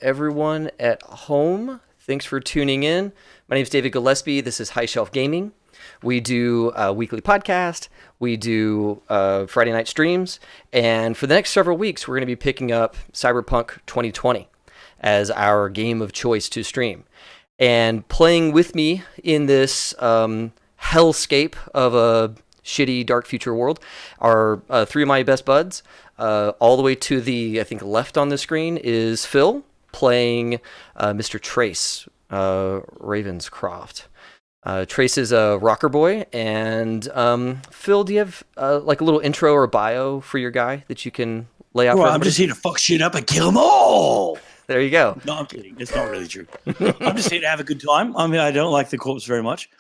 Everyone at home. Thanks for tuning in. My name is David Gillespie. This is High Shelf Gaming. We do a weekly podcast. We do Friday night streams. And for the next several weeks, we're going to be picking up Cyberpunk 2020 as our game of choice to stream. And playing with me in this hellscape of a shitty dark future world are three of my best buds. All the way to the, I think, left on the screen is Phil playing Mr. Trace, Ravenscroft. Trace is a rocker boy, and Phil, do you have like a little intro or bio for your guy that you can lay out for everybody? I'm just here to fuck shit up and kill them all. There you go. No, I'm kidding. It's not really true. I'm just here to have a good time. I mean, I don't like the corpse very much,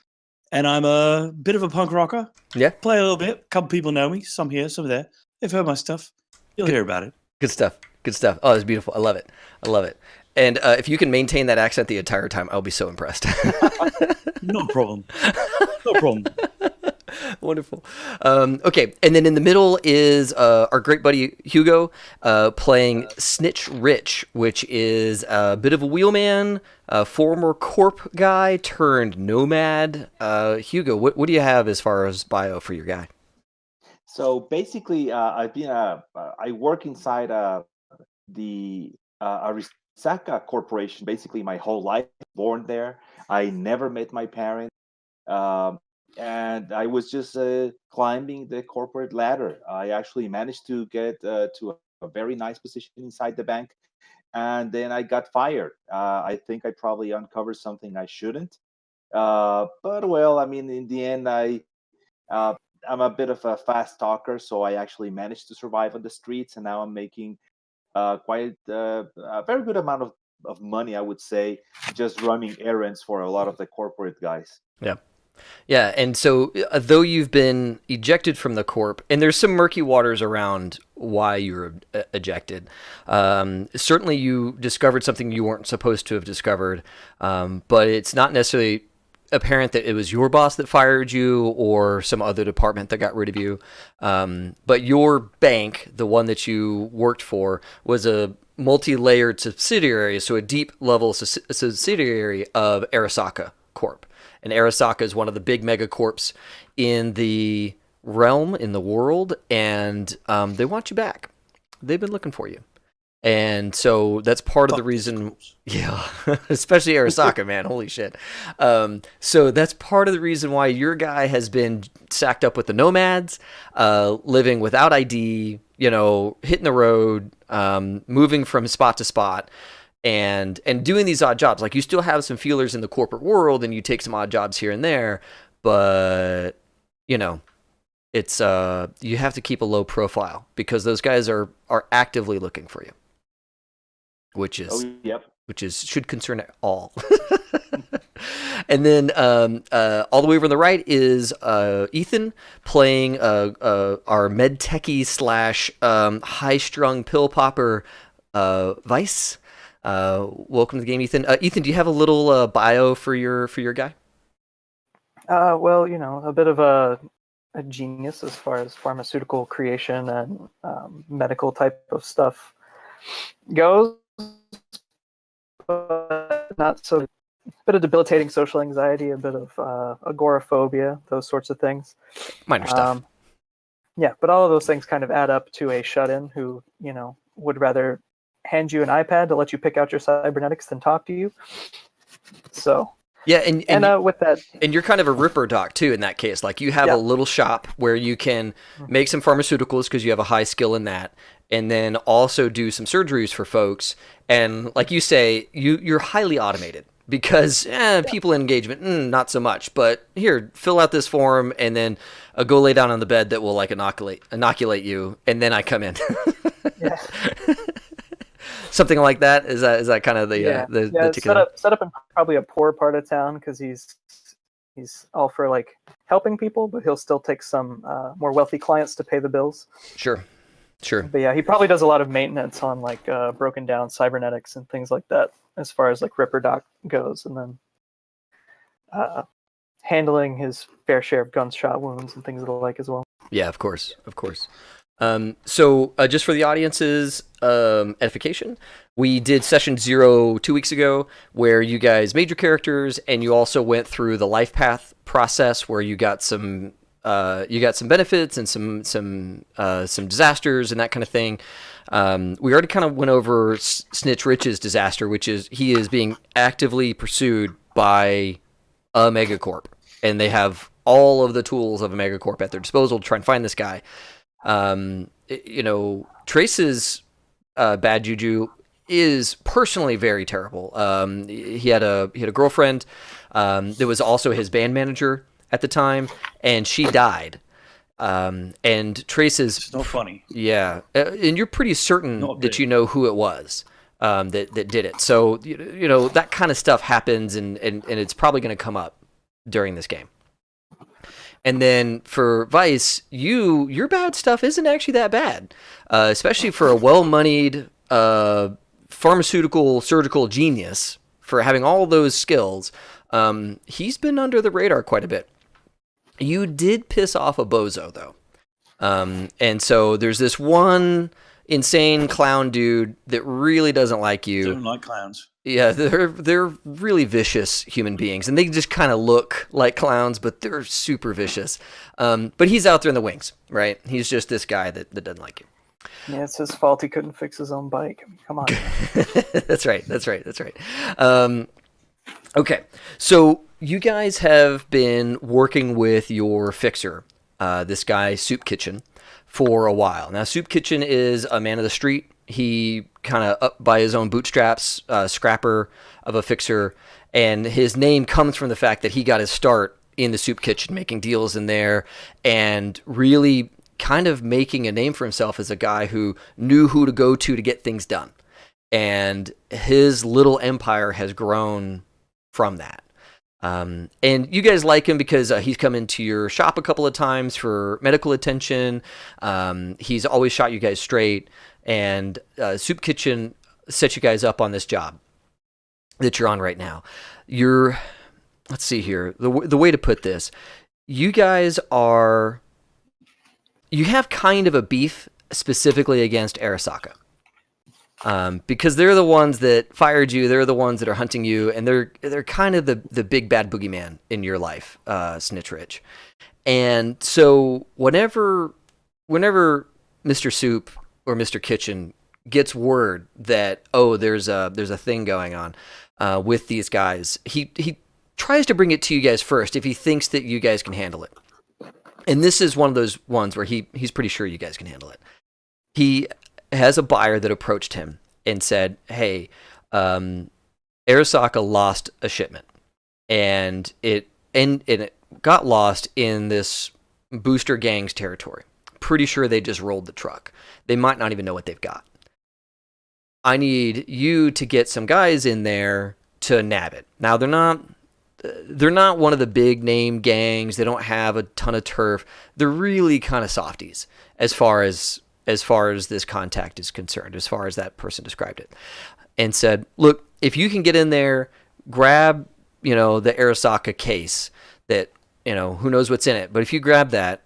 and I'm a bit of a punk rocker. Yeah. Play a little bit. A couple people know me. Some here, some there. They've heard my stuff. You'll hear about it. Good stuff. Good stuff. Oh, it's beautiful. I love it. I love it. And if you can maintain that accent the entire time, I'll be so impressed. No problem. No problem. Wonderful. Okay, and then in the middle is our great buddy Hugo playing Snitch Rich, which is a bit of a wheelman, a former corp guy turned nomad. Hugo, what do you have as far as bio for your guy? So basically, I work inside the Arasaka Corporation basically my whole life. Born there. I never met my parents. And I was just climbing the corporate ladder. I actually managed to get to a very nice position inside the bank. And then I got fired. I think I probably uncovered something I shouldn't. But well, I mean, in the end, I'm a bit of a fast talker, so I actually managed to survive on the streets, and now I'm making quite a very good amount of money, I would say, just running errands for a lot of the corporate guys. Yeah. Yeah, and so though you've been ejected from the corp, and there's some murky waters around why you were ejected, certainly you discovered something you weren't supposed to have discovered, but it's not necessarily apparent that it was your boss that fired you or some other department that got rid of you. But your bank, the one that you worked for, was a multi-layered subsidiary, so a deep level subsidiary of Arasaka Corp. And Arasaka is one of the big megacorps in the realm, in the world, and they want you back. They've been looking for you. And so that's part of the reason, yeah, especially Arasaka, man, holy shit. So that's part of the reason why your guy has been sacked up with the Nomads, living without ID, hitting the road, moving from spot to spot, and doing these odd jobs. Like, you still have some feelers in the corporate world, and you take some odd jobs here and there, but, it's you have to keep a low profile because those guys are actively looking for you. Which should concern all. And then all the way over on the right is Ethan playing our med techie / high strung pill popper Weiss. Welcome to the game, Ethan. Ethan, do you have a little bio for your guy? Well, a bit of a genius as far as pharmaceutical creation and medical type of stuff goes. But not so. A bit of debilitating social anxiety, a bit of agoraphobia, those sorts of things. Minor stuff. Yeah, but all of those things kind of add up to a shut-in who, would rather hand you an iPad to let you pick out your cybernetics than talk to you. So. Yeah, and with that, and you're kind of a ripper doc too in that case. Like, you have a little shop where you can make some pharmaceuticals because you have a high skill in that, and then also do some surgeries for folks. And like you say, you're highly automated because people engagement, not so much. But here, fill out this form, and then go lay down on the bed that will like inoculate you, and then I come in. Yeah. Something like that. Is that kind of the ticket? Set up in probably a poor part of town because he's all for like helping people, but he'll still take some more wealthy clients to pay the bills. Sure. But yeah, he probably does a lot of maintenance on like broken down cybernetics and things like that, as far as like Ripper Doc goes, and then handling his fair share of gunshot wounds and things of the like as well. Yeah, of course. So just for the audience's edification, we did session 0 2 weeks ago, where you guys made your characters, and you also went through the life path process, where you got some benefits and some disasters and that kind of thing. We already kind of went over Snitch Rich's disaster, which is he is being actively pursued by a megacorp, and they have all of the tools of a megacorp at their disposal to try and find this guy. Trace's bad juju is personally very terrible. He had a girlfriend that was also his band manager at the time, and she died. And Trace is... It's not funny. Yeah, and you're pretty certain that you know who it was that did it. So, that kind of stuff happens, and it's probably going to come up during this game. And then for Weiss, your bad stuff isn't actually that bad, especially for a well-moneyed pharmaceutical surgical genius for having all those skills. He's been under the radar quite a bit. You did piss off a bozo, though. And so there's this one insane clown dude that really doesn't like you. Don't like clowns. Yeah, they're really vicious human beings, and they just kind of look like clowns, but they're super vicious. But he's out there in the wings, right? He's just this guy that doesn't like you. Yeah, it's his fault he couldn't fix his own bike. Come on. That's right. Okay, so you guys have been working with your fixer, this guy, Soup Kitchen, for a while. Now, Soup Kitchen is a man of the street. He kind of up by his own bootstraps, scrapper of a fixer, and his name comes from the fact that he got his start in the soup kitchen, making deals in there, and really kind of making a name for himself as a guy who knew who to go to get things done. And his little empire has grown from that. And you guys like him because he's come into your shop a couple of times for medical attention. He's always shot you guys straight. And Soup Kitchen set you guys up on this job that you're on right now. Let's see here. The way to put this, you guys you have kind of a beef specifically against Arasaka. Because they're the ones that fired you, they're the ones that are hunting you, and they're kind of the big bad boogeyman in your life, Snitch Rich. And so whenever Mr. Soup or Mr. Kitchen gets word that there's a thing going on with these guys, he tries to bring it to you guys first if he thinks that you guys can handle it. And this is one of those ones where he's pretty sure you guys can handle it. He has a buyer that approached him and said, "Hey, Arasaka lost a shipment, and it got lost in this Boostergang's territory. Pretty sure they just rolled the truck. They might not even know what they've got. I need you to get some guys in there to nab it." Now they're not one of the big name gangs. They don't have a ton of turf. They're really kind of softies as far as this contact is concerned, as far as that person described it, and said, "Look, if you can get in there, grab, the Arasaka case that, who knows what's in it, but if you grab that,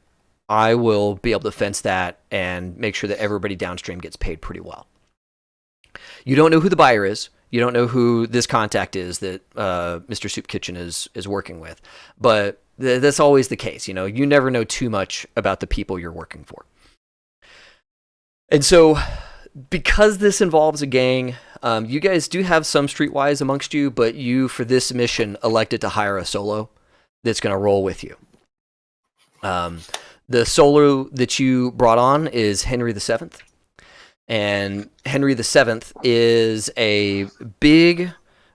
I will be able to fence that and make sure that everybody downstream gets paid pretty well." You don't know who the buyer is. You don't know who this contact is that Mr. Soup Kitchen is working with, but that's always the case. You never know too much about the people you're working for. And so, because this involves a gang, you guys do have some streetwise amongst you, but you, for this mission, elected to hire a solo that's going to roll with you. The solo that you brought on is Henry VII. And Henry VII is a big,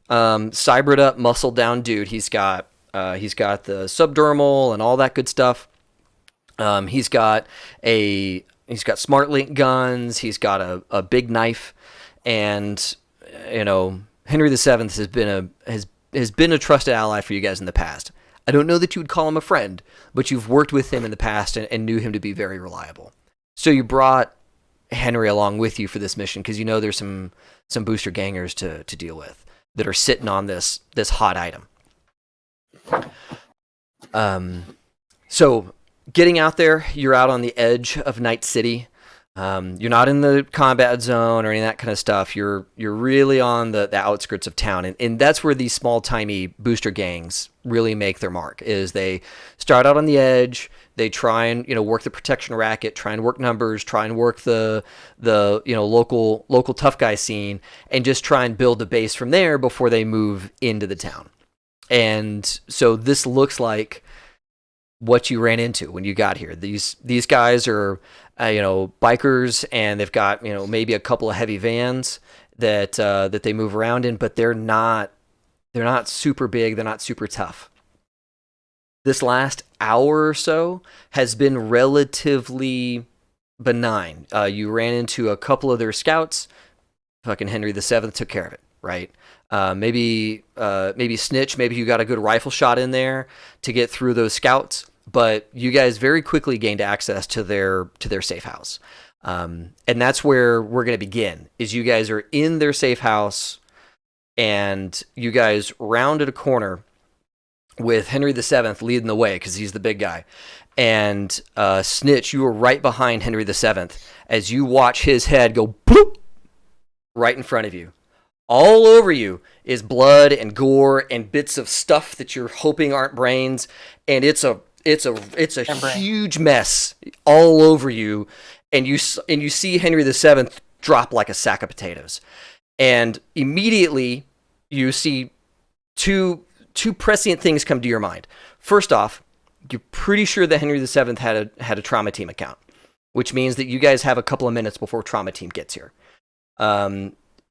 cybered up, muscled down dude. He's got the subdermal and all that good stuff. He's got smart link guns. He's got a big knife, and Henry VII has been a trusted ally for you guys in the past. I don't know that you would call him a friend, but you've worked with him in the past and knew him to be very reliable. So you brought Henry along with you for this mission because there's some Boostergangers to deal with that are sitting on this hot item. So getting out there, you're out on the edge of Night City. You're not in the combat zone or any of that kind of stuff. You're really on the outskirts of town, and that's where these small timey booster gangs really make their mark. Is they start out on the edge. They try and work the protection racket, try and work numbers, try and work the local tough guy scene, and just try and build the base from there before they move into the town. And so this looks like what you ran into when you got here. These guys are bikers, and they've got maybe a couple of heavy vans that they move around in, but they're not super big. They're not super tough. This last hour or so has been relatively benign. You ran into a couple of their scouts. Fucking Henry VII took care of it, right? Maybe Snitch. Maybe you got a good rifle shot in there to get through those scouts. But you guys very quickly gained access to their safe house, and that's where we're going to begin. Is you guys are in their safe house, and you guys rounded a corner with Henry VII leading the way because he's the big guy. And Snitch, you were right behind Henry VII as you watch his head go bloop right in front of you. All over you is blood and gore and bits of stuff that you're hoping aren't brains, and it's a huge mess all over you. And you see Henry VII drop like a sack of potatoes, and immediately you see two prescient things come to your mind. First off, you're pretty sure that Henry VII had a trauma team account, which means that you guys have a couple of minutes before trauma team gets here.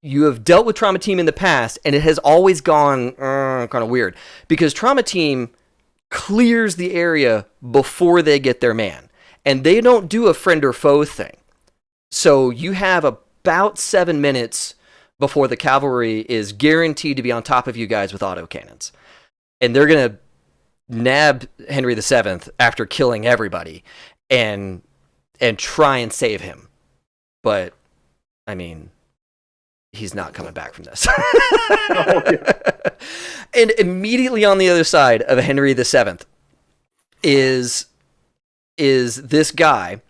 You have dealt with trauma team in the past, and it has always gone kind of weird because trauma team clears the area before they get their man, and they don't do a friend or foe thing. So you have about 7 minutes before the cavalry is guaranteed to be on top of you guys with autocannons. And they're going to nab Henry VII after killing everybody and try and save him. But, I mean, he's not coming back from this. Oh, yeah. And immediately on the other side of Henry VII is this guy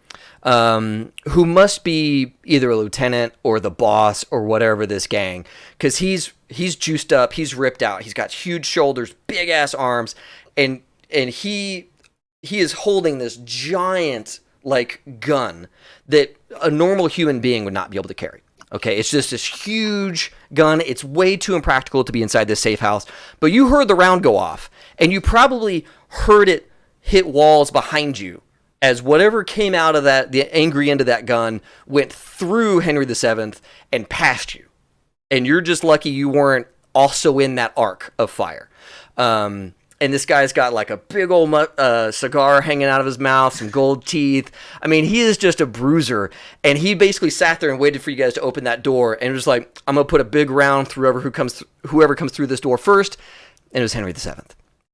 who must be either a lieutenant or the boss or whatever this gang, because he's juiced up, he's ripped out, he's got huge shoulders, big ass arms, and he is holding this giant like gun that a normal human being would not be able to carry. Okay, it's just this huge gun. It's way too impractical to be inside this safe house. But you heard the round go off, and you probably heard it hit walls behind you as whatever came out of the angry end of that gun went through Henry VII and past you. And you're just lucky you weren't also in that arc of fire. And this guy's got like a big old cigar hanging out of his mouth, some gold teeth. I mean, he is just a bruiser. And he basically sat there and waited for you guys to open that door and was like, I'm going to put a big round through whoever comes through this door first. And it was Henry VII.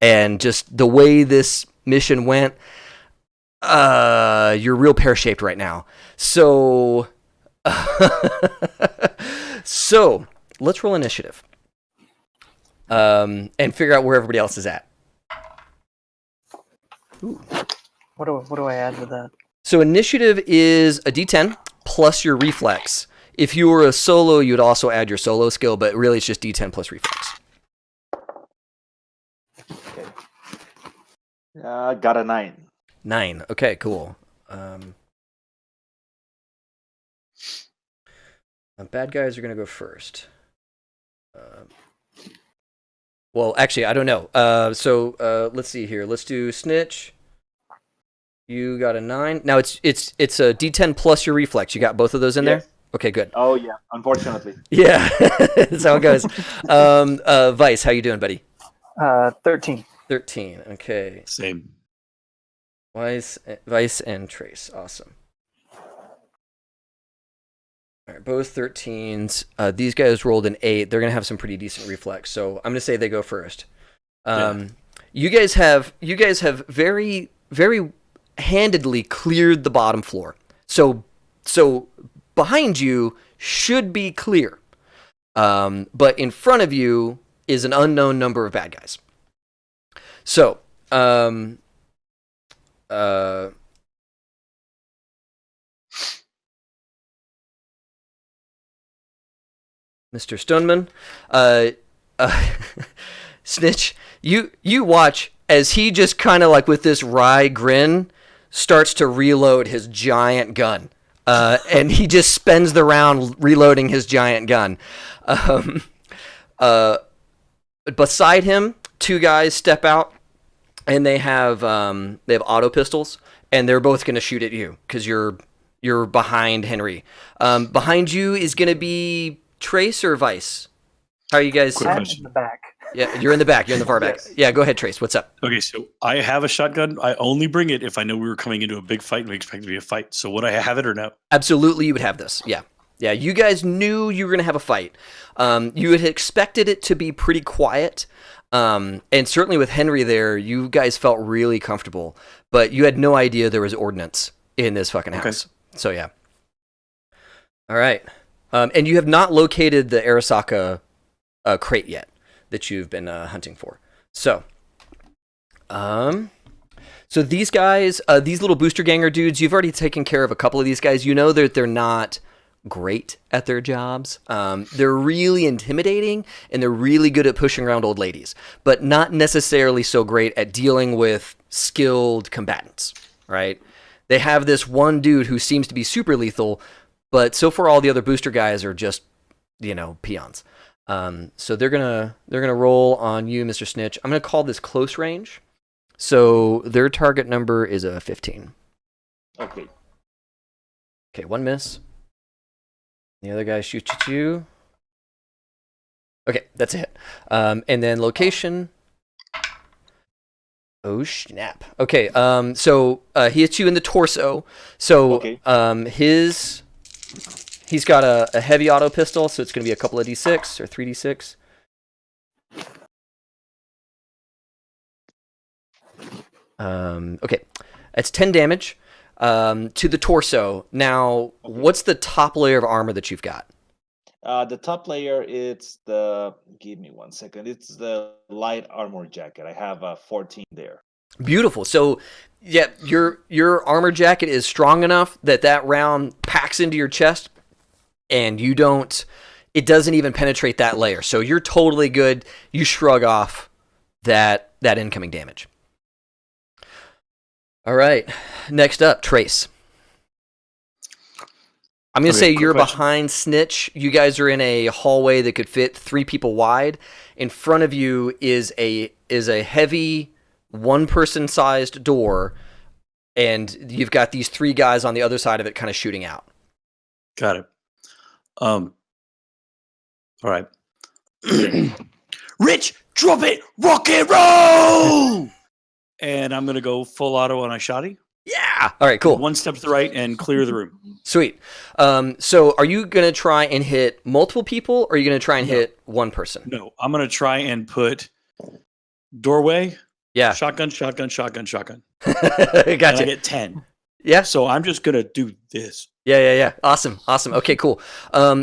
And just the way this mission went, you're real pear-shaped right now. So, so let's roll initiative. And figure out where everybody else is at. Ooh. What do I add to that? So initiative is a D10 plus your reflex. If you were a solo, you'd also add your solo skill, but really it's just D10 plus reflex. Okay. Got a 9. 9. Okay, cool. Bad guys are going to go first. Well, actually, I don't know. So let's see here. Let's do Snitch. You got a 9. Now it's a D10 plus your reflex. You got both of those in there? Okay, good. Oh yeah, unfortunately. Yeah, that's how it goes. Weiss, how you doing, buddy? 13. 13. Okay. Same. Weiss and Trace. Awesome. All right, both 13s. These guys rolled an 8. They're going to have some pretty decent reflex. So I'm going to say they go first. You guys have very, very handedly cleared the bottom floor. So behind you should be clear. But in front of you is an unknown number of bad guys. So, Mr. Stoneman. Snitch, you watch as he just kind of like with this wry grin starts to reload his giant gun. And he just spends the round reloading his giant gun. Beside him, two guys step out, and they have auto pistols, and they're both going to shoot at you because you're behind Henry. Behind you is going to be Trace or Weiss. How are you guys? I'm in the back. Yeah, you're in the back. You're in the far back. Yes. Yeah, go ahead, Trace. What's up? Okay, so I have a shotgun. I only bring it if I know we were coming into a big fight and we expect it to be a fight. So would I have it or no? Absolutely, you would have this. Yeah. Yeah, you guys knew you were going to have a fight. You had expected it to be pretty quiet. And certainly with Henry there, you guys felt really comfortable. But you had no idea there was ordnance in this fucking house. Okay. So, yeah. All right. And you have not located the Arasaka crate yet that you've been hunting for. So these guys, these little Boosterganger dudes, you've already taken care of a couple of these guys. You know that they're not great at their jobs. They're really intimidating, and they're really good at pushing around old ladies, but not necessarily so great at dealing with skilled combatants, right? They have this one dude who seems to be super lethal, but so far all the other booster guys are just, peons. So they're gonna roll on you, Mr. Snitch. I'm gonna call this close range. So their target number is a 15. Okay. Okay, one miss. The other guy shoots at you. Okay, that's a hit. And then location. Oh snap. Okay, so he hits you in the torso. So okay. He's got a heavy auto pistol, so it's going to be a couple of d6 or 3d6. Okay, that's 10 damage to the torso. Now, what's the top layer of armor that you've got? The top layer, give me 1 second. It's the light armor jacket. I have 14 there. Beautiful. So, yeah, your armor jacket is strong enough that round packs into your chest, and it doesn't even penetrate that layer. So you're totally good. You shrug off that incoming damage. All right. Next up, Trace. I'm going to say you're behind Snitch. You guys are in a hallway that could fit 3 people wide. In front of you is a heavy one-person sized door, and you've got these 3 guys on the other side of it kind of shooting out. Got it. All right. Rich, drop it, rock and roll! And I'm going to go full auto on a shotty. Yeah! All right, cool. 1 step to the right and clear the room. Sweet. So are you going to try and hit multiple people, or are you going to try and hit one person? No, I'm going to try and put doorway, shotgun. Gotcha. And I get 10. Yeah. So I'm just going to do this. Yeah. Awesome. Okay, cool.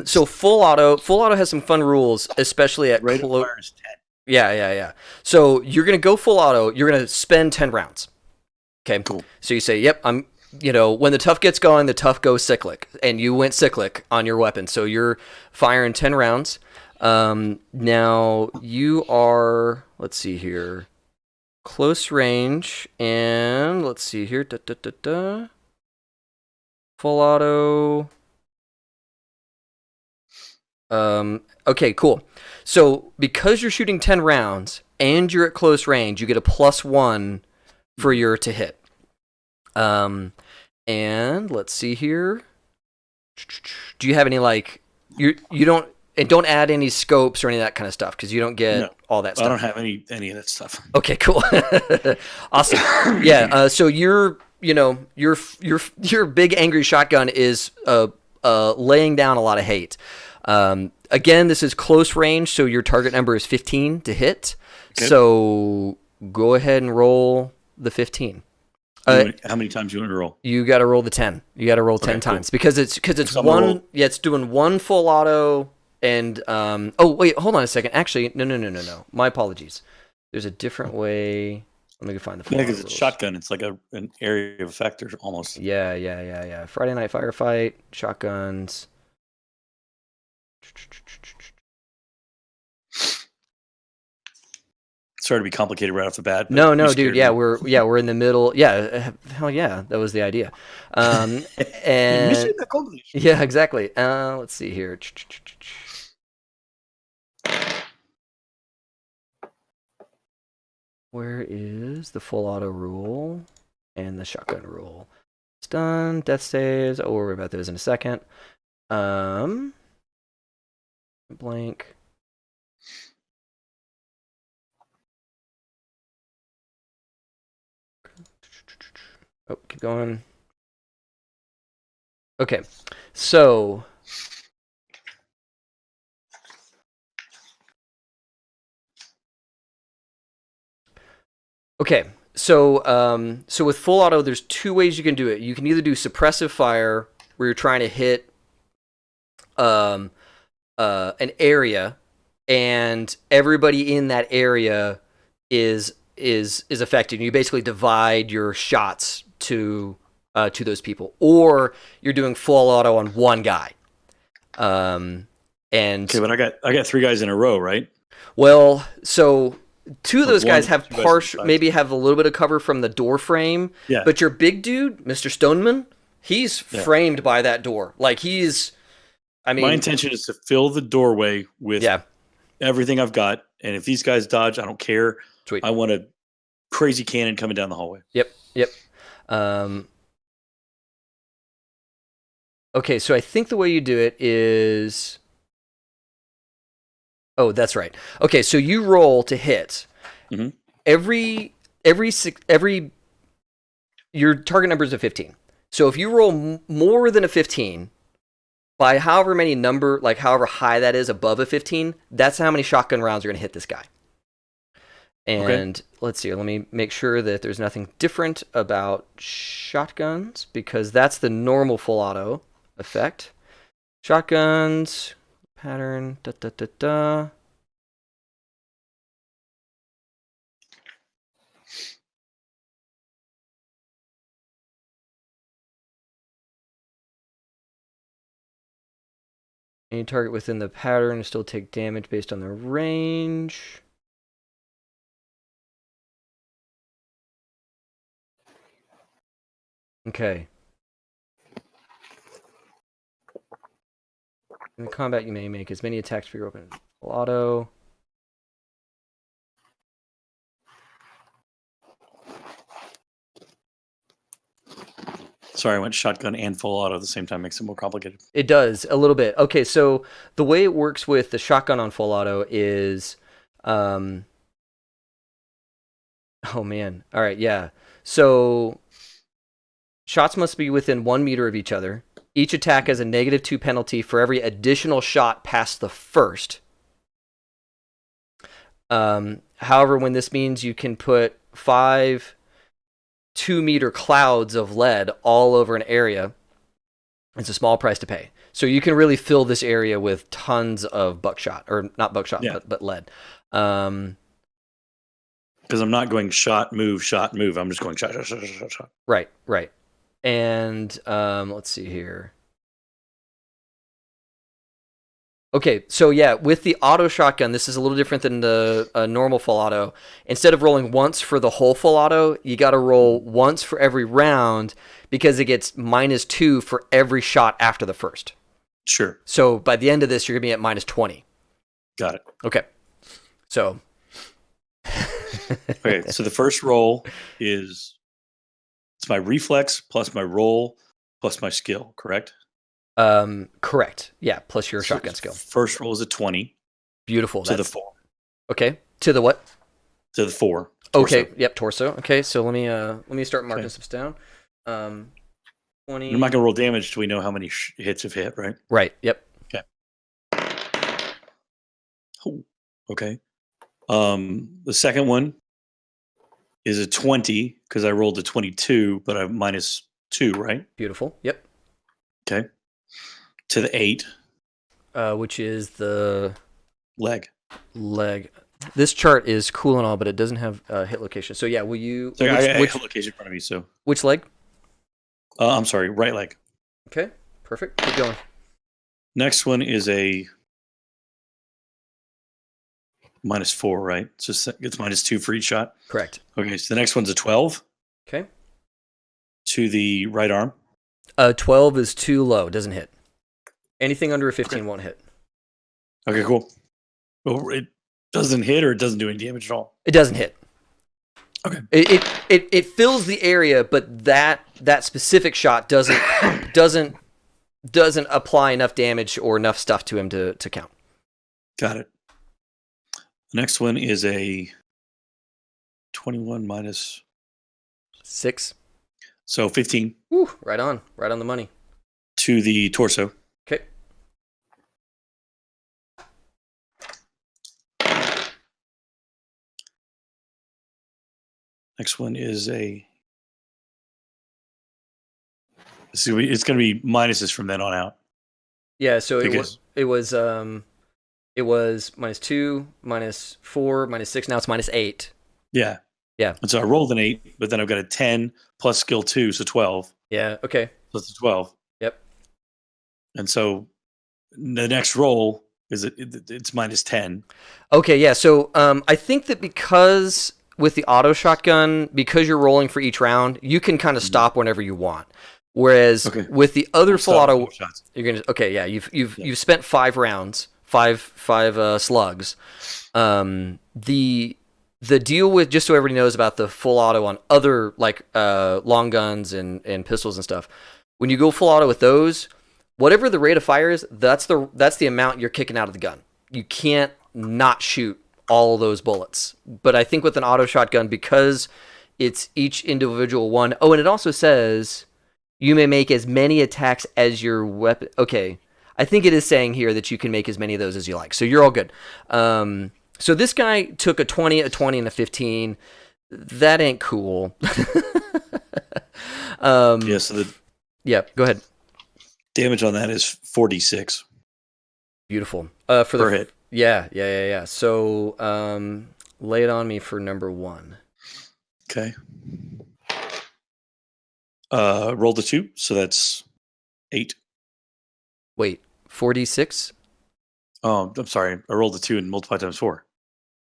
So full auto has some fun rules, especially at rate of fire is 10. Yeah. So you're gonna go full auto. You're gonna spend 10 rounds. Okay. Cool. So you say, "Yep, I'm." When the tough gets going, the tough goes cyclic, and you went cyclic on your weapon. So you're firing 10 rounds. Now you are. Let's see here. Close range, and let's see here. Full auto. Okay, cool. So because you're shooting 10 rounds and you're at close range, you get a +1 for your to hit. And let's see here. Do you have any don't add any scopes or any of that kind of stuff because you don't get all that stuff. I don't have any of that stuff. Okay, cool. Awesome. Yeah. So your big angry shotgun is laying down a lot of hate. Again, this is close range, so your target number is 15 to hit. Okay. So go ahead and roll the 15. How many times do you want to roll? You got to roll the 10. You got to roll 10 times because it's one. Yeah, it's doing one full auto and oh wait, hold on a second. Actually, no. My apologies. There's a different way. Let me go find the. Yeah, because it's shotgun. It's like an area of effector almost. Yeah. Friday Night Firefight, shotguns. Sorry to be complicated right off the bat. No, you dude. scared Yeah, me. we're in the middle. Yeah, hell yeah, that was the idea. And Mission accomplished. yeah, exactly. Let's see here. Where is the full auto rule and the shotgun rule? Stun, death saves. Oh, we'll worry about those in a second. Blank. Oh, keep going. Okay, so so with full auto, there's two ways you can do it. You can either do suppressive fire, where you're trying to hit an area, and everybody in that area is affected. You basically divide your shots to those people, or you're doing full auto on one guy. And Okay, but I got 3 guys in a row, right? well, so two of those One, guys have two guys partial, inside. maybe have a little bit of cover from the door frame. Yeah. But your big dude, Mr. Stoneman, he's Yeah. framed by that door. Like he's, I mean, My intention is to fill the doorway with yeah, everything I've got, and if these guys dodge, I don't care. sweet. I want a crazy cannon coming down the hallway. Yep. Okay, so I think the way you do it is. Oh, that's right. Okay, so you roll to hit. Mhm. Every your target number is a 15. So if you roll more than a 15, by however many number, like however high that is above a 15, that's how many shotgun rounds are going to hit this guy. And let's see, let me make sure that there's nothing different about shotguns, because that's the normal full auto effect. Shotguns, pattern, da. Any target within the pattern will still take damage based on the range. Okay. In the combat, you may make as many attacks for your open full auto. Sorry, I went shotgun and full auto at the same time. Makes it more complicated. It does a little bit. Okay, so the way it works with the shotgun on full auto is, oh man, all right, yeah. So shots must be within 1 meter of each other. Each attack has a -2 penalty for every additional shot past the first. However, when this means you can put 5 2-meter clouds of lead all over an area, it's a small price to pay. So you can really fill this area with tons of buckshot, or not buckshot, Yeah. but lead. Because I'm not going shot, move. I'm just going shot. Right. And let's see here. Okay, so yeah, with the auto shotgun, this is a little different than the normal full auto. Instead of rolling once for the whole full auto, you got to roll once for every round, because it gets -2 for every shot after the first. Sure. So by the end of this, you're going to be at -20. Got it. Okay. So. Okay, so the first roll is it's my reflex plus my roll plus my skill, correct? Correct. Yeah, plus your So shotgun skill. First roll is a 20 Beautiful. to the That's 4. okay. To the what? To the 4. Okay. Torso. Yep. Torso. Okay. So let me start marking Okay. some down. 20. I'm not going to roll damage till we know how many hits have hit, right? Right. Yep. Oh, okay. The second one is a 20 because I rolled a 22, but I'm -2, right? Beautiful. Yep. Okay. To the 8 Which is the leg. leg. This chart is cool and all, but it doesn't have hit location. So yeah, will you? So I got which a location in front of me. So which leg? I'm sorry, right leg. Okay. Perfect. Keep going. Next one is a -4, right? So it's -2 for each shot. Correct. Okay, so the next one's a 12 Okay. to the right arm. 12 is too low. Doesn't hit. Anything under a 15 won't hit. Okay, cool. Well, it doesn't hit or it doesn't do any damage at all. It doesn't hit. Okay. It fills the area, but that specific shot doesn't apply enough damage or enough stuff to him to count. Got it. The next one is a 21 minus 6. So 15 Woo, right on the money. to the torso. Okay. Next one is a. So it's going to be minuses from then on out. Yeah, so Because- it was -2, -4, -6. Now it's -8. Yeah. Yeah. And so I rolled an 8, but then I've got a 10 plus skill 2, so 12. Yeah. Okay. So it's a 12. Yep. And so the next roll is it's -10. Okay. Yeah. So I think that because with the auto shotgun, because you're rolling for each round, you can kind of stop whenever you want. Whereas with the other full Stop auto, both shots. you're gonna yeah. You've spent 5 rounds, five slugs. The deal with, just so everybody knows about the full auto on other like long guns and pistols and stuff, when you go full auto with those, whatever the rate of fire is, that's the amount you're kicking out of the gun. You can't not shoot all those bullets. But I think with an auto shotgun, because it's each individual one. Oh, and it also says you may make as many attacks as your weapon. Okay, I think it is saying here that you can make as many of those as you like. So you're all good. So this guy took a 20, and a 15. That ain't cool. Yeah, so the go ahead. damage on that is 46. Beautiful. For per hit. Yeah. So lay it on me for number 1. Okay. Roll the 2, so that's 8. Wait, 46? Oh, I'm sorry. I rolled the 2 and multiplied times 4.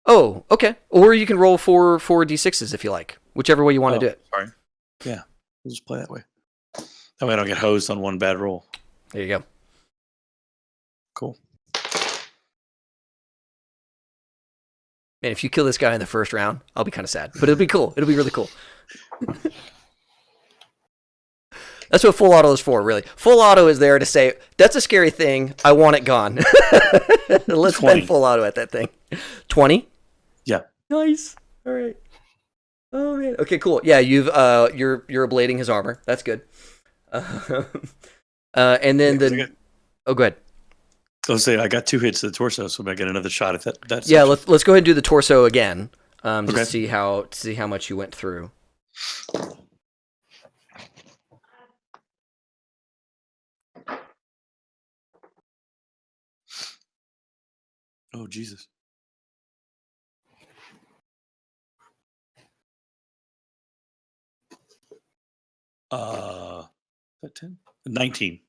Oh, okay. Or you can roll 4 d6s if you like, whichever way you want to do it. Sorry. Yeah, we'll just play that way. That way I don't get hosed on one bad roll. There you go. Cool. Man, if you kill this guy in the first round, I'll be kind of sad, but it'll be cool. It'll be really cool. That's what full auto is for, really. Full auto is there to say, that's a scary thing. I want it gone. Let's 20. spend full auto at that thing. 20? Yeah. Nice. All right. Oh, man. Okay, cool. Yeah, you're ablating his armor. That's good. And then oh, go ahead. Let's say I got 2 hits to the torso, so I might get another shot at that. Yeah, let's go ahead and do the torso again. Just Okay. see how much you went through. Oh, Jesus. Is that 10? 19.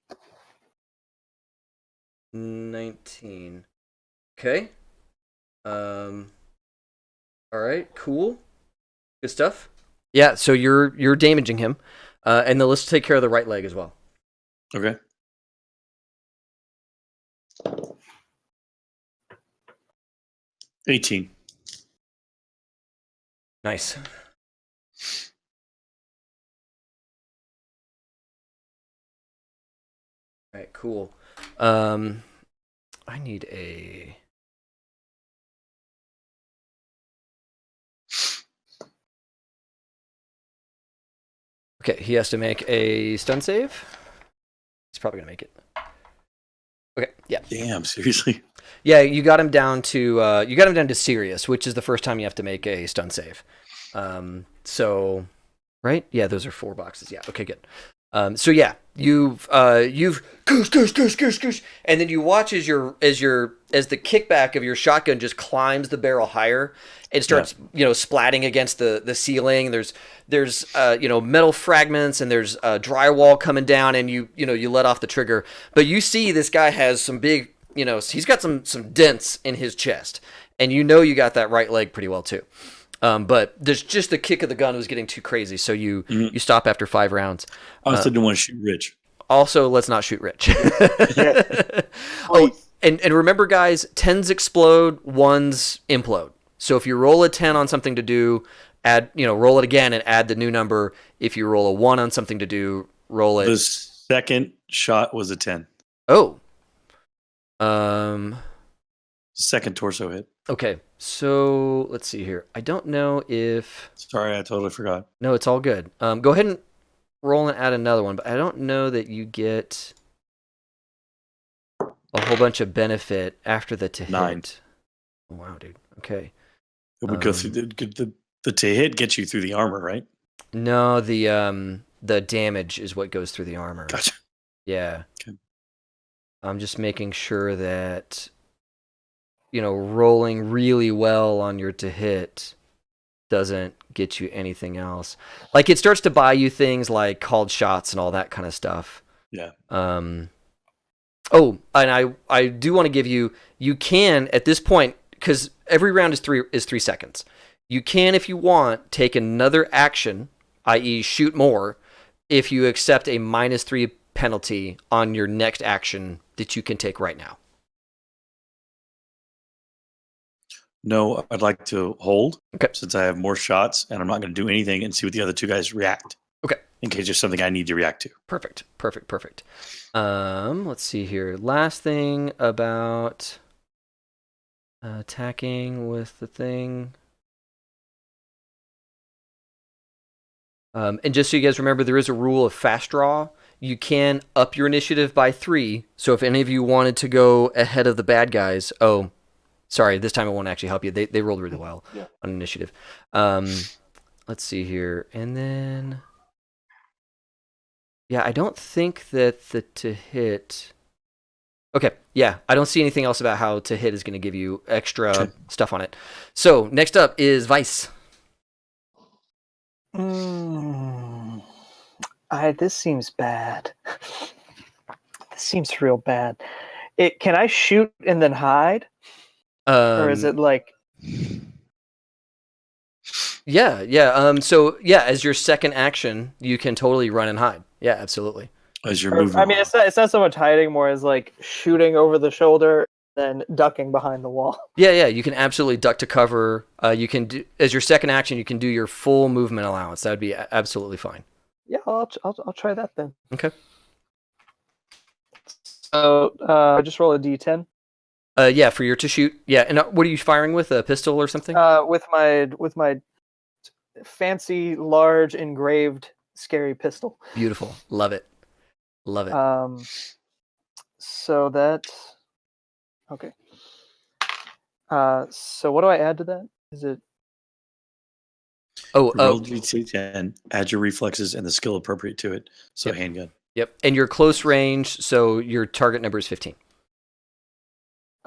19. Okay. All right. Cool. Good stuff. Yeah. So you're damaging him, and then let's take care of the right leg as well. Okay. $18. Nice. All right. Cool. I need a. Okay, he has to make a stun save. He's probably gonna make it. Okay, yeah. Damn, seriously? Yeah, you got him down to serious, which is the first time you have to make a stun save. So, right? Yeah, those are 4 boxes. Yeah, okay, good. So yeah, you've goosh, and then you watch as the kickback of your shotgun just climbs the barrel higher and starts splatting against the ceiling. There's metal fragments and there's drywall coming down, and you let off the trigger, but you see this guy has some big he's got some dents in his chest, and you know you got that right leg pretty well too. But there's just the kick of the gun was getting too crazy, so you stop after 5 rounds. I also didn't want to shoot Rich. Also, let's not shoot Rich. Yeah. Oh, and remember, guys, 10s explode, 1s implode. So if you roll a 10 on something to do, roll it again and add the new number. If you roll a 1 on something to do, roll it. The second shot was a 10. Oh. Second torso hit. Okay, so let's see here. I don't know if... Sorry, I totally forgot. No, it's all good. Go ahead and roll and add another one, but I don't know that you get a whole bunch of benefit after the to 9. hit. Oh, wow, dude. Okay. It would go through the to hit gets you through the armor, right? No, the damage is what goes through the armor. Gotcha. Yeah. Okay. I'm just making sure that, rolling really well on your to hit doesn't get you anything else. Like, it starts to buy you things like called shots and all that kind of stuff. Yeah. Oh, and I do want to give you can, at this point, because every round is 3 seconds. You can, if you want, take another action, i.e. shoot more, if you accept a -3 penalty on your next action that you can take right now. No, I'd like to hold. Okay. Since I have more shots, and I'm not going to do anything and see what the other 2 guys react. Okay. In case there's something I need to react to. Perfect. Let's see here. Last thing about attacking with the thing. And just so you guys remember, there is a rule of fast draw. You can up your initiative by 3. So if any of you wanted to go ahead of the bad guys, sorry, this time it won't actually help you. They rolled really well on initiative. Let's see here. And then, yeah, I don't think that the to hit... Okay, yeah, I don't see anything else about how to hit is going to give you extra stuff on it. So next up is Weiss. This seems bad. This seems real bad. Can I shoot and then hide? Or is it like... Yeah. So, yeah, as your second action, you can totally run and hide. Yeah, absolutely. As you're moving. I mean, it's not so much hiding, more as like shooting over the shoulder, then ducking behind the wall. Yeah, you can absolutely duck to cover. You can do, as your second action, you can do your full movement allowance. That would be absolutely fine. Yeah, I'll try that then. Okay. So I just roll a d10. Yeah, for your to shoot. Yeah, and what are you firing with? A pistol or something? With my fancy, large, engraved, scary pistol. Beautiful. Love it. So that. Okay. So what do I add to that? Is it? Roll D10, add your reflexes and the skill appropriate to it. So handgun. Yep. And your close range, so your target number is 15.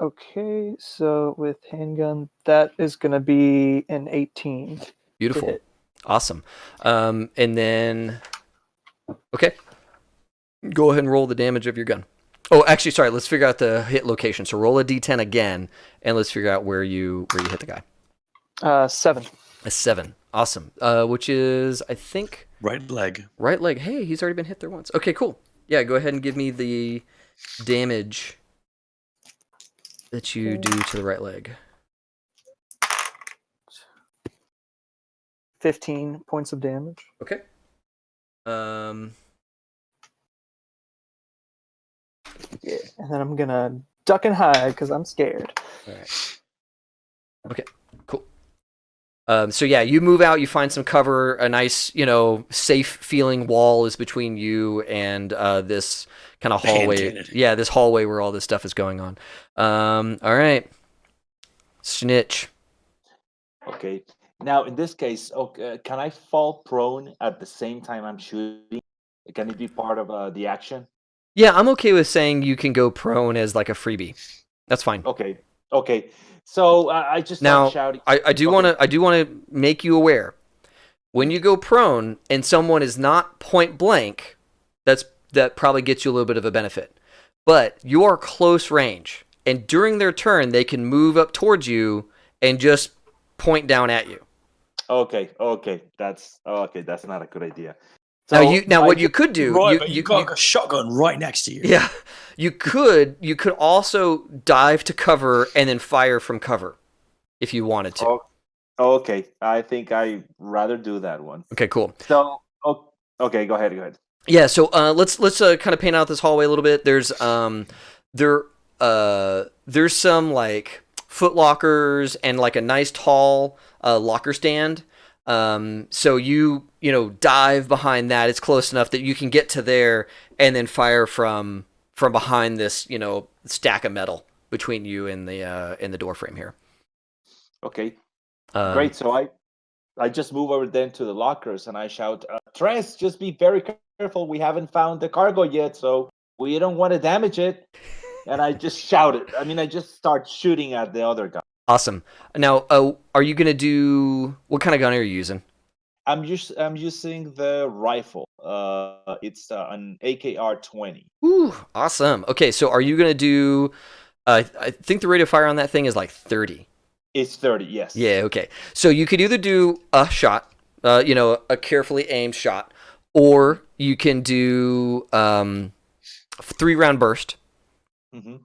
Okay, so with handgun, that is going to be an 18. Beautiful. Awesome. And then, okay. Go ahead and roll the damage of your gun. Oh, actually, sorry. Let's figure out the hit location. So roll a d10 again, and let's figure out where you hit the guy. 7. A 7. Awesome. Which is, I think... Right leg. Right leg. Hey, he's already been hit there once. Okay, cool. Yeah, go ahead and give me the damage that you do to the right leg. 15 points of damage. Okay. Yeah, and then I'm gonna duck and hide because I'm scared. All right. Okay, cool. So yeah, you move out, you find some cover, a nice, safe feeling wall is between you and this kind of hallway. Yeah, this hallway where all this stuff is going on. All right. Snitch. Okay. Now, in this case, can I fall prone at the same time I'm shooting? Can it be part of the action? Yeah, I'm okay with saying you can go prone as like a freebie. That's fine. Okay. So I just now shouting. I do want to make you aware when you go prone and someone is not point blank, that probably gets you a little bit of a benefit. But you are close range, and during their turn they can move up towards you and just point down at you. Okay, that's not a good idea. Now what you could do, Right, but you got a shotgun right next to you. yeah, you could also dive to cover and then fire from cover if you wanted to. Okay, I think I'd rather do that one. Okay, cool. So, okay, go ahead. Yeah, so let's kind of paint out this hallway a little bit. There's there's some like foot lockers and like a nice tall locker stand. So you dive behind that. It's close enough that you can get to there and then fire from behind this stack of metal between you and the door frame here. Okay, great. So I just move over then to the lockers and I shout, Tres, just be very careful. We haven't found the cargo yet, so we don't want to damage it. And I just shout it. I mean, I just start shooting at the other guy. Awesome. Now, are you gonna do what kind of gun are you using? I'm using the rifle. It's an AKR-20. Ooh, awesome. Okay, so are you gonna do? I think the rate of fire on that thing is like 30. It's 30, yes. Yeah. Okay. So you could either do a shot, a carefully aimed shot, or you can do 3-round burst,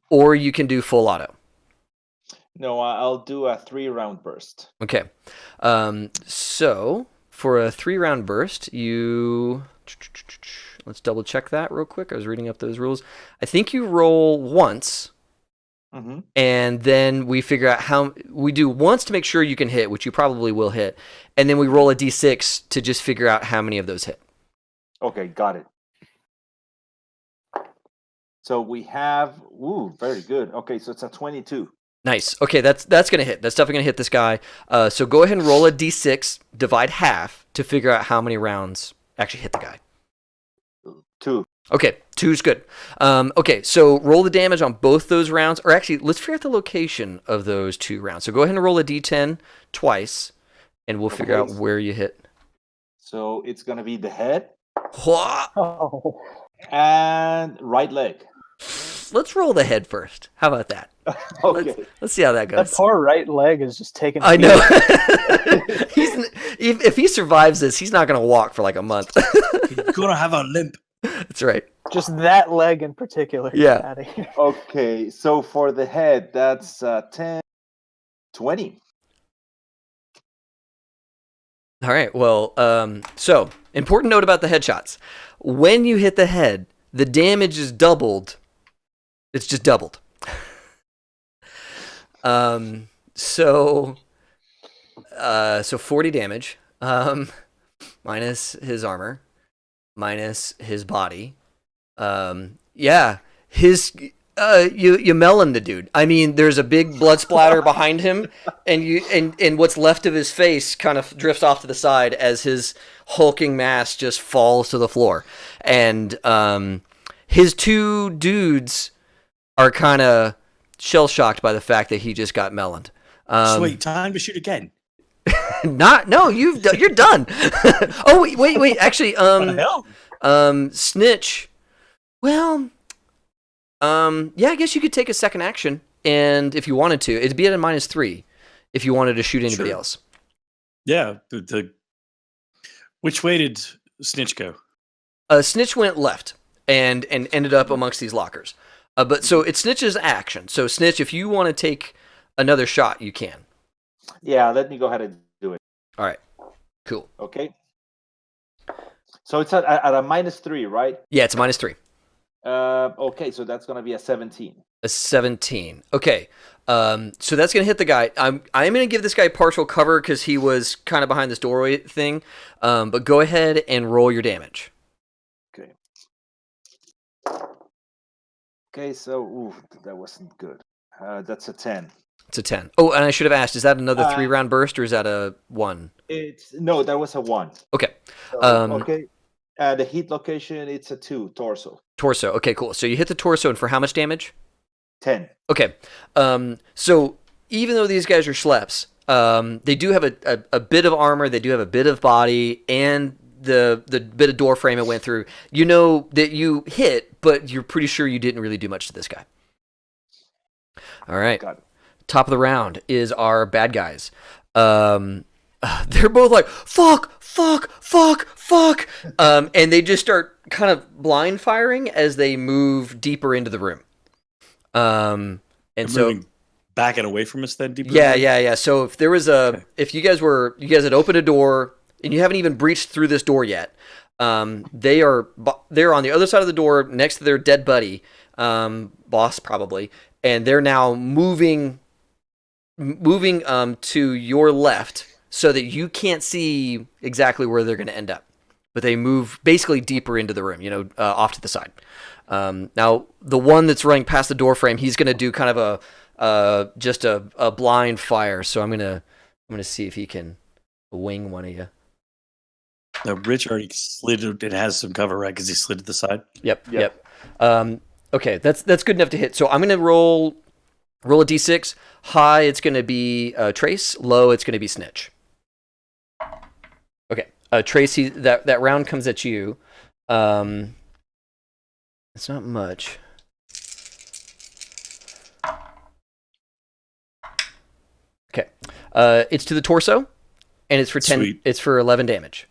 or you can do full auto. No, I'll do a 3-round burst. Okay. So for a 3-round burst, let's double check that real quick. I was reading up those rules. I think you roll once, and then we figure out how we do once to make sure you can hit, which you probably will hit, and then we roll a d6 to just figure out how many of those hit. Okay, got it. So we have, very good. Okay, so it's a 22. Nice. Okay, that's gonna hit. That's definitely gonna hit this guy. So go ahead and roll a d6, divide half to figure out how many rounds actually hit the guy. 2. Okay, 2's good. Okay, so roll the damage on both those rounds, or actually, let's figure out the location of those 2 rounds. So go ahead and roll a d10 twice, and we'll figure out where you hit. So it's gonna be the head Oh. and right leg. Let's roll the head first. How about that? Okay. Let's see how that goes. That poor right leg is just taking. I know. If he survives this, he's not going to walk for like a month. He's gonna have a limp. That's right. Just that leg in particular. Yeah. Outta here. Okay, so for the head, that's 10, 20. All right. Well, so important note about the headshots. When you hit the head, the damage is doubled. It's just doubled. So 40 damage, minus his armor, minus his body. Yeah, you melon the dude. I mean, there's a big blood splatter behind him, and what's left of his face kind of drifts off to the side as his hulking mass just falls to the floor, and his 2 dudes are kind of shell-shocked by the fact that he just got meloned. Sweet, time to shoot again. You're done. Oh wait. Actually, What the hell? Snitch. Well, yeah, I guess you could take a second action, and if you wanted to, it'd be at a -3 if you wanted to shoot anybody else. Yeah. Which way did Snitch go? Snitch went left and ended up amongst these lockers. But so it's Snitch's action. So Snitch, if you want to take another shot, you can. Yeah, let me go ahead and do it. All right. Cool. Okay. So it's at a -3, right? Yeah, it's a -3. Okay, so that's gonna be a 17. A 17. Okay. So that's gonna hit the guy. I'm gonna give this guy partial cover because he was kind of behind this doorway thing. But go ahead and roll your damage. Okay. Okay, so that wasn't good. That's a 10. It's a 10. Oh, and I should have asked, is that another 3-round burst or is that a 1? No, that was a 1. Okay. So, okay. The hit location, it's a 2, torso. Torso. Okay, cool. So you hit the torso, and for how much damage? 10. Okay. So even though these guys are schleps, they do have a bit of armor, they do have a bit of body, and the bit of door frame it went through. You know that you hit, but you're pretty sure you didn't really do much to this guy. All right. Got it. top of the round is our bad guys. They're both like, fuck, and they just start kind of blind firing as they move deeper into the room. And They're so moving back and away from us then deeper. yeah. So if there was if you guys had opened a door and you haven't even breached through this door yet, they're on the other side of the door next to their dead buddy, boss probably, and they're now moving to your left so that you can't see exactly where they're going to end up, but they move basically deeper into the room, off to the side. Now the one that's running past the door frame, he's going to do kind of just a blind fire. So I'm gonna see if he can wing one of you. Now, Rich already slid. It has some cover, right? Because he slid to the side. Yep. Okay, that's good enough to hit. So I'm gonna roll a d6. High, it's gonna be Trace. Low, it's gonna be Snitch. Okay, Trace. That round comes at you. It's not much. Okay, it's to the torso, and it's for 10. Sweet. It's for 11 damage.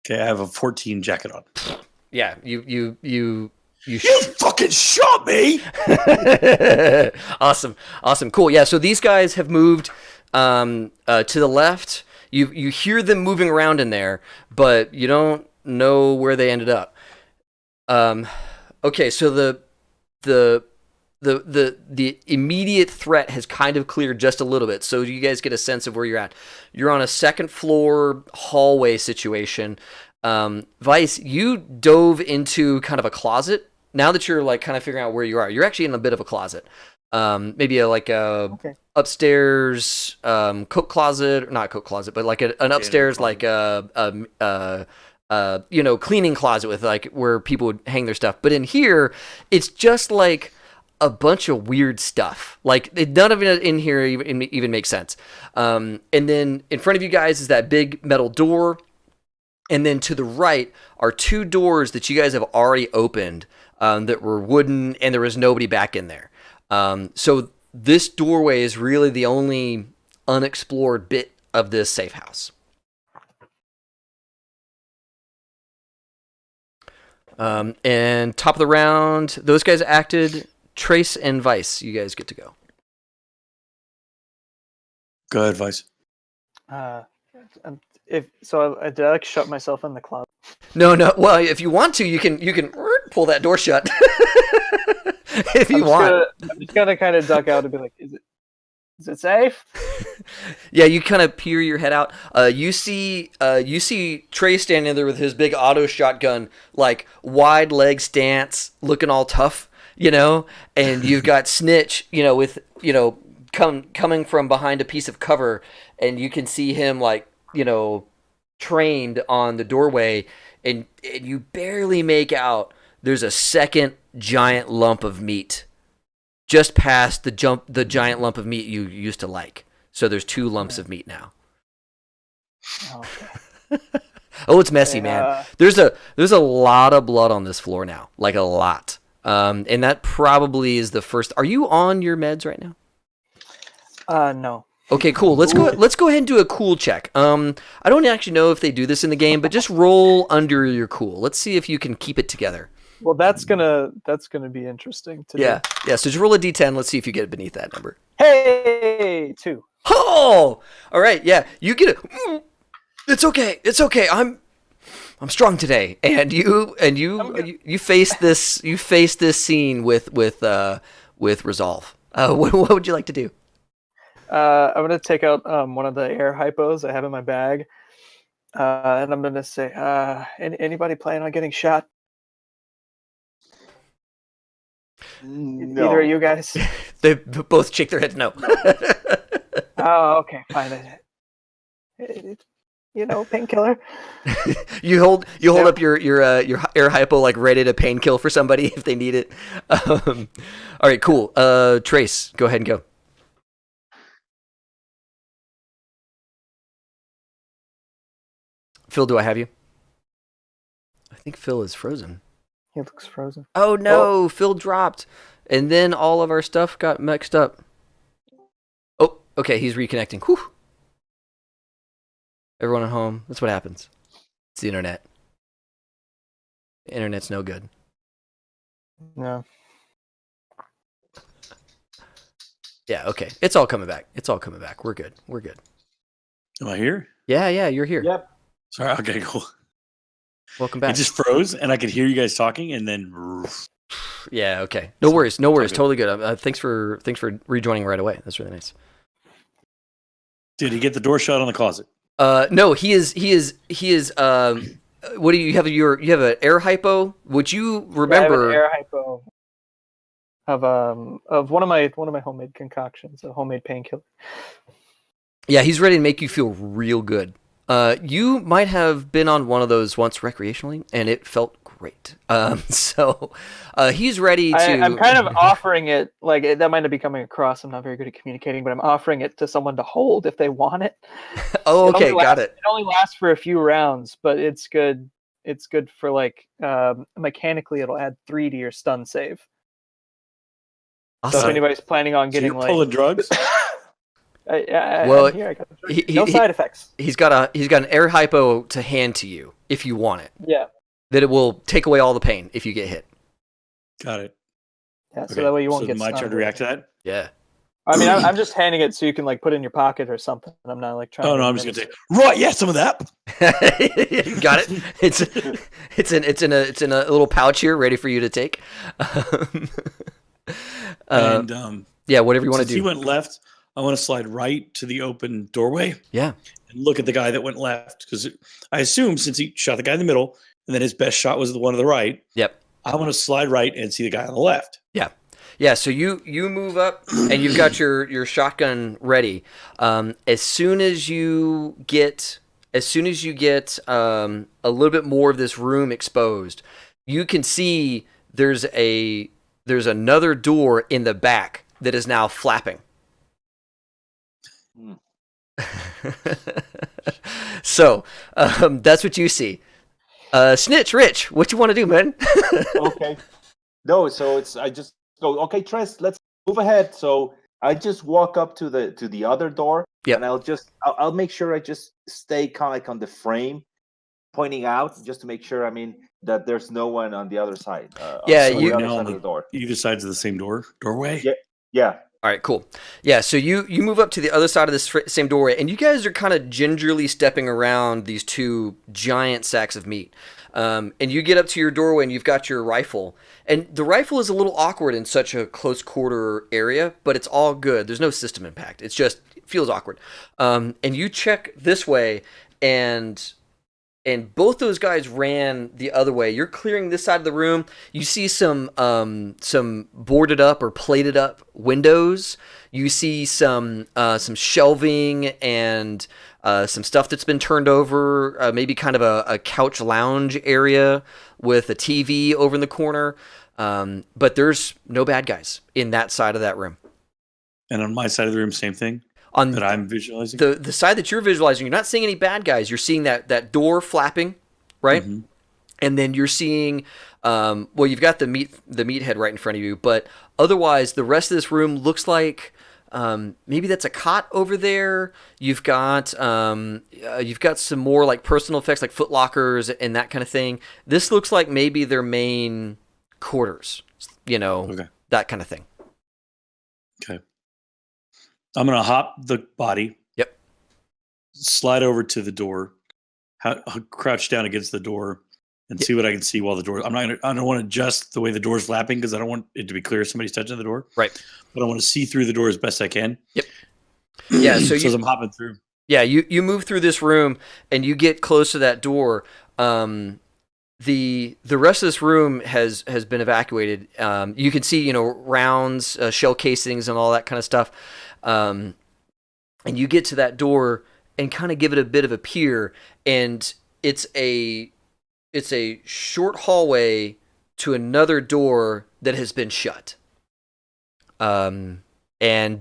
Okay, I have a 14 jacket on. Yeah, you fucking shot me. Awesome, cool. Yeah, so these guys have moved to the left. You hear them moving around in there, but you don't know where they ended up. Okay, so the immediate threat has kind of cleared just a little bit, so you guys get a sense of where you're at. You're on a second floor hallway situation. Weiss, you dove into kind of a closet. Now that you're like kind of figuring out where you are, you're actually in a bit of a closet. Maybe upstairs coat closet, or not coat closet, but like an upstairs like cleaning closet with like where people would hang their stuff. But in here, it's just like a bunch of weird stuff. Like none of it in here even makes sense. And then in front of you guys is that big metal door. And then to the right are two doors that you guys have already opened that were wooden, and there was nobody back in there. So this doorway is really the only unexplored bit of this safe house. And top of the round, those guys acted. Trace and Weiss, you guys get to go. Go ahead, Weiss. Did I like shut myself in the closet? No. Well, if you want to, you can pull that door shut. If you want. I'm just gonna kind of duck out and be like, is it safe? Yeah, you kind of peer your head out. You see Trey standing there with his big auto shotgun, like wide leg stance, looking all tough, and you've got Snitch, with coming from behind a piece of cover, and you can see him like trained on the doorway, and you barely make out there's a second giant lump of meat just past the giant lump of meat you used to like. So there's two lumps of meat now. Okay. Oh, it's messy, man. There's a lot of blood on this floor now, like a lot. And that probably is the first. Are you on your meds right now? No. Okay, cool. Let's go ahead and do a cool check. I don't actually know if they do this in the game, but just roll under your cool. Let's see if you can keep it together. Well, that's gonna be interesting to do. Yeah. So just roll a d10. Let's see if you get beneath that number. Hey, 2. Oh, all right. Yeah, you get it. It's okay. I'm strong today, and you face this scene with resolve. What would you like to do? I'm gonna take out one of the air hypos I have in my bag, and I'm gonna say, anybody planning on getting shot? No. Either of you guys? They both shake their heads no. Oh, okay, fine. Painkiller. you hold up your air hypo like ready to pain kill for somebody if they need it. All right, cool. Trace, go ahead and go. Phil, do I have you? I think Phil is frozen. He looks frozen. Oh no, Phil dropped. And then all of our stuff got mixed up. Okay, he's reconnecting. Whew. Everyone at home. That's what happens. It's the internet. The internet's no good. No. Yeah, okay. It's all coming back. It's all coming back. We're good. We're good. Am I here? Yeah, you're here. Yep. Sorry. Okay, cool. Welcome It back. just froze, and I could hear you guys talking, and then. Yeah, okay. No worries. No worries. good. Totally good. Thanks for rejoining right away. That's really nice. Did he get the door shut on the closet? No, he is what do you have you have an air hypo? Would you remember I have an air hypo of one of my homemade concoctions, a homemade painkiller. Yeah, he's ready to make you feel real good. You might have been on one of those once recreationally, and it felt great. So he's ready to. I'm kind of offering it, like that might not be coming across. I'm not very good at communicating, but I'm offering it to someone to hold if they want it. Oh, okay, got it. It only lasts for a few rounds, but it's good. It's good for like mechanically, it'll add 3 to your stun save. So if Awesome. anybody's planning on So getting you're pulling drugs? Well, I'm here, I got the drug. No side effects. He's got an air hypo to hand to you if you want it. Yeah. That it will take away all the pain if you get hit. Got it. Yeah. So that way you won't so get my turn stunned. to react to that? Yeah. I mean, I'm just handing it so you can like put it in your pocket or something. I'm not like trying. Oh, no, I'm just going to say, right, yeah, some of that. You got it. It's in a little pouch here, ready for you to take. And yeah, whatever you want to since do. he went left, I want to slide right to the open doorway Yeah. and look at the guy that went left. Because I assume since he shot the guy in the middle and then his best shot was the one to the right, Yep. I want to slide right and see the guy on the left. Yeah. Yeah, so you move up and you've got your shotgun ready. As soon as you get a little bit more of this room exposed, you can see there's another door in the back that is now flapping. So that's what you see. Snitch, Rich, what you want to do, man? Okay. No, so I just go, okay, Tress, let's move ahead. So I just walk up to the other door. Yep. And I'll make sure I just stay kind of like on the frame, pointing out just to make sure, that there's no one on the other side. Yeah, on you- the other now side on of the door. Either sides of the same doorway? Yeah. Yeah. All right, cool. Yeah, so you move up to the other side of this same doorway, and you guys are kind of gingerly stepping around these two giant sacks of meat. And you get up to your doorway, and you've got your rifle. And the rifle is a little awkward in such a close quarter area, but it's all good. There's no system impact. It feels awkward. And you check this way, and both those guys ran the other way. You're clearing this side of the room. You see some boarded up or plated up windows. You see some shelving and some stuff that's been turned over. Maybe kind of a couch lounge area with a TV over in the corner. But there's no bad guys in that side of that room. And on my side of the room, same thing On that I'm visualizing? the side that you're visualizing, you're not seeing any bad guys. You're seeing that door flapping, right? Mhm. And then you're seeing, you've got the meathead right in front of you, but otherwise the rest of this room looks like maybe that's a cot over there. You've got some more like personal effects, like foot lockers and that kind of thing. This looks like maybe their main quarters, Okay. that kind of thing. Okay. I'm going to hop the body. Yep. Slide over to the door. Crouch down against the door and see what I can see while the door. I don't want to adjust the way the door's flapping because I don't want it to be clear somebody's touching the door. Right. But I want to see through the door as best I can. Yep. Yeah. So as I'm hopping through. Yeah, you move through this room and you get close to that door. The rest of this room has been evacuated. You can see rounds, shell casings, and all that kind of stuff. And you get to that door and kind of give it a bit of a peer, and it's a short hallway to another door that has been shut. And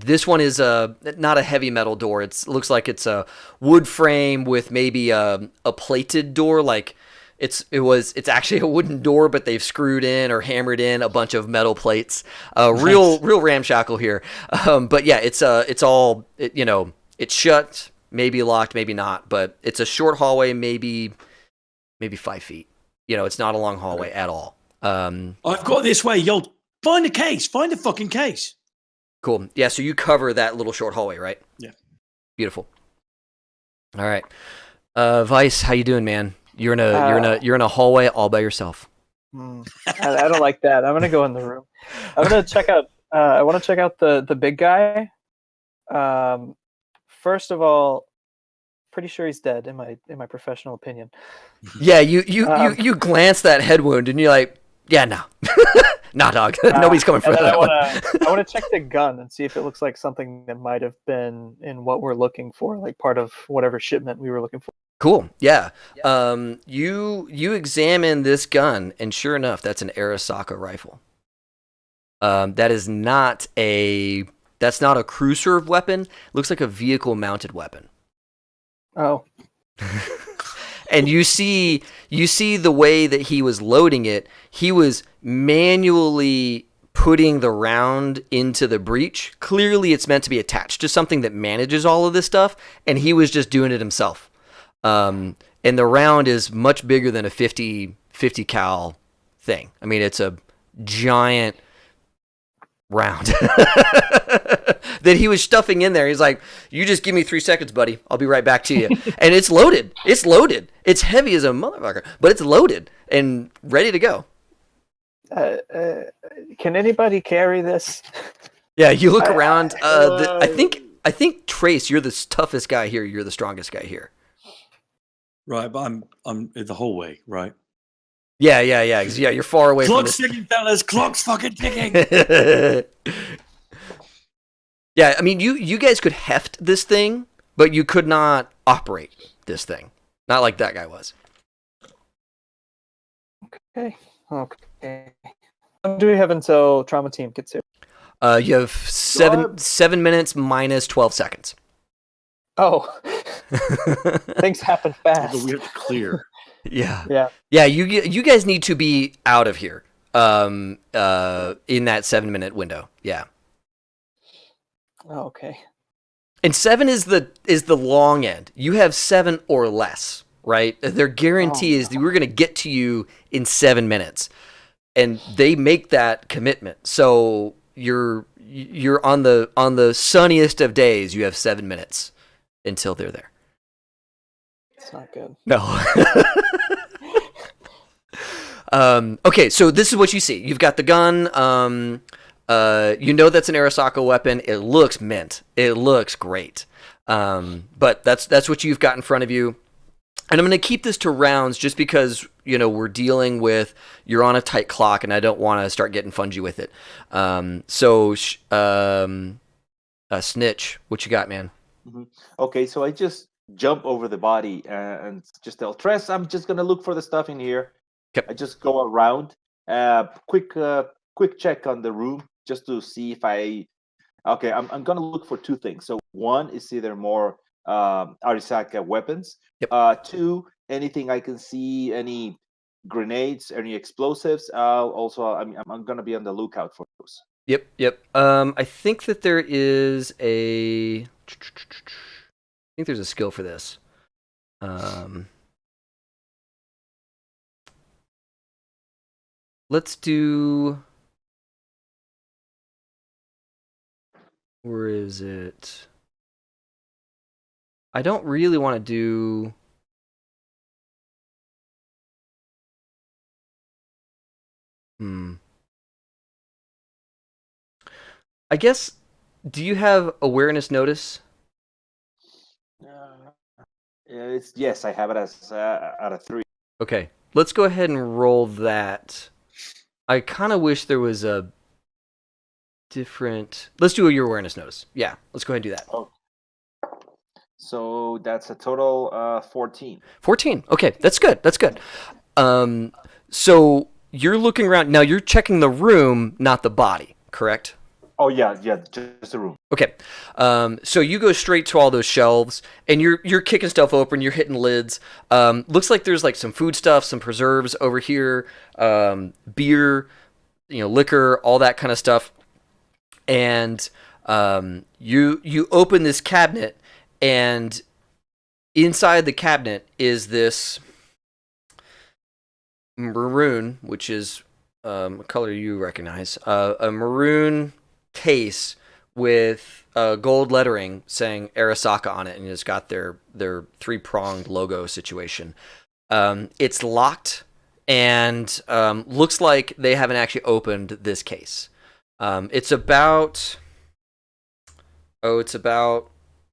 this one is not a heavy metal door. It looks like it's a wood frame with maybe a plated door, like It's actually a wooden door, but they've screwed in or hammered in a bunch of metal plates. Real ramshackle here. But yeah, it's all it's shut, maybe locked, maybe not. But it's a short hallway, maybe 5 feet. It's not a long hallway at all. I've got this way. Yo, find the case. Find the fucking case. Cool. Yeah. So you cover that little short hallway, right? Yeah. Beautiful. All right. Weiss, how you doing, man? You're in a hallway all by yourself. I don't like that. I'm gonna go in the room. I'm gonna check out. I want to check out the big guy. First of all, pretty sure he's dead in my professional opinion. Yeah, you glance that head wound and you're like, yeah, no, nah, dog. Nobody's coming for that. I want to check the gun and see if it looks like something that might have been in what we're looking for, like part of whatever shipment we were looking for. Cool. Yeah. You examine this gun, and sure enough, that's an Arasaka rifle. That's not a crew serve weapon. Looks like a vehicle mounted weapon. Oh. And you see the way that he was loading it. He was manually putting the round into the breech. Clearly, it's meant to be attached to something that manages all of this stuff, and he was just doing it himself. And the round is much bigger than a 50 cal thing. I mean, it's a giant round that he was stuffing in there. He's like, you just give me 3 seconds, buddy. I'll be right back to you. And it's loaded. It's loaded. It's heavy as a motherfucker, but it's loaded and ready to go. Can anybody carry this? Yeah, you look around. I think Trace, you're the toughest guy here. You're the strongest guy here. Right, but I'm the whole way, right? Yeah. You're far away from this. Clock's ticking, fellas. Clock's fucking ticking. Yeah, I mean, you guys could heft this thing, but you could not operate this thing. Not like that guy was. Okay. Do we have until trauma team gets here? You have 7 minutes minus 12 seconds. Oh. Things happen fast. But we have to clear. Yeah. You guys need to be out of here. In that 7 minute window. Yeah. Okay. And 7 is the long end. You have 7 or less, right? Their guarantee is that we're going to get to you in 7 minutes, and they make that commitment. So you're on the sunniest of days. You have 7 minutes until they're there. It's not good. No. Okay, so this is what you see. You've got the gun. That's an Arasaka weapon. It looks mint. It looks great. But that's what you've got in front of you. And I'm going to keep this to rounds just because, we're dealing with, you're on a tight clock and I don't want to start getting fungy with it. Snitch, what you got, man? Mm-hmm. Okay, so I just jump over the body and just tell Tress, I'm just going to look for the stuff in here. Yep. I just go around, quick check on the room just to see if I'm going to look for 2 things. So one is either more Arasaka weapons. Yep. 2, anything I can see, any grenades, any explosives. Also, I'm going to be on the lookout for those. Yep. I think that there is a skill for this. Let's do. Where is it? I don't really want to do. I guess. Do you have awareness notice? Yes, I have it as out of 3. Okay, let's go ahead and roll that. I kind of wish there was a different. Let's do your awareness notice. Yeah, let's go ahead and do that. Oh. So that's a total 14. 14. Okay, that's good. So you're looking around now. You're checking the room, not the body, correct? Oh yeah, just a room. Okay, so you go straight to all those shelves, and you're kicking stuff open. You're hitting lids. Looks like there's like some food stuff, some preserves over here, beer, liquor, all that kind of stuff. And you open this cabinet, and inside the cabinet is this maroon, which is a color you recognize, a maroon case with gold lettering saying Arasaka on it, and it's got their three-pronged logo situation. It's locked, and looks like they haven't actually opened this case. It's about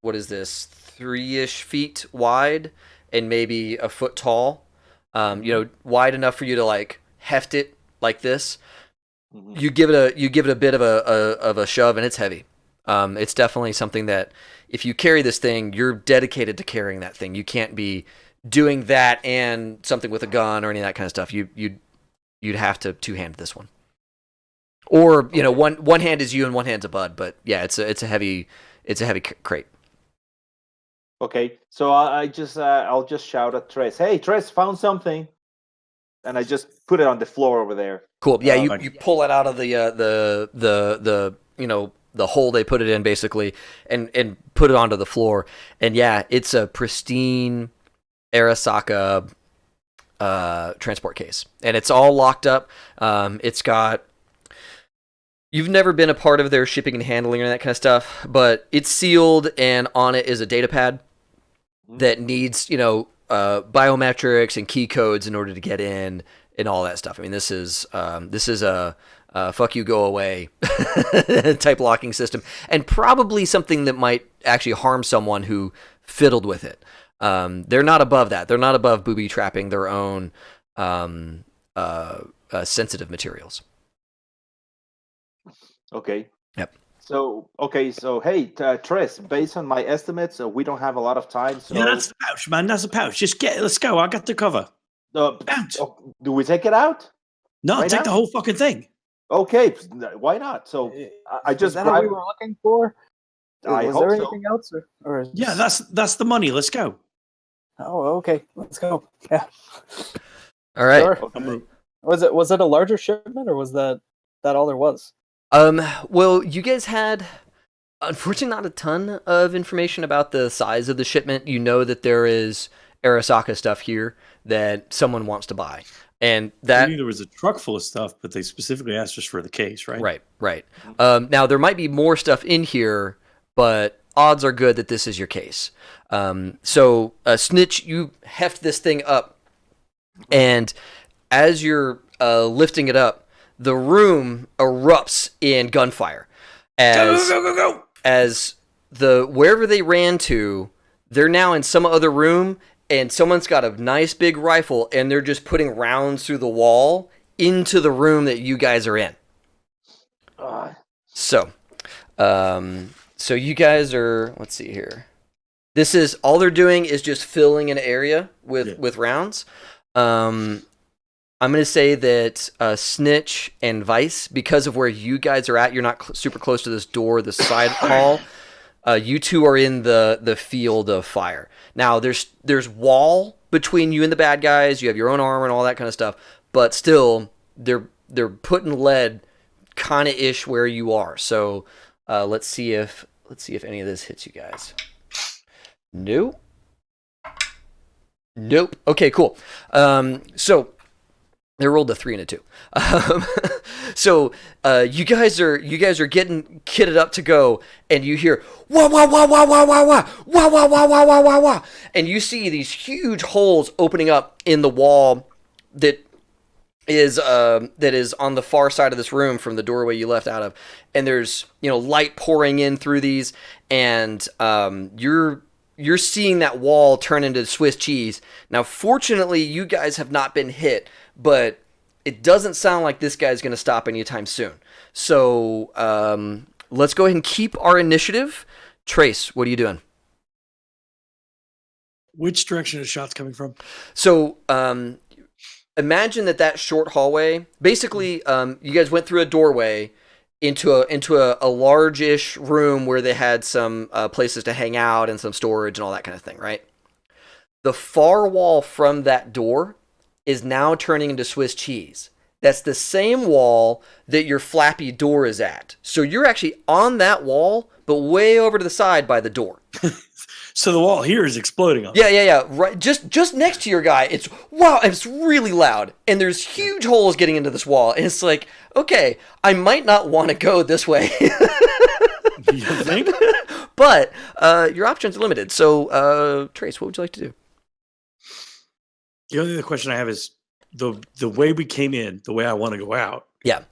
what is this, 3-ish feet wide and maybe a foot tall. Wide enough for you to like heft it like this. Mm-hmm. You give it a bit of a shove, and it's heavy. It's definitely something that if you carry this thing, you're dedicated to carrying that thing. You can't be doing that and something with a gun or any of that kind of stuff. You'd have to two-hand this one. Or one hand is you and one hand's a bud, but yeah, it's a heavy crate. Okay, so I'll just shout at Tres, "Hey, Tres, found something," and I just put it on the floor over there. Cool. Yeah, you pull it out of the hole they put it in basically, and put it onto the floor, and yeah, it's a pristine Arasaka transport case, and it's all locked up. It's got. You've never been a part of their shipping and handling or that kind of stuff, but it's sealed, and on it is a data pad that needs, biometrics and key codes in order to get in and all that stuff. I mean, this is a fuck you, go away type locking system, and probably something that might actually harm someone who fiddled with it. They're not above that. They're not above booby trapping their own sensitive materials. Okay. Yep. So hey, Tres, based on my estimates, we don't have a lot of time. So yeah, that's the pouch, man. That's the pouch. Let's go. I got the cover. Pouch. Do we take it out? No, right take now? The whole fucking thing. Okay, why not? So I just. Is that what we were looking for? Was there anything else? Or yeah, that's the money. Let's go. Oh, okay. Let's go. Yeah. All right. Sure. Okay. Was it a larger shipment, or was that all there was? Well, you guys had, unfortunately, not a ton of information about the size of the shipment. You know that there is Arasaka stuff here that someone wants to buy. And that... I knew there was a truck full of stuff, but they specifically asked us for the case, right? Right. Now, there might be more stuff in here, but odds are good that this is your case. So, Snitch, you heft this thing up, and as you're lifting it up, the room erupts in gunfire. Go! As wherever they ran to, they're now in some other room, and someone's got a nice big rifle, and they're just putting rounds through the wall into the room that you guys are in. So you guys are, let's see here. This is, all they're doing is just filling an area with rounds. I'm going to say that Snitch and Weiss, because of where you guys are at, you're not super close to this door, the side hall. You two are in the field of fire. Now, there's wall between you and the bad guys. You have your own armor and all that kind of stuff. But still, they're putting lead kind of ish where you are. So let's see if any of this hits you guys. Nope. Okay, cool. So. They rolled a 3 and a 2. So you guys are getting kitted up to go, and you hear wah wah wah wah wah wah wah wah wah wah wah wah wah wah, and you see these huge holes opening up in the wall that is on the far side of this room from the doorway you left out of, and there's light pouring in through these, and you're seeing that wall turn into Swiss cheese. Now, fortunately, you guys have not been hit, but it doesn't sound like this guy's going to stop anytime soon. So let's go ahead and keep our initiative. Trace, what are you doing? Which direction are shots coming from? So imagine that short hallway, basically you guys went through a doorway, into a large-ish room where they had some places to hang out and some storage and all that kind of thing, right? The far wall from that door is now turning into Swiss cheese. That's the same wall that your flappy door is at. So you're actually on that wall, but way over to the side by the door. So the wall here is exploding on. Yeah. Right, just next to your guy. It's really loud, and there's huge holes getting into this wall, and it's like, okay, I might not want to go this way. You think? But your options are limited. So, Trace, what would you like to do? The only other question I have is the way we came in, the way I want to go out. Yeah.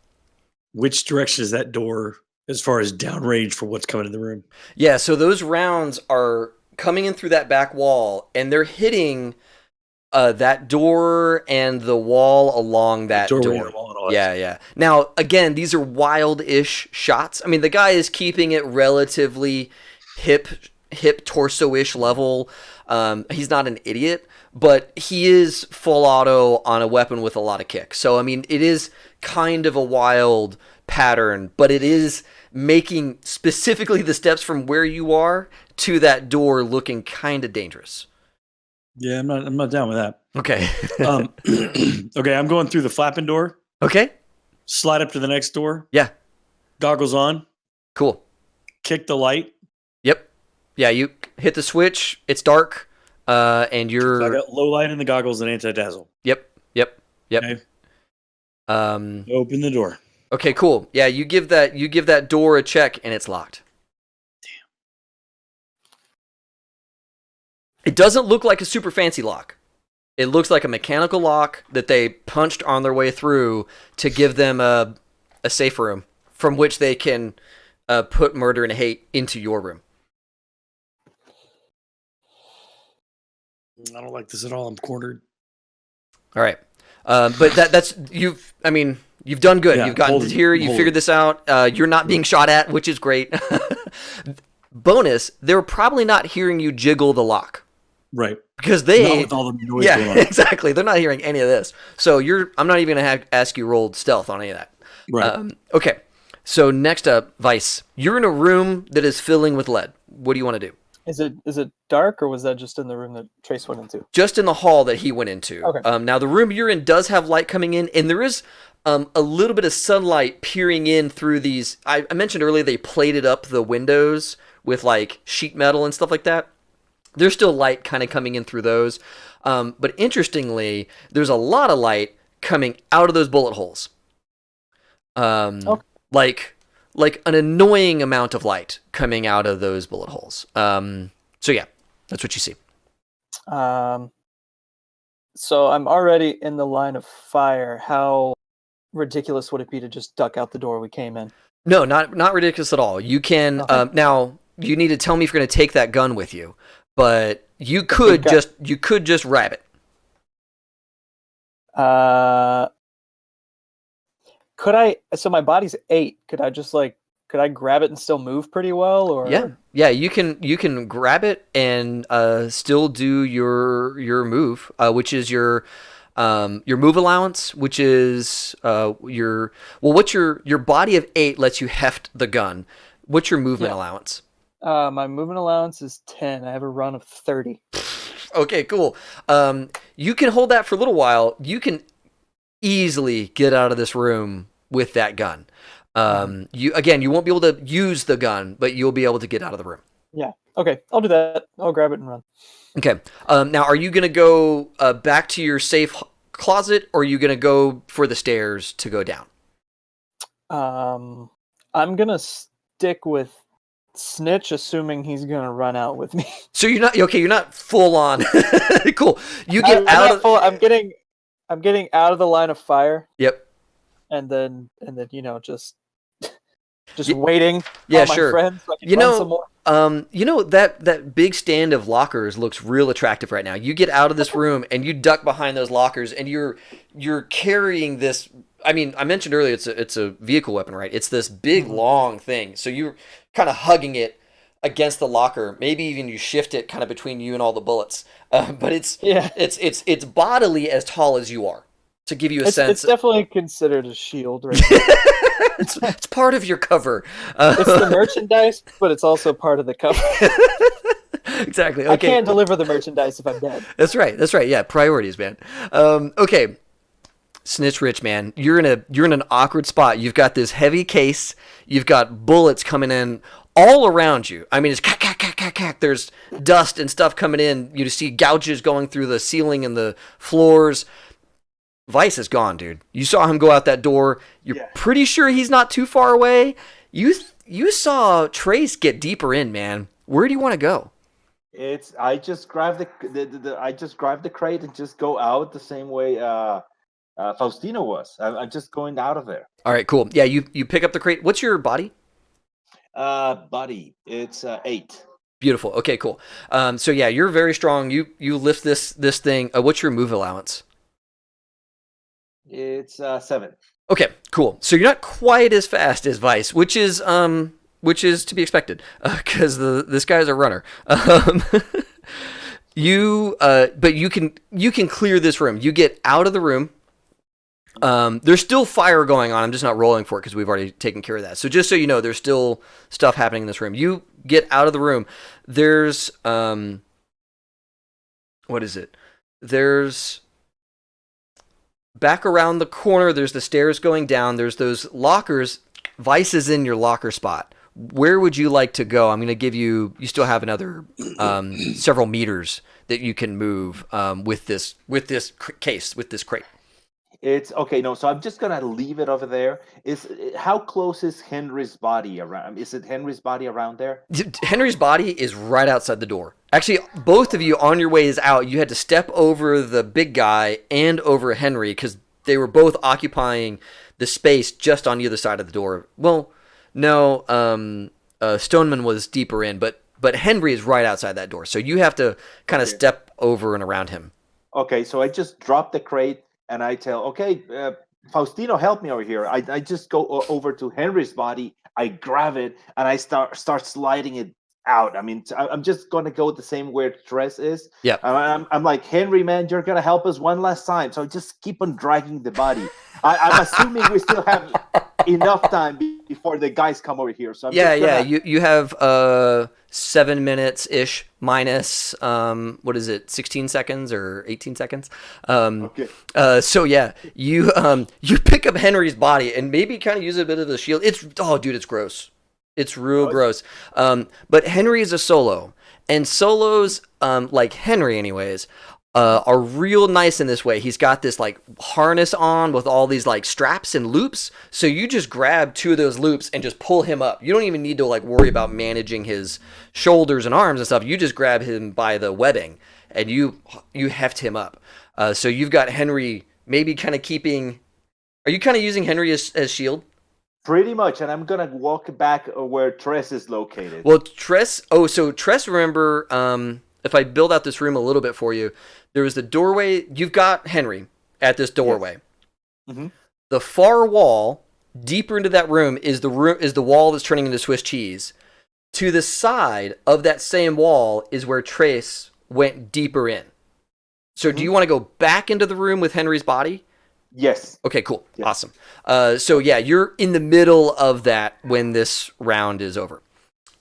Which direction is that door as far as downrange for what's coming in the room? Yeah, so those rounds are coming in through that back wall, and they're hitting that door and the wall along that door. Yeah. Now, again, these are wild-ish shots. I mean, the guy is keeping it relatively hip torso-ish level. He's not an idiot, but he is full auto on a weapon with a lot of kick. So, I mean, it is kind of a wild pattern, but it is making specifically the steps from where you are to that door looking kind of dangerous. Yeah, I'm not down with that. Okay. Okay, I'm going through the flapping door. Okay. Slide up to the next door. Yeah. Goggles on. Cool. Kick the light. Yep. Yeah, you hit the switch. It's dark, and you're. So I got low light in the goggles and anti-dazzle. Yep. Okay. Open the door. Okay, cool. Yeah, you give that door a check, and it's locked. Damn. It doesn't look like a super fancy lock. It looks like a mechanical lock that they punched on their way through to give them a safe room from which they can put murder and hate into your room. I don't like this at all. I'm cornered. All right, but that's you've done good. Yeah, you've gotten to here. You figured this out. You're not being shot at, which is great. Bonus: they're probably not hearing you jiggle the lock. Right. Because they, not with all the noise going on. Exactly. They're not hearing any of this. So I'm not even going to ask you roll stealth on any of that. Right. Okay. So next up, Weiss. You're in a room that is filling with lead. What do you want to do? Is it dark, or was that just in the room that Trace went into? Just in the hall that he went into. Okay. Now the room you're in does have light coming in, and there is a little bit of sunlight peering in through these. I mentioned earlier they plated up the windows with like sheet metal and stuff like that. There's still light kind of coming in through those. But interestingly, there's a lot of light coming out of those bullet holes. Like an annoying amount of light coming out of those bullet holes. So yeah, that's what you see. So I'm already in the line of fire. How ridiculous would it be to just duck out the door we came in? No, not ridiculous at all. You can, now you need to tell me if you're going to take that gun with you. But you could just grab it. Could I? So my body's 8. Could I grab it and still move pretty well? Or yeah. You can grab it and still do your move, which is your move allowance, which is what's your body of 8 lets you heft the gun. What's your movement allowance? My movement allowance is 10. I have a run of 30. Okay, cool. You can hold that for a little while. You can easily get out of this room with that gun. You won't be able to use the gun, but you'll be able to get out of the room. Yeah. Okay, I'll do that. I'll grab it and run. Okay. Now, are you going to go back to your safe closet, or are you going to go for the stairs to go down? I'm going to stick with Snitch, assuming he's gonna run out with me. So you're not full on. Cool. You get I'm getting out of the line of fire. Yep. And then just waiting. Yeah, on my sure. Friends so I can run some more. That big stand of lockers looks real attractive right now. You get out of this room and you duck behind those lockers, and you're carrying this. I mean, I mentioned earlier it's a vehicle weapon, right? It's this big long thing. So you're kind of hugging it against the locker. Maybe even you shift it kind of between you and all the bullets. But it's bodily as tall as you are, to give you a sense. It's definitely considered a shield, right? It's part of your cover. It's the merchandise, but it's also part of the cover. Exactly. Okay. I can't deliver the merchandise if I'm dead. That's right. That's right. Yeah, priorities, man. Okay. Snitch Rich, man. You're in an awkward spot. You've got this heavy case. You've got bullets coming in all around you. I mean, it's cack, cack, cack, cack, cack. There's dust and stuff coming in. You see gouges going through the ceiling and the floors. Weiss is gone, dude. You saw him go out that door. You're pretty sure he's not too far away. You saw Trace get deeper in, man. Where do you want to go? I just grab the crate and just go out the same way Faustino was. I'm just going out of there. All right, cool. Yeah, you pick up the crate. What's your body? Body. It's 8. Beautiful. Okay, cool. So yeah, you're very strong. You lift this thing. What's your move allowance? It's 7. Okay, cool. So you're not quite as fast as Weiss, which is to be expected, because this guy's a runner. But you can clear this room. You get out of the room. There's still fire going on. I'm just not rolling for it because we've already taken care of that. So just so you know, there's still stuff happening in this room. You get out of the room. There's what is it? There's back around the corner. There's the stairs going down. There's those lockers. Weiss is in your locker spot. Where would you like to go? I'm going to give you. You still have another several meters that you can move with this case, with this crate. It's okay. No, so I'm just gonna leave it over there. How close is Henry's body around? Is it Henry's body around there? Henry's body is right outside the door. Actually, both of you on your ways out, you had to step over the big guy and over Henry because they were both occupying the space just on either side of the door. Well, no, Stoneman was deeper in, but Henry is right outside that door, so you have to kind of step over and around him. Okay, so I just drop the crate. And I tell, Faustino, help me over here. I just go over to Henry's body. I grab it and I start sliding it out. I mean, I'm just going to go the same where Tress is. Yeah. I'm like, Henry, man, you're going to help us one last time. So I just keep on dragging the body. I'm assuming we still have enough time before the guys come over here. So I'm You have 7 minutes ish minus what is it, 16 seconds or 18 seconds? Okay. So yeah, you pick up Henry's body and maybe kind of use a bit of a shield. It's gross. It's real gross. But Henry is a solo, and solos like Henry anyways are real nice in this way. He's got this like harness on with all these like straps and loops. So you just grab 2 of those loops and just pull him up. You don't even need to like worry about managing his shoulders and arms and stuff. You just grab him by the webbing and you heft him up. So you've got Henry maybe kind of keeping. Are you kind of using Henry as shield? Pretty much, and I'm gonna walk back where Tress is located. Well, Tress. So Tress, remember, if I build out this room a little bit for you, there was the doorway. You've got Henry at this doorway. Yes. Mm-hmm. The far wall, deeper into that room, is the wall that's turning into Swiss cheese. To the side of that same wall is where Trace went deeper in. So, do you want to go back into the room with Henry's body? Yes. Okay, cool. Yes. Awesome. So yeah, you're in the middle of that when this round is over.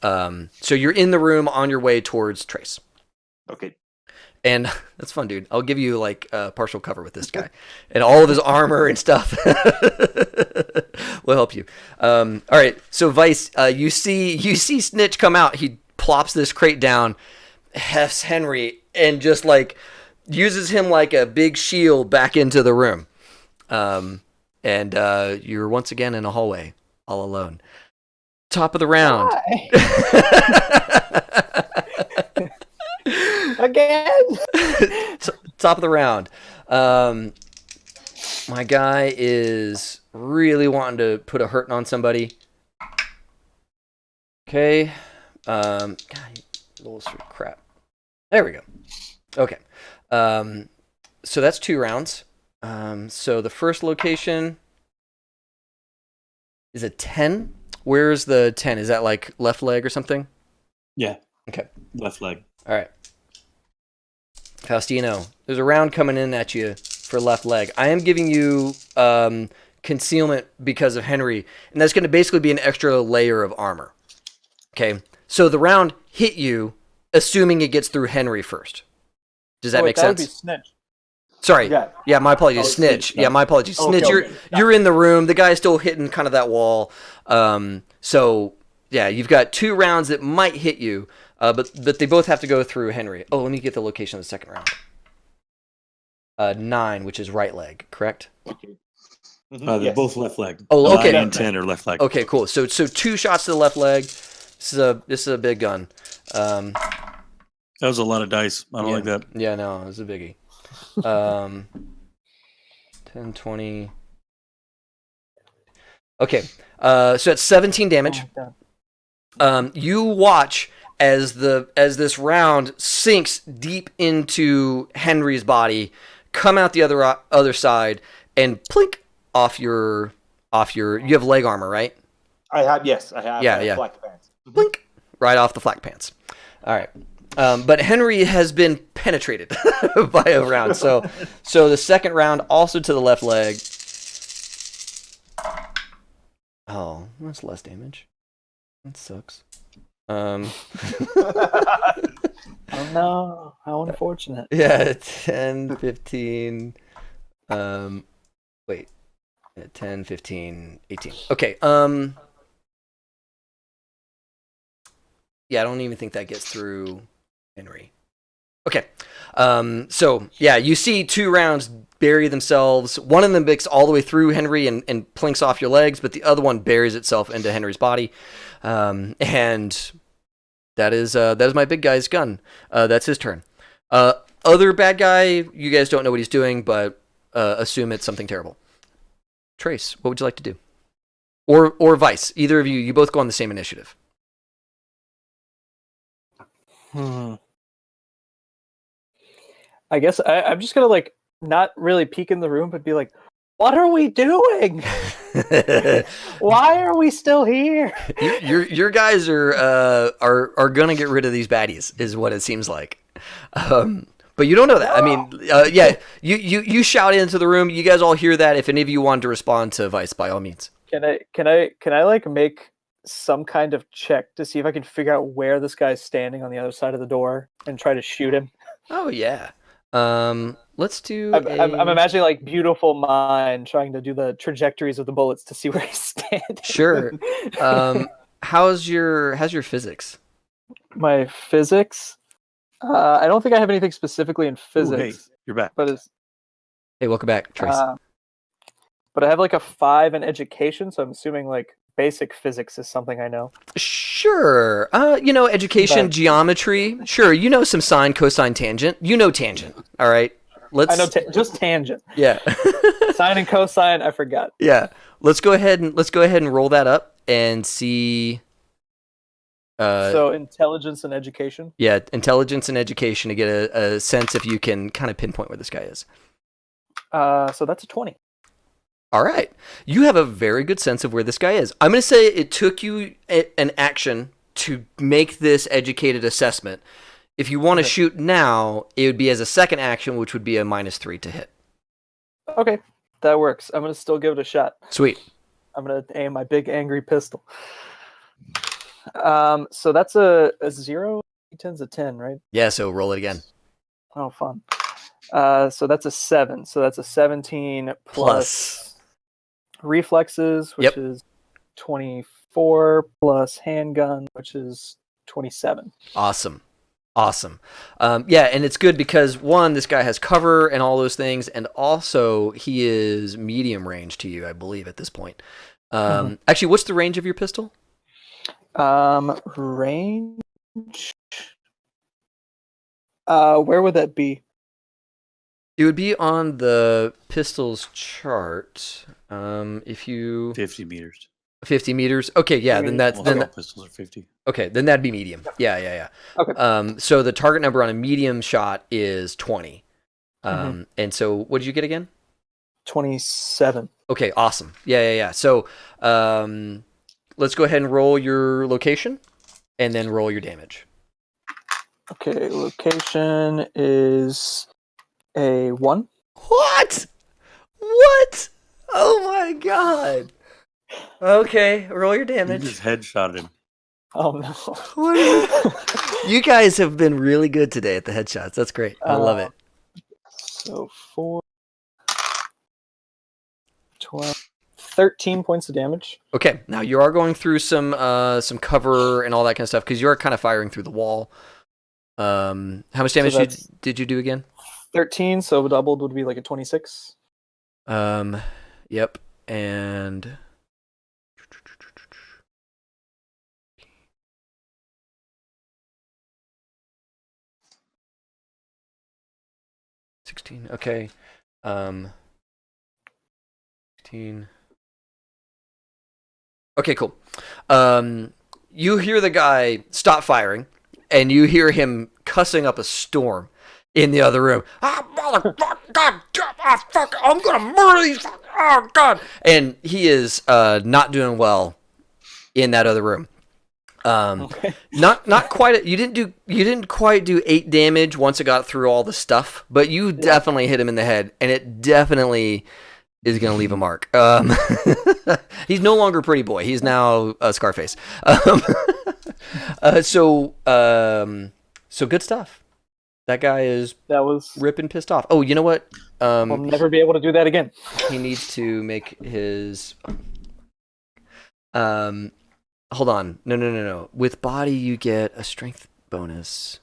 So you're in the room on your way towards Trace. Okay. And that's fun, dude. I'll give you like partial cover with this guy and all of his armor and stuff. We'll help you. All right. So Weiss, you see Snitch come out. He plops this crate down, hefts Henry, and just like uses him like a big shield back into the room. And you're once again in a hallway, all alone. Top of the round. Again. Top of the round. My guy is really wanting to put a hurting on somebody. Okay. God, little crap. There we go. Okay. So that's 2 rounds. So the first location is a 10. Where's the 10? Is that like left leg or something? Yeah. Okay. Left leg. All right. Faustino, there's a round coming in at you for left leg. I am giving you concealment because of Henry, and that's going to basically be an extra layer of armor. Okay, so the round hit you, assuming it gets through Henry first. Does that make that sense? Would be Snitch. Sorry. Yeah. Yeah, my apologies. Oh, Snitch. Snitch. Yeah, my apologies. Okay, Snitch, okay. you're in the room. The guy's still hitting kind of that wall. So yeah, you've got 2 rounds that might hit you, but they both have to go through Henry. Oh, let me get the location of the second round. 9, which is right leg, correct? Okay. They're Yes. both left leg. Oh, okay. 9 and 10 are left leg. Okay, cool. So 2 shots to the left leg. This is a big gun. That was a lot of dice. I don't like that. Yeah, no, it was a biggie. 10, 20. Okay, so that's 17 damage. Oh, God. You watch as this round sinks deep into Henry's body, come out the other side, and plink off your. You have leg armor, right? I have black pants. Blink, right off the flak pants. All right. But Henry has been penetrated by a round. So the second round also to the left leg. Oh, that's less damage. That sucks. Oh no, how unfortunate. Yeah, 10, 15. Wait. 10, 15, 18. Okay. Yeah, I don't even think that gets through Henry. Okay. So, yeah, you see 2 rounds bury themselves. One of them makes all the way through Henry and plinks off your legs, but the other one buries itself into Henry's body. And that is my big guy's gun. That's his turn. Other bad guy, you guys don't know what he's doing, but assume it's something terrible. Trace, what would you like to do? Or Weiss, either of you. You both go on the same initiative. I guess I'm just gonna not really peek in the room, but be like, "What are we doing? Why are we still here?" Your guys are gonna get rid of these baddies, is what it seems like. But you don't know that. I mean, yeah, you shout into the room. You guys all hear that. If any of you want to respond to Weiss, by all means. Can I make some kind of check to see if I can figure out where this guy's standing on the other side of the door and try to shoot him? Oh yeah. Let's do. I'm imagining beautiful mind trying to do the trajectories of the bullets to see where he's standing. Sure. How's your physics? My physics. I don't think I have anything specifically in physics. Ooh, hey, you're back. But Hey, welcome back, Trace. But I have a 5 in education, so I'm assuming basic physics is something I know. Sure. Education, geometry. Sure, some sine, cosine, tangent. Tangent. All right. I know just tangent. Yeah. Sine and cosine, I forgot. Yeah. Let's go ahead and roll that up and see. So intelligence and education. Yeah, intelligence and education to get a sense if you can kind of pinpoint where this guy is. So that's a 20. All right. You have a very good sense of where this guy is. I'm going to say it took you an action to make this educated assessment. If you want to shoot now, it would be as a second action, which would be a -3 to hit. Okay, that works. I'm going to still give it a shot. Sweet. I'm going to aim my big angry pistol. So that's a 0. D10's a 10, right? Yeah, so roll it again. Oh, fun. So that's a 7. So that's a 17 plus reflexes, which is 24, plus handgun, which is 27. Awesome. Yeah, and it's good because, one, this guy has cover and all those things, and also he is medium range to you, I believe, at this point. Actually, what's the range of your pistol? Range? Where would that be? It would be on the pistols chart. If you 50 meters. 50 meters. Okay, yeah. Then that's all pistols are 50. Okay, then that'd be medium. Yeah. Okay. So the target number on a medium shot is 20. And so what did you get again? 27. Okay, awesome. Yeah. So let's go ahead and roll your location, and then roll your damage. Okay, location is a 1. What? Oh my god. Okay, roll your You damage. just headshotted him. Oh no. What is it? You guys have been really good today at the headshots. That's great. I love it. So 4, 12, 13 points of damage. Okay, now you are going through some cover and all that kind of stuff because you are kind of firing through the wall. How much damage did you do again? 13, so doubled would be like a 26. Yep, and 16. Okay, 16. Okay, cool. You hear the guy stop firing, and you hear him cussing up a storm in the other room. Ah, motherfucker! God, fuck! I'm gonna murder these. Oh God! And he is not doing well in that other room. Okay. Not quite. You didn't quite do 8 damage once it got through all the stuff, but you definitely hit him in the head, and it definitely is going to leave a mark. He's no longer Pretty Boy. He's now Scarface. So good stuff. That guy is ripping pissed off. Oh, you know what? I'll never be able to do that again. He needs to make his... Hold on. No. With body, you get a strength bonus.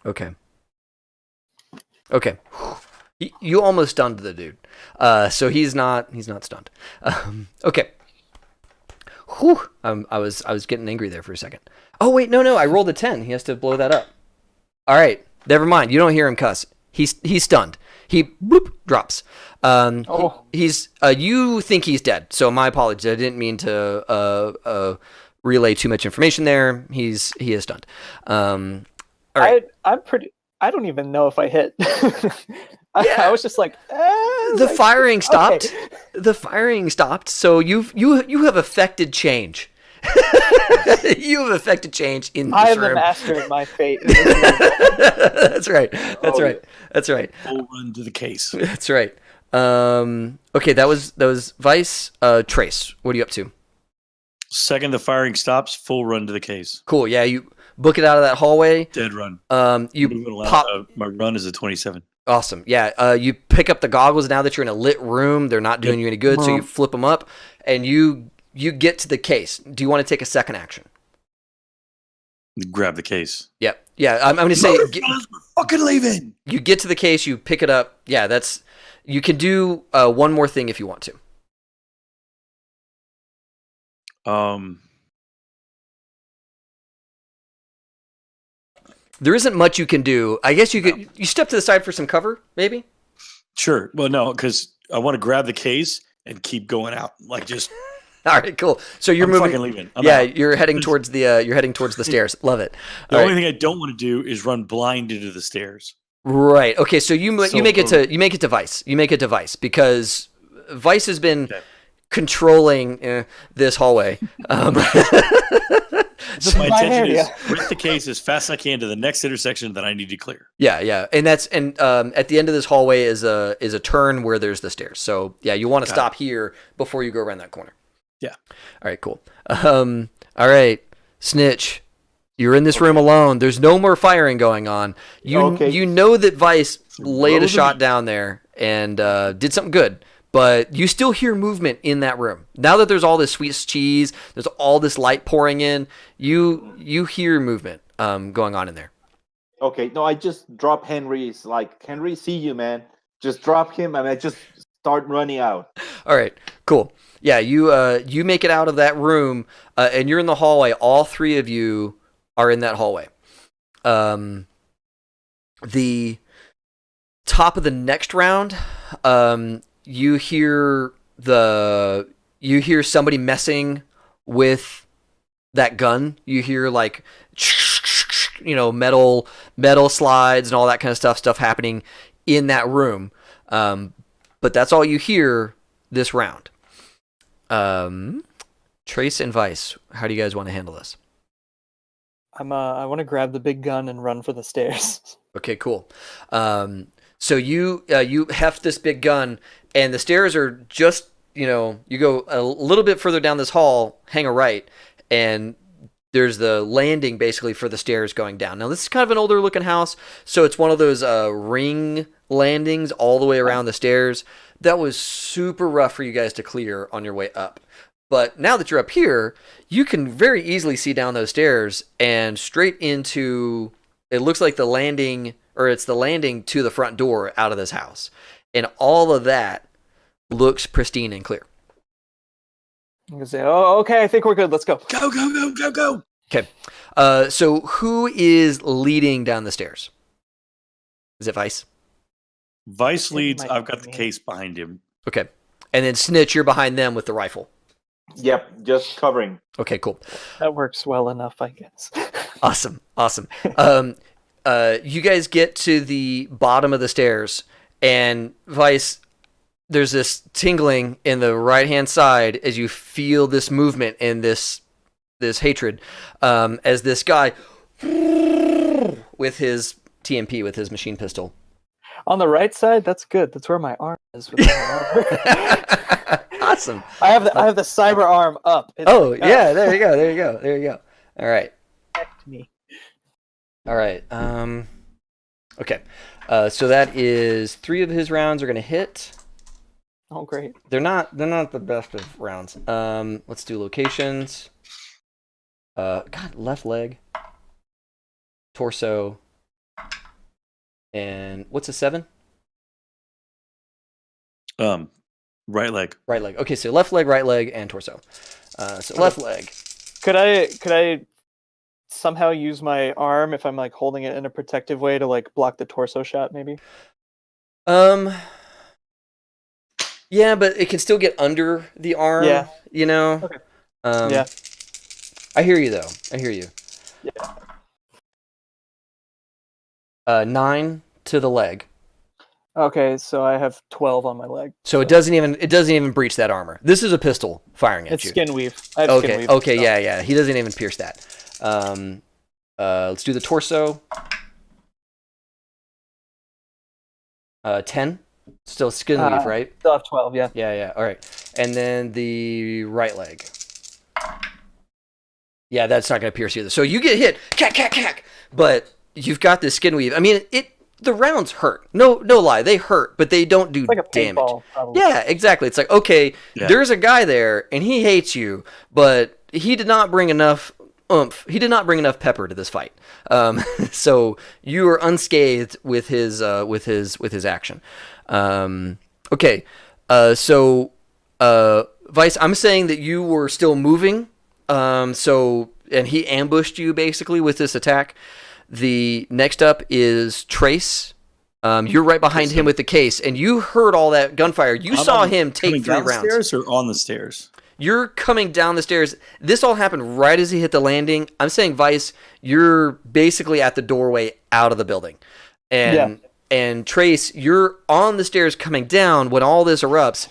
Okay. You almost stunned the dude. So he's not stunned. Okay. Whew. I was getting angry there for a second. Oh wait, no. I rolled a 10. He has to blow that up. All right. Never mind. You don't hear him cuss. He's stunned. He bloop drops. He's you think he's dead. So my apologies. I didn't mean to relay too much information there. He is stunned. All right. I don't even know if I hit. I was just like, the firing stopped. Okay. The firing stopped. So you have affected change. You have affected change in this room. I am the master of my fate. That's right. That's right. Full run to the case. That's right. Okay, that was Weiss. Trace, what are you up to? Second the firing stops, full run to the case. Cool. Yeah, you book it out of that hallway. Dead run. You pop. My run is a 27. Awesome. Yeah. You pick up the goggles now that you're in a lit room. They're not doing you any good, so you flip them up, and you get to the case. Do you want to take a second action? Grab the case. Yep. Yeah. I'm going to say, we're fucking leaving. You get to the case. You pick it up. Yeah. You can do one more thing if you want to. There isn't much you can do. I guess you could. You step to the side for some cover, maybe. Sure. Well, no, because I want to grab the case and keep going out. Like just. All right, cool. So you're moving. Fucking leaving. You're heading towards the stairs. Love it. The only thing I don't want to do is run blind into the stairs. Right. Okay. So you make it to Weiss. You make it to Weiss because Weiss has been controlling this hallway. So my intention is rip the case as fast as I can to the next intersection that I need to clear. Yeah. And at the end of this hallway is a turn where there's the stairs. So yeah, you want to stop here before you go around that corner. Yeah. All right, cool. All right, Snitch, you're in this room alone. There's no more firing going on. You know that Weiss laid a shot down there and did something good, but you still hear movement in that room. Now that there's all this Swiss cheese, there's all this light pouring in, you hear movement going on in there. Okay, no, I just drop Henry's, like, Henry, see you, man. Just drop him and I just start running out. All right, cool. Yeah, you make it out of that room, and you're in the hallway. All three of you are in that hallway. The top of the next round, you hear somebody messing with that gun. You hear like metal slides and all that kind of stuff happening in that room. But that's all you hear this round. Trace and Weiss, how do you guys want to handle this? I want to grab the big gun and run for the stairs. Okay, cool. So you heft this big gun, and the stairs are just, you go a little bit further down this hall, hang a right, and there's the landing basically for the stairs going down. Now, this is kind of an older looking house, so it's one of those ring landings all the way around the stairs. That was super rough for you guys to clear on your way up. But now that you're up here, you can very easily see down those stairs and straight into, it looks like the landing, or it's the landing to the front door out of this house. And all of that looks pristine and clear. I'm going to say, oh, okay, I think we're good. Let's go. Go, go, go, go, go. Okay. So who is leading down the stairs? Is it Weiss? Weiss leads. might I've got be the me. case behind him. Okay. And then Snitch, you're behind them with the rifle. Yep, just covering. Okay, cool. That works well enough, I guess. Awesome. You guys get to the bottom of the stairs, and Weiss, there's this tingling in the right-hand side as you feel this movement and this hatred, as this guy with his TMP, with his machine pistol. On the right side, that's good. That's where my arm is. With my arm. Awesome. I have the cyber arm up. It's like, Yeah, there you go. All right. protect me. All right. Okay. So that is 3 of his rounds are going to hit. Oh, great. They're not the best of rounds. Let's do locations. God, left leg, torso, and what's a 7? Right leg. Right leg. Okay, so left leg, right leg, and torso. So left leg. Could I somehow use my arm if I'm like holding it in a protective way to like block the torso shot, maybe? Yeah, but it can still get under the arm. Yeah. Okay. Yeah. I hear you though. I hear you. Yeah. 9 to the leg. Okay, so I have 12 on my leg. So it doesn't even breach that armor. This is a pistol firing at It's you. skin weave. I have Okay. skin weave. Okay. so- Yeah. He doesn't even pierce that. Let's do the torso. 10. Still skin weave, right? Still have 12, yeah. Yeah. All right. And then the right leg. Yeah, that's not going to pierce either. So you get hit, cack, but you've got this skin weave. I mean, the rounds hurt. No lie, they hurt, but they don't do It's like a damage. paintball, probably. Yeah, exactly. It's like, okay, Yeah. there's a guy there, and he hates you, but he did not bring enough oomph. He did not bring enough pepper to this fight. So you are unscathed with his action. Okay. So Weiss, I'm saying that you were still moving. And he ambushed you basically with this attack. The next up is Trace. You're right behind him with the case, and you heard all that gunfire. You saw him take 3 rounds. Downstairs or on the stairs? You're coming down the stairs. This all happened right as he hit the landing. I'm saying, Weiss, you're basically at the doorway out of the building. And Trace, you're on the stairs coming down when all this erupts.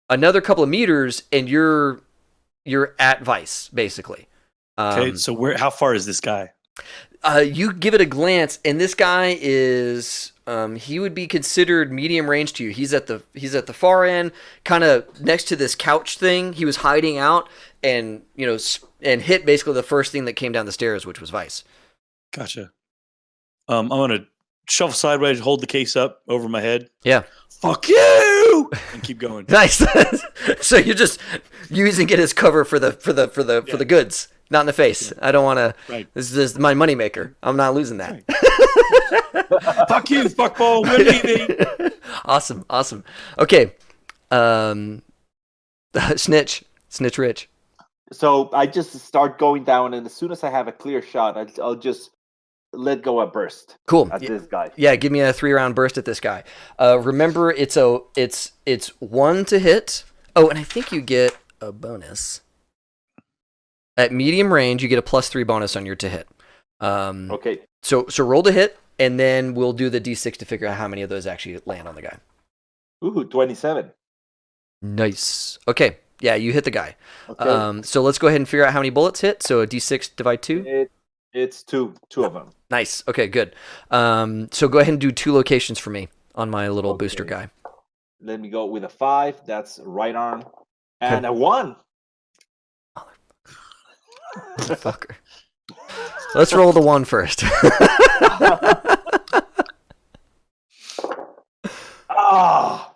Another couple of meters, and you're at Weiss, basically. Okay, so how far is this guy? You give it a glance, and this guy is he would be considered medium range to you. He's at the far end, kind of next to this couch thing. He was hiding out, and and hit basically the first thing that came down the stairs, which was Weiss. Gotcha. I'm gonna shuffle sideways, hold the case up over my head. Yeah. Fuck you! And keep going. Nice. So you're just using it as cover for the goods, not in the face. I don't want to. Right. This is my moneymaker. I'm not losing that. Fuck you, fuckball. We're leaving. Awesome. Okay. Snitch Rich. So I just start going down, and as soon as I have a clear shot, I'll just let go a burst Cool. at this guy. Yeah, give me a 3-round burst at this guy. Remember, it's 1 to hit. Oh, and I think you get a bonus. At medium range, you get a +3 bonus on your to hit. Okay. So roll to hit, and then we'll do the d6 to figure out how many of those actually land on the guy. Ooh, 27. Nice. Okay, Yeah, you hit the guy. Okay. So let's go ahead and figure out how many bullets hit. So a d6 divide 2. It's two of them. Nice. Okay, good. So go ahead and do 2 locations for me on my little Okay. booster guy. Let me go with a 5. That's right arm, and Okay. a 1. Fucker. Let's roll the 1 first. Ah!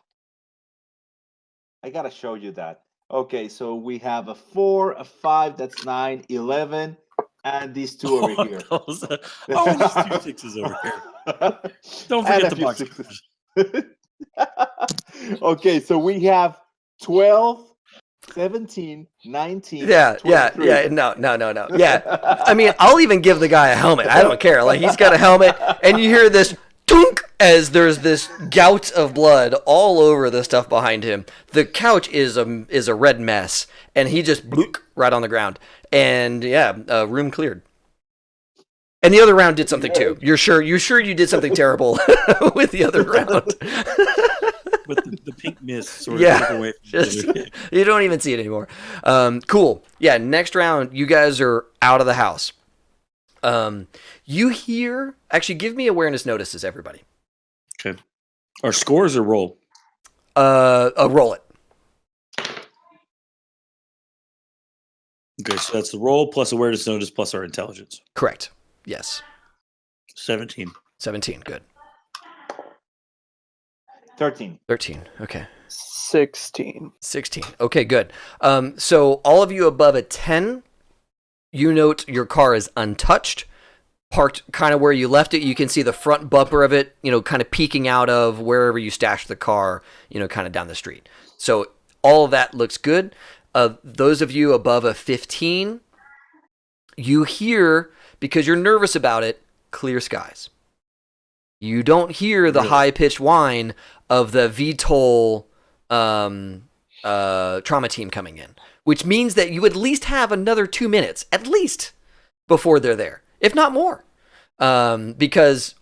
I gotta show you that. Okay, so we have a 4, a 5. That's 9, 11, and these 2 over here. These 2 6s over here. Don't And forget a the few box. 6s. Okay, so we have 12, 17, 19. Yeah. 23. No. Yeah. I mean, I'll even give the guy a helmet. I don't care. Like, he's got a helmet, and you hear this tunk as there's this gout of blood all over the stuff behind him. The couch is a red mess, and he just bloop right on the ground. And yeah, room cleared. And the other round did something too. You're sure you did something terrible with the other round. But the pink mist sort of took away from the other. You don't even see it anymore. Cool. Yeah, next round, you guys are out of the house. You hear... Actually, give me awareness notices, everybody. Okay. Our scores or roll? Roll it. Okay, so that's the roll plus awareness notice plus our intelligence. Correct. Yes. 17. 17. Good. 13. 13. Okay. 16. 16. Okay, good. So all of you above a 10, you note your car is untouched, parked kind of where you left it. You can see the front bumper of it, kind of peeking out of wherever you stashed the car, kind of down the street. So all of that looks good. Those of you above a 15, you hear, because you're nervous about it, clear skies. You don't hear the high-pitched whine of the VTOL trauma team coming in, which means that you at least have another 2 minutes, at least, before they're there, if not more. Because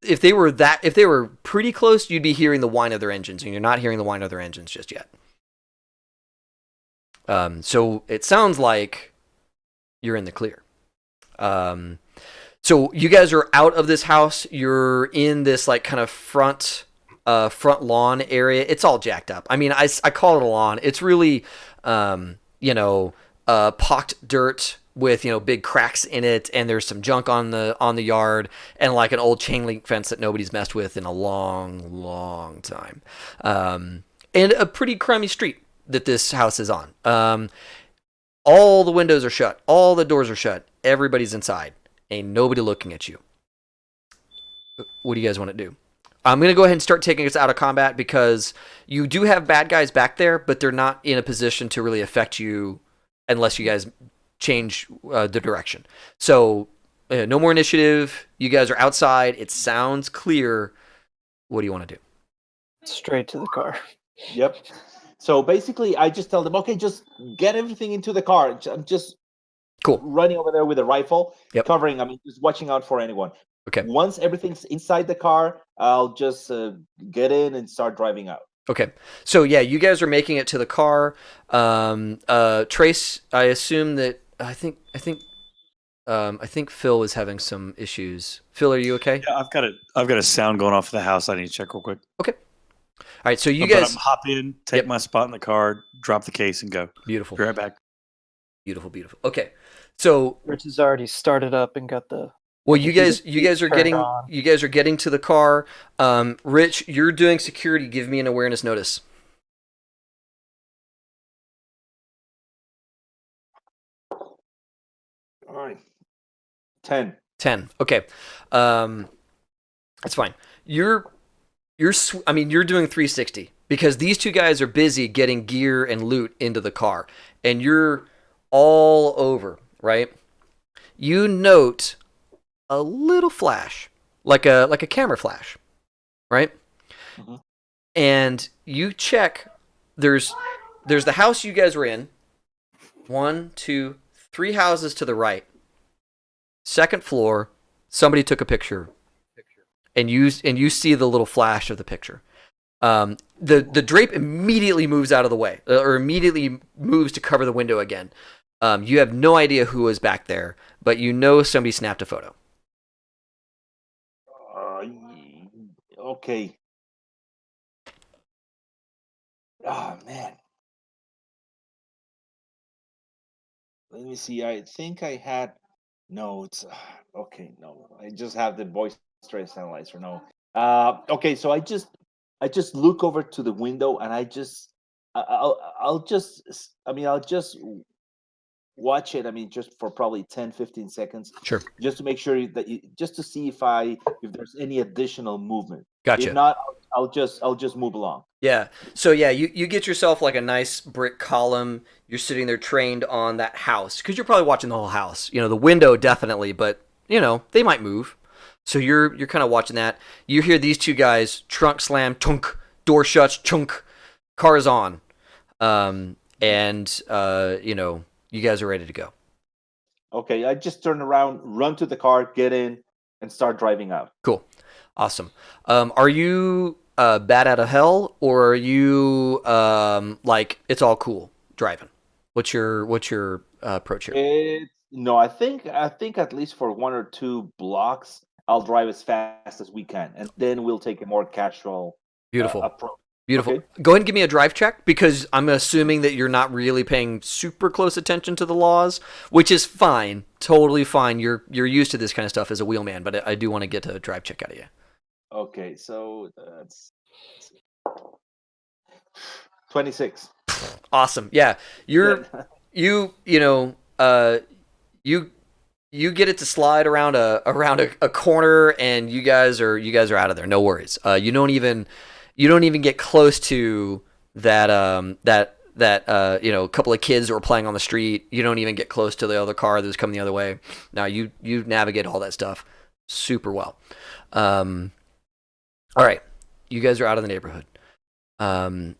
if they were pretty close, you'd be hearing the whine of their engines, and you're not hearing the whine of their engines just yet. So it sounds like you're in the clear. So you guys are out of this house. You're in this like kind of front lawn area. It's all jacked up. I mean, I call it a lawn. It's really, pocked dirt with, big cracks in it. And there's some junk on the yard and like an old chain link fence that nobody's messed with in a long, long time. And a pretty crummy street that this house is on. All the windows are shut. All the doors are shut. Everybody's inside. Ain't nobody looking at you. What do you guys want to do? I'm going to go ahead and start taking us out of combat because you do have bad guys back there, but they're not in a position to really affect you unless you guys change the direction. So no more initiative. You guys are outside. It sounds clear. What do you want to do? Straight to the car. Yep. So basically, I just tell them, okay, just get everything into the car. I'm just cool running over there with a rifle, yep. covering. I mean, just watching out for anyone. Okay. Once everything's inside the car, I'll just get in and start driving out. Okay. So yeah, you guys are making it to the car. Trace, I assume that I think Phil is having some issues. Phil, are you okay? Yeah, I've got a sound going off of the house. I need to check real quick. Okay. All right. So you But guys I'm hop in, take my spot in the car, drop the case, and go. Beautiful. Be right back. Beautiful. Okay. So Rich has already started up and got the. Well, you guys are getting to the car. Rich, you're doing security. Give me an awareness notice. All right. 10. 10. Okay. That's fine. You're doing 360 because these two guys are busy getting gear and loot into the car, and you're all over, right? You note a little flash, like a camera flash, right? Mm-hmm. And you check. There's the house you guys were in. 1, 2, 3 houses to the right. Second floor. Somebody took a picture. And you see the little flash of the picture. The drape immediately moves out of the way, or immediately moves to cover the window again. You have no idea who was back there, but you know somebody snapped a photo. Okay. Oh man. Let me see. I think I had. No, it's okay. No, I just have the voice stress analyzer. No. Okay, so I just look over to the window and I'll just I'll just watch it. Just for probably 10, 15 seconds. Sure. Just to make sure that just to see if there's any additional movement. Gotcha. If not, I'll just move along. Yeah. So yeah, you get yourself like a nice brick column. You're sitting there trained on that house because you're probably watching the whole house. The window definitely, but they might move. So you're kind of watching that. You hear these two guys, trunk slam, chunk, door shuts, chunk, car's on, and you guys are ready to go. Okay, I just turn around, run to the car, get in, and start driving out. Cool, awesome. Are you bat out of hell, or are you like it's all cool driving? What's your approach here? No, I think at least for 1 or 2 blocks, I'll drive as fast as we can, and then we'll take a more casual Beautiful. approach. Beautiful. Okay. Go ahead and give me a drive check, because I'm assuming that you're not really paying super close attention to the laws, which is fine, totally fine. You're used to this kind of stuff as a wheelman, but I do want to get a drive check out of you. Okay, so that's 26. Awesome. Yeah, you get it to slide around a corner, and you guys are out of there. No worries. You don't even get close to that couple of kids that were playing on the street. You don't even get close to the other car that was coming the other way. Now you navigate all that stuff super well. All right, you guys are out of the neighborhood.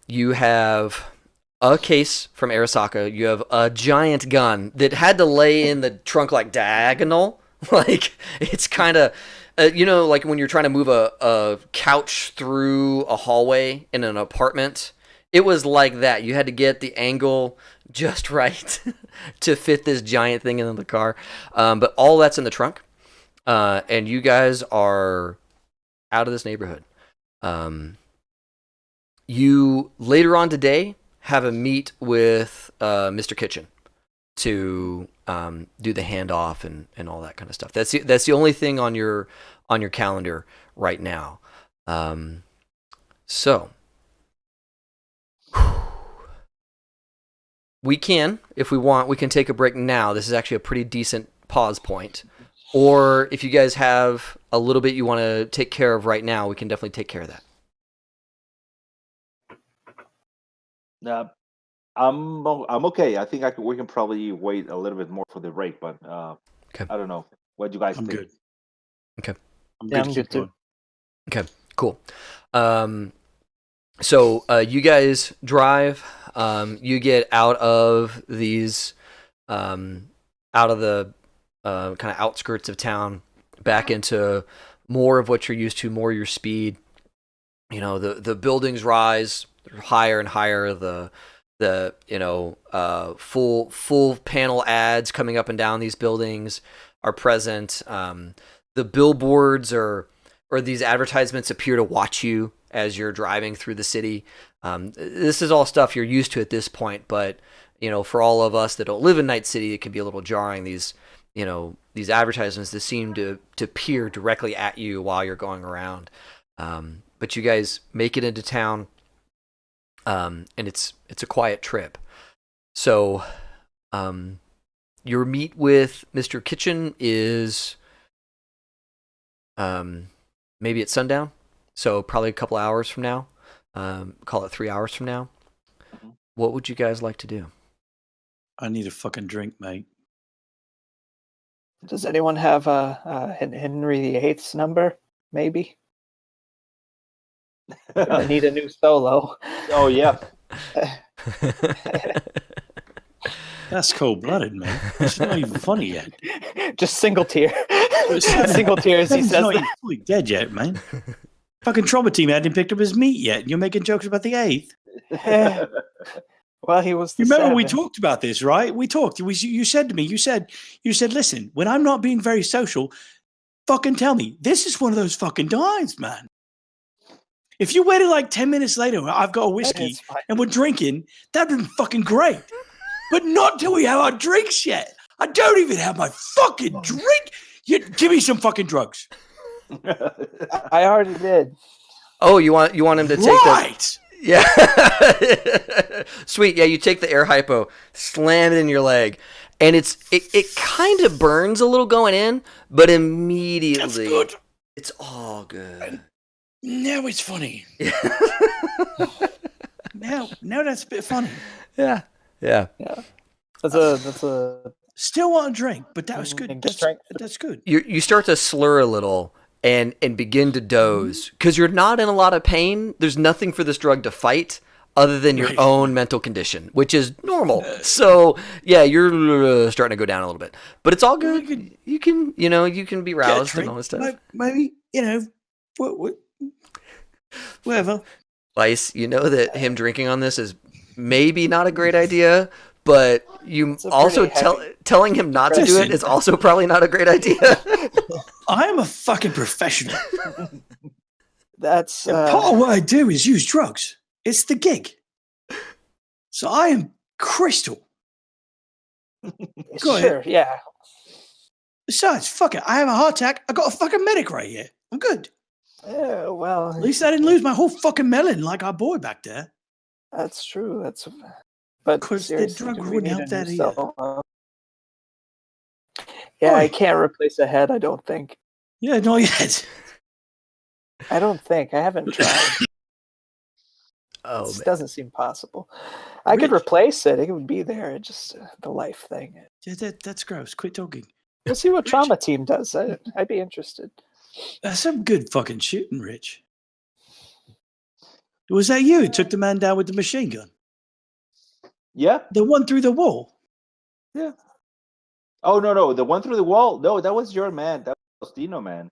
You have a case from Arasaka. You have a giant gun that had to lay in the trunk like diagonal. Like it's kind of, like when you're trying to move a couch through a hallway in an apartment. It was like that. You had to get the angle just right to fit this giant thing into the car. But all that's in the trunk. And you guys are out of this neighborhood. You later on today have a meet with Mr. Kitchen to do the handoff and all that kind of stuff. That's the only thing on your calendar right now. So we can, if we want, we can take a break now. This is actually a pretty decent pause point. Or if you guys have a little bit you want to take care of right now, we can definitely take care of that. I'm okay. I think we can probably wait a little bit more for the break, but okay. I don't know. What do you guys I'm think? good. Okay. I'm good too. Okay, cool. So you guys drive. You get out of these, out of the kind of outskirts of town, back into more of what you're used to, more your speed. The buildings rise higher and higher. The full panel ads coming up and down these buildings are present. The billboards or these advertisements appear to watch you as you're driving through the city. This is all stuff you're used to at this point, but for all of us that don't live in Night City, it can be a little jarring. These advertisements that seem to peer directly at you while you're going around. But you guys make it into town, and it's a quiet trip. So your meet with Mr. Kitchen is maybe at sundown, so probably a couple hours from now. Call it 3 hours from now. Mm-hmm. What would you guys like to do? I need a fucking drink, mate. Does anyone have Henry VIII's number? Maybe. I need a new solo. Oh yeah. That's cold-blooded, man. It's not even funny yet. Just single tear. Single tears. He says He's not that. even fully dead yet, man. Fucking trauma team hadn't picked up his meat yet, and you're making jokes about the 8th. Well, he was. You remember we 7th. talked about this, right? We talked. You said to me, you said, listen, when I'm not being very social, fucking tell me. This is one of those fucking times, man. If you waited like 10 minutes later, I've got a whiskey It's fine. and we're drinking, that'd been fucking great. But not till we have our drinks yet. I don't even have my fucking drink. Give me some fucking drugs. I already did. Oh, you want him to take Right. Yeah. Sweet. Yeah, you take the air hypo, slam it in your leg, and it kind of burns a little going in, but immediately That's good. it's all good. Now it's funny. now that's a bit funny. Yeah. That's a Still want a drink, but that was good. Strength. That's good. You start to slur a little and begin to doze because you're not in a lot of pain. There's nothing for this drug to fight other than your own mental condition, which is normal. So yeah, you're starting to go down a little bit, but it's all good. You can be roused and all this stuff. Maybe whatever. Weiss, you know that him drinking on this is maybe not a great idea, but you also telling him not to do it is also probably not a great idea. I am a fucking professional. That's part of what I do is use drugs. It's the gig. So I am crystal. Go sure, ahead. yeah. Besides, fuck it. I have a heart attack. I got a fucking medic right here. I'm good. Well, At least I didn't lose my whole fucking melon like our boy back there. that's true. But Because the seriously, drug do we wouldn't need help a that new either. cell? Yeah, I can't replace a head. I don't think. Yeah, not yet. I don't think. I haven't tried. Oh, It doesn't seem possible. I could replace it. It would be there. It just the life thing. Yeah, that's gross. Quit talking. We'll see what Trauma Team does. I'd be interested. That's some good fucking shooting, Rich. Was that you who took the man down with the machine gun? Yeah. The one through the wall? Yeah. Oh, no. The one through the wall? No, that was your man. That was Dino, man.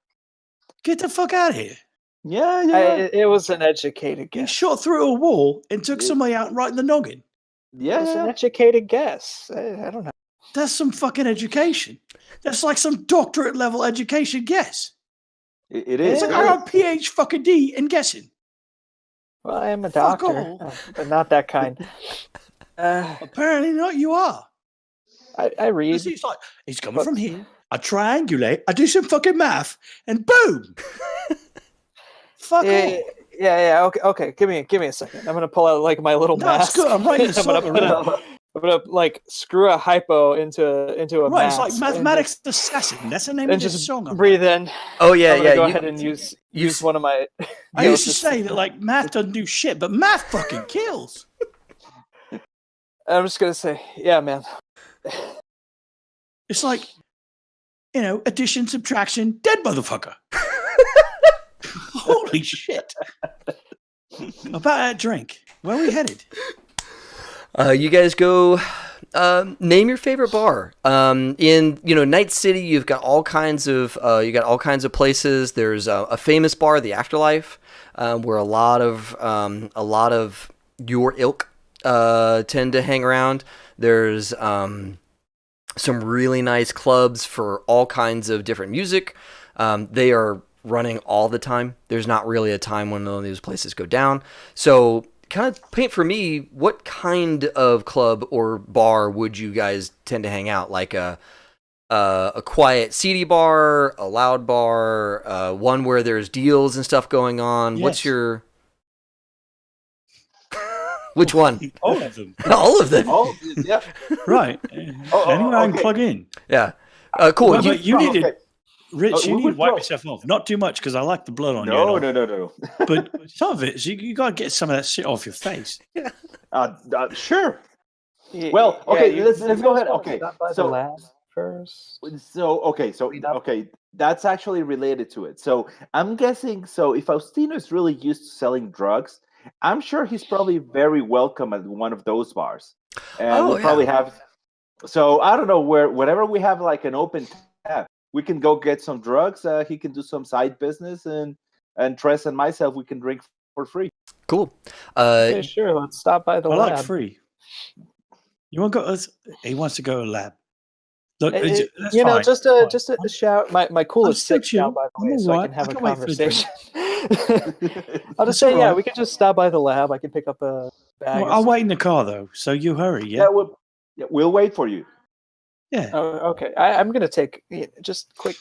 Get the fuck out of here. Yeah. It was an educated You guess. shot through a wall and took somebody out right in the noggin. Yeah. It's an educated guess. I don't know. That's some fucking education. That's like some doctorate level education guess. It is. It's like I got a PhD fucking D in guessing. Well, I am a Fuck doctor, off. but not that kind. Apparently not, you are. I read. It's like, it's coming from here. I triangulate, I do some fucking math, and boom! Fuck off. Yeah. Okay. Give me a second. I'm gonna pull out like my little No, mask. it's good. I'm writing this I'm gonna like screw a hypo into a Right, mask. it's like Mathematics Assassin. That's the name of And this just song. breathe in. Oh yeah, I'm gonna yeah. go ahead and use one of my. I used to say that like math doesn't do shit, but math fucking kills. I'm just gonna say, yeah, man. It's like, addition, subtraction, dead motherfucker. Holy shit. About that drink. Where are we headed? You guys go. Name your favorite bar. In Night City, you've got all kinds of places. There's a famous bar, the Afterlife, where a lot of your ilk tend to hang around. There's some really nice clubs for all kinds of different music. They are running all the time. There's not really a time when none of these places go down. So kind of paint for me, what kind of club or bar would you guys tend to hang out? Like a quiet, seedy bar, a loud bar, one where there's deals and stuff going on. Yes. What's your... Which one? All of them. All of them. Oh, yeah. Right. Anywhere I can plug in. Yeah. Cool. Well, but you need okay. it. Rich, you we need to would wipe pro- yourself off. Not too much, because I like the blood on you. No. But some of it, so you got to get some of that shit off your face. Sure. Well, okay, let's go ahead. Okay, Stop by the so lab first. Okay, that's actually related to it. So I'm guessing. So if Faustino is really used to selling drugs, I'm sure he's probably very welcome at one of those bars, and we'll probably have. So I don't know whenever we have like an open tab, we can go get some drugs. He can do some side business, and and Tress and myself, we can drink for free. Cool. Okay, sure. Let's stop by the I lab. like free. You want to go? He wants to go to a lab. Look, that's you know, fine. just Fine. a shout. My coolest still six now, chill. by the I'm way, so I alright. can have I a can wait for a drink. conversation. I'll That's just say, alright. we could just stop by the lab. I can pick up a bag. Well, I'll wait in the car though, so you hurry. Yeah. We'll wait for you. Yeah. Oh, okay. I'm gonna take just quick.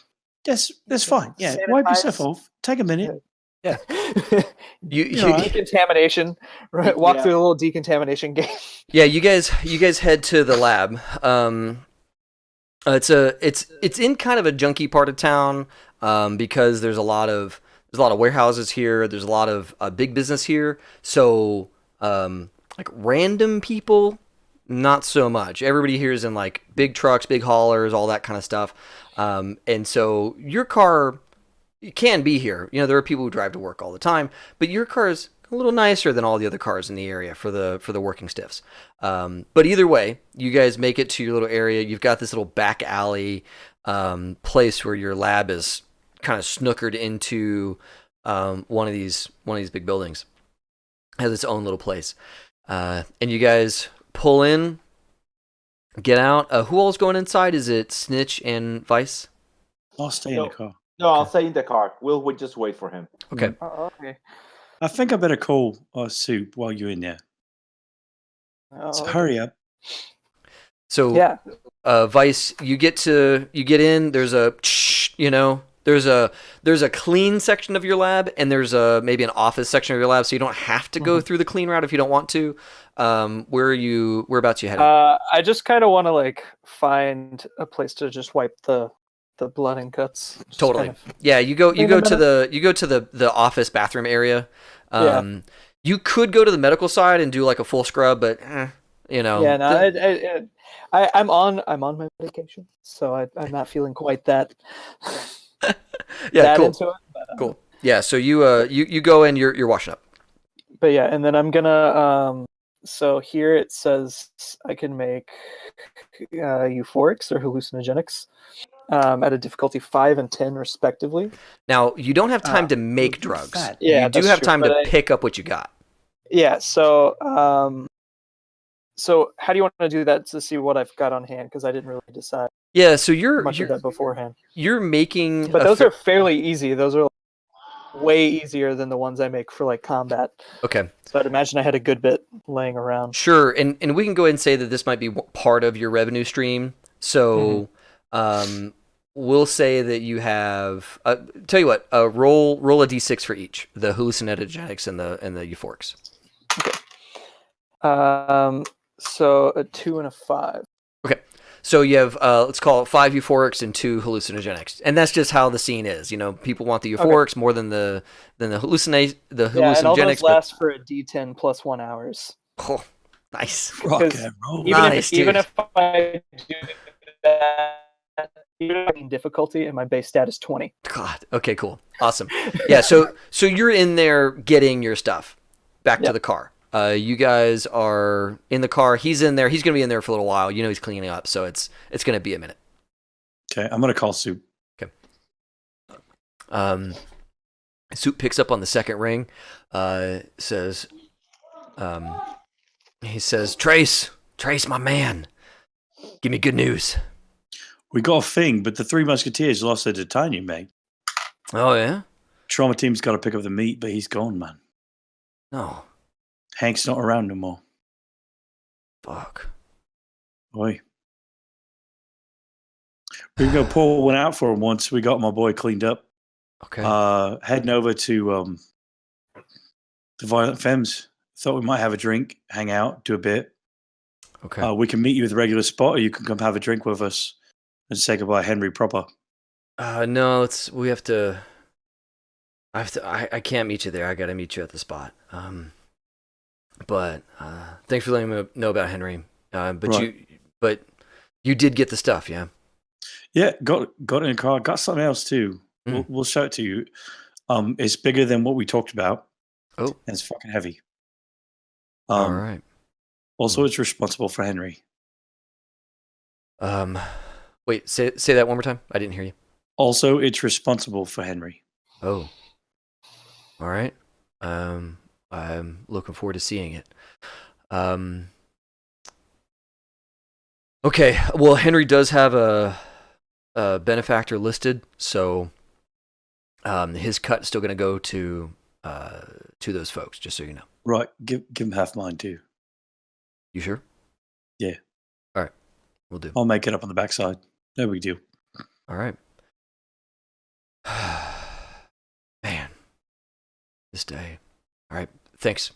That's fine. Yeah. Wipe yourself off. Take a minute. Yeah. You're right. Decontamination. Right. Walk through a little decontamination game. Yeah, you guys head to the lab. It's in kind of a junky part of town because there's a lot of warehouses here. There's a lot of big business here. So like random people, not so much. Everybody here is in like big trucks, big haulers, all that kind of stuff. And so your car can be here. You know, there are people who drive to work all the time, but your car is a little nicer than all the other cars in the area for the working stiffs. But either way, you guys make it to your little area. You've got this little back alley place where your lab is kind of snookered into one of these big buildings. It has its own little place. And you guys pull in, get out. Who all's going inside? Is it Snitch and Weiss? I'll stay in the car. No, I'll stay in the car. We'll just wait for him. Okay. Okay. I think I better call Soup while you're in there. So hurry up. So Yeah. Weiss, you get in. There's a clean section of your lab, and there's maybe an office section of your lab, so you don't have to go through the clean route if you don't want to. Whereabouts you headed? I just kind of want to like find a place to just wipe the blood and guts. Just Totally. kind of- Yeah, you go to the office bathroom area. You could go to the medical side and do like a full scrub, but you know. Yeah, no, I'm on my medication, so I'm not feeling quite that. Yeah, cool. Into it, but, Cool. Yeah, so you go in, you're washing up. But yeah, and then I'm gonna so here it says I can make euphorics or hallucinogenics at a difficulty 5 and 10 respectively. Now, you don't have time to make drugs. Yeah, you do that's have true, time but to pick up what you got. Yeah, so so how do you want to do that to see what I've got on hand? Because I didn't really decide Yeah, so you're much of that beforehand. You're making But those are fairly easy. Those are way easier than the ones I make for like combat. Okay. So I'd imagine I had a good bit laying around. Sure, and we can go ahead and say that this might be part of your revenue stream. So we'll say that you have. Tell you what, roll a d6 for each, the hallucinogenics and the euphorics. Okay. So a 2 and a 5. Okay. So you have, let's call it 5 euphorics and 2 hallucinogenics, and that's just how the scene is. You know, people want the euphorics more than the hallucinogenics. Yeah, and all those last for a D10 plus 1 hours. Oh, nice. Rock and roll. Even if I do that, even in difficulty, and my base stat is 20. God. Okay. Cool. Awesome. Yeah. So you're in there getting your stuff back to the car. You guys are in the car. He's in there. He's going to be in there for a little while. You know, he's cleaning up, so it's going to be a minute. Okay, I'm going to call Soup. Okay. Soup picks up on the second ring. Says, Trace, my man, give me good news. We got a thing, but the Three Musketeers lost their titanium, mate. Oh yeah. Trauma team's got to pick up the meat, but he's gone, man. No. Hank's not around no more. Fuck. Boy. We can go pour one out for him once we got my boy cleaned up. Okay. Heading over to the Violent Femmes. Thought we might have a drink, hang out, do a bit. Okay. We can meet you at the regular spot, or you can come have a drink with us and say goodbye, Henry proper. No, we have to. I can't meet you there. I got to meet you at the spot. But thanks for letting me know about Henry. But you did get the stuff, yeah? Yeah, got in a car. Got something else too. We'll show it to you. It's bigger than what we talked about. Oh, and it's fucking heavy. All right. Also, it's responsible for Henry. Wait, say that one more time. I didn't hear you. Also, it's responsible for Henry. Oh. All right. I'm looking forward to seeing it. Okay. Well, Henry does have a benefactor listed, so his cut is still going to go to those folks. Just so you know. Right. Give him half mine too. You sure? Yeah. All right. We'll do. I'll make it up on the backside. No big deal. All right. Man, this day. All right. Thanks.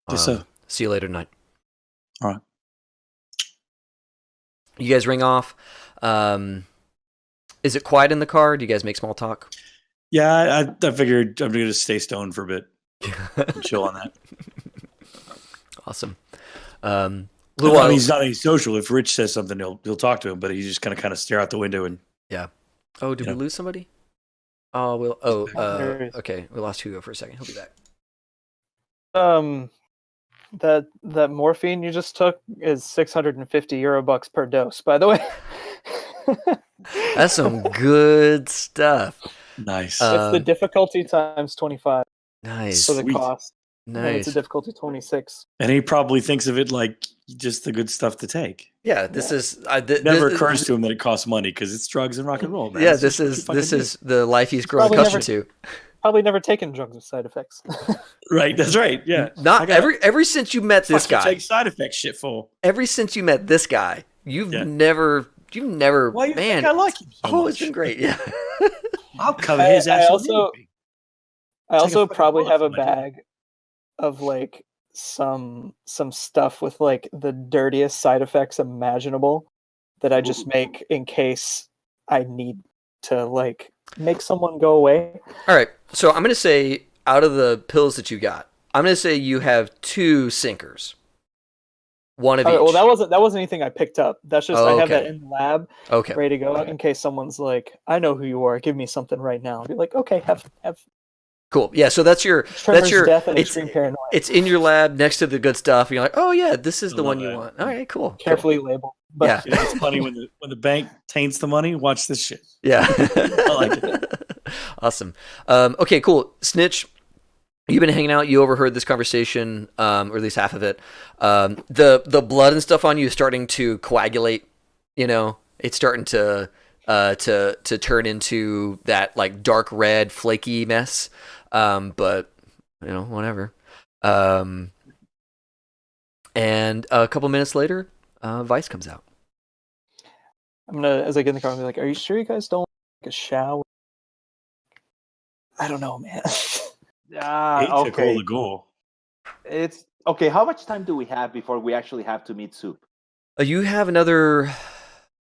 Yes, sir. See you later tonight. All right. You guys ring off. Is it quiet in the car? Do you guys make small talk? Yeah, I figured I'm going to stay stoned for a bit. And chill on that. Awesome. He's not any social. If Rich says something, he'll talk to him, but he's just going to kind of stare out the window and. Yeah. Oh, did we lose somebody? Oh, okay. We lost Hugo for a second. He'll be back. That morphine you just took is 650 Eurobucks per dose, by the way. That's some good stuff. Nice. It's the difficulty times 25. Nice. For the cost. Nice. And it's a difficulty 26. And he probably thinks of it like just the good stuff to take. Yeah, this is never occurs to him that it costs money because it's drugs and rock and roll, man. Yeah, this is the life he's grown accustomed to. Probably never taken drugs with side effects. Right, that's right. Yeah, not ever since you met this guy. Take side effect shit for. Ever since you met this guy, you've never. Why you think I like him so much? It's been great. Yeah. I'll cover his ass. I also probably have a bag of like some stuff with like the dirtiest side effects imaginable that I just make in case I need to like make someone go away. All right. So I'm going to say out of the pills that you got, I'm going to say you have 2 sinkers. One of each. Well, that wasn't anything I picked up. That's just I have that in the lab, ready to go in case someone's like, "I know who you are. Give me something right now." I'll be like, "Okay, have." Cool. Yeah. So that's your death and extreme paranoia. It's in your lab next to the good stuff. And you're like, "Oh yeah, this is the one you want." All right. Cool. Carefully labeled. But yeah. It's funny when the bank taints the money. Watch this shit. Yeah. I like it. Awesome. Okay. Cool. Snitch. You've been hanging out. You overheard this conversation, or at least half of it. The blood and stuff on you is starting to coagulate. You know, it's starting to turn into that like dark red flaky mess. But you know, whatever. And a couple minutes later, Weiss comes out. I'm gonna, as I get in the car, I'll be like, "Are you sure you guys don't like a shower?" I don't know, man. Okay. The goal. It's okay. How much time do we have before we actually have to meet Soup? You have another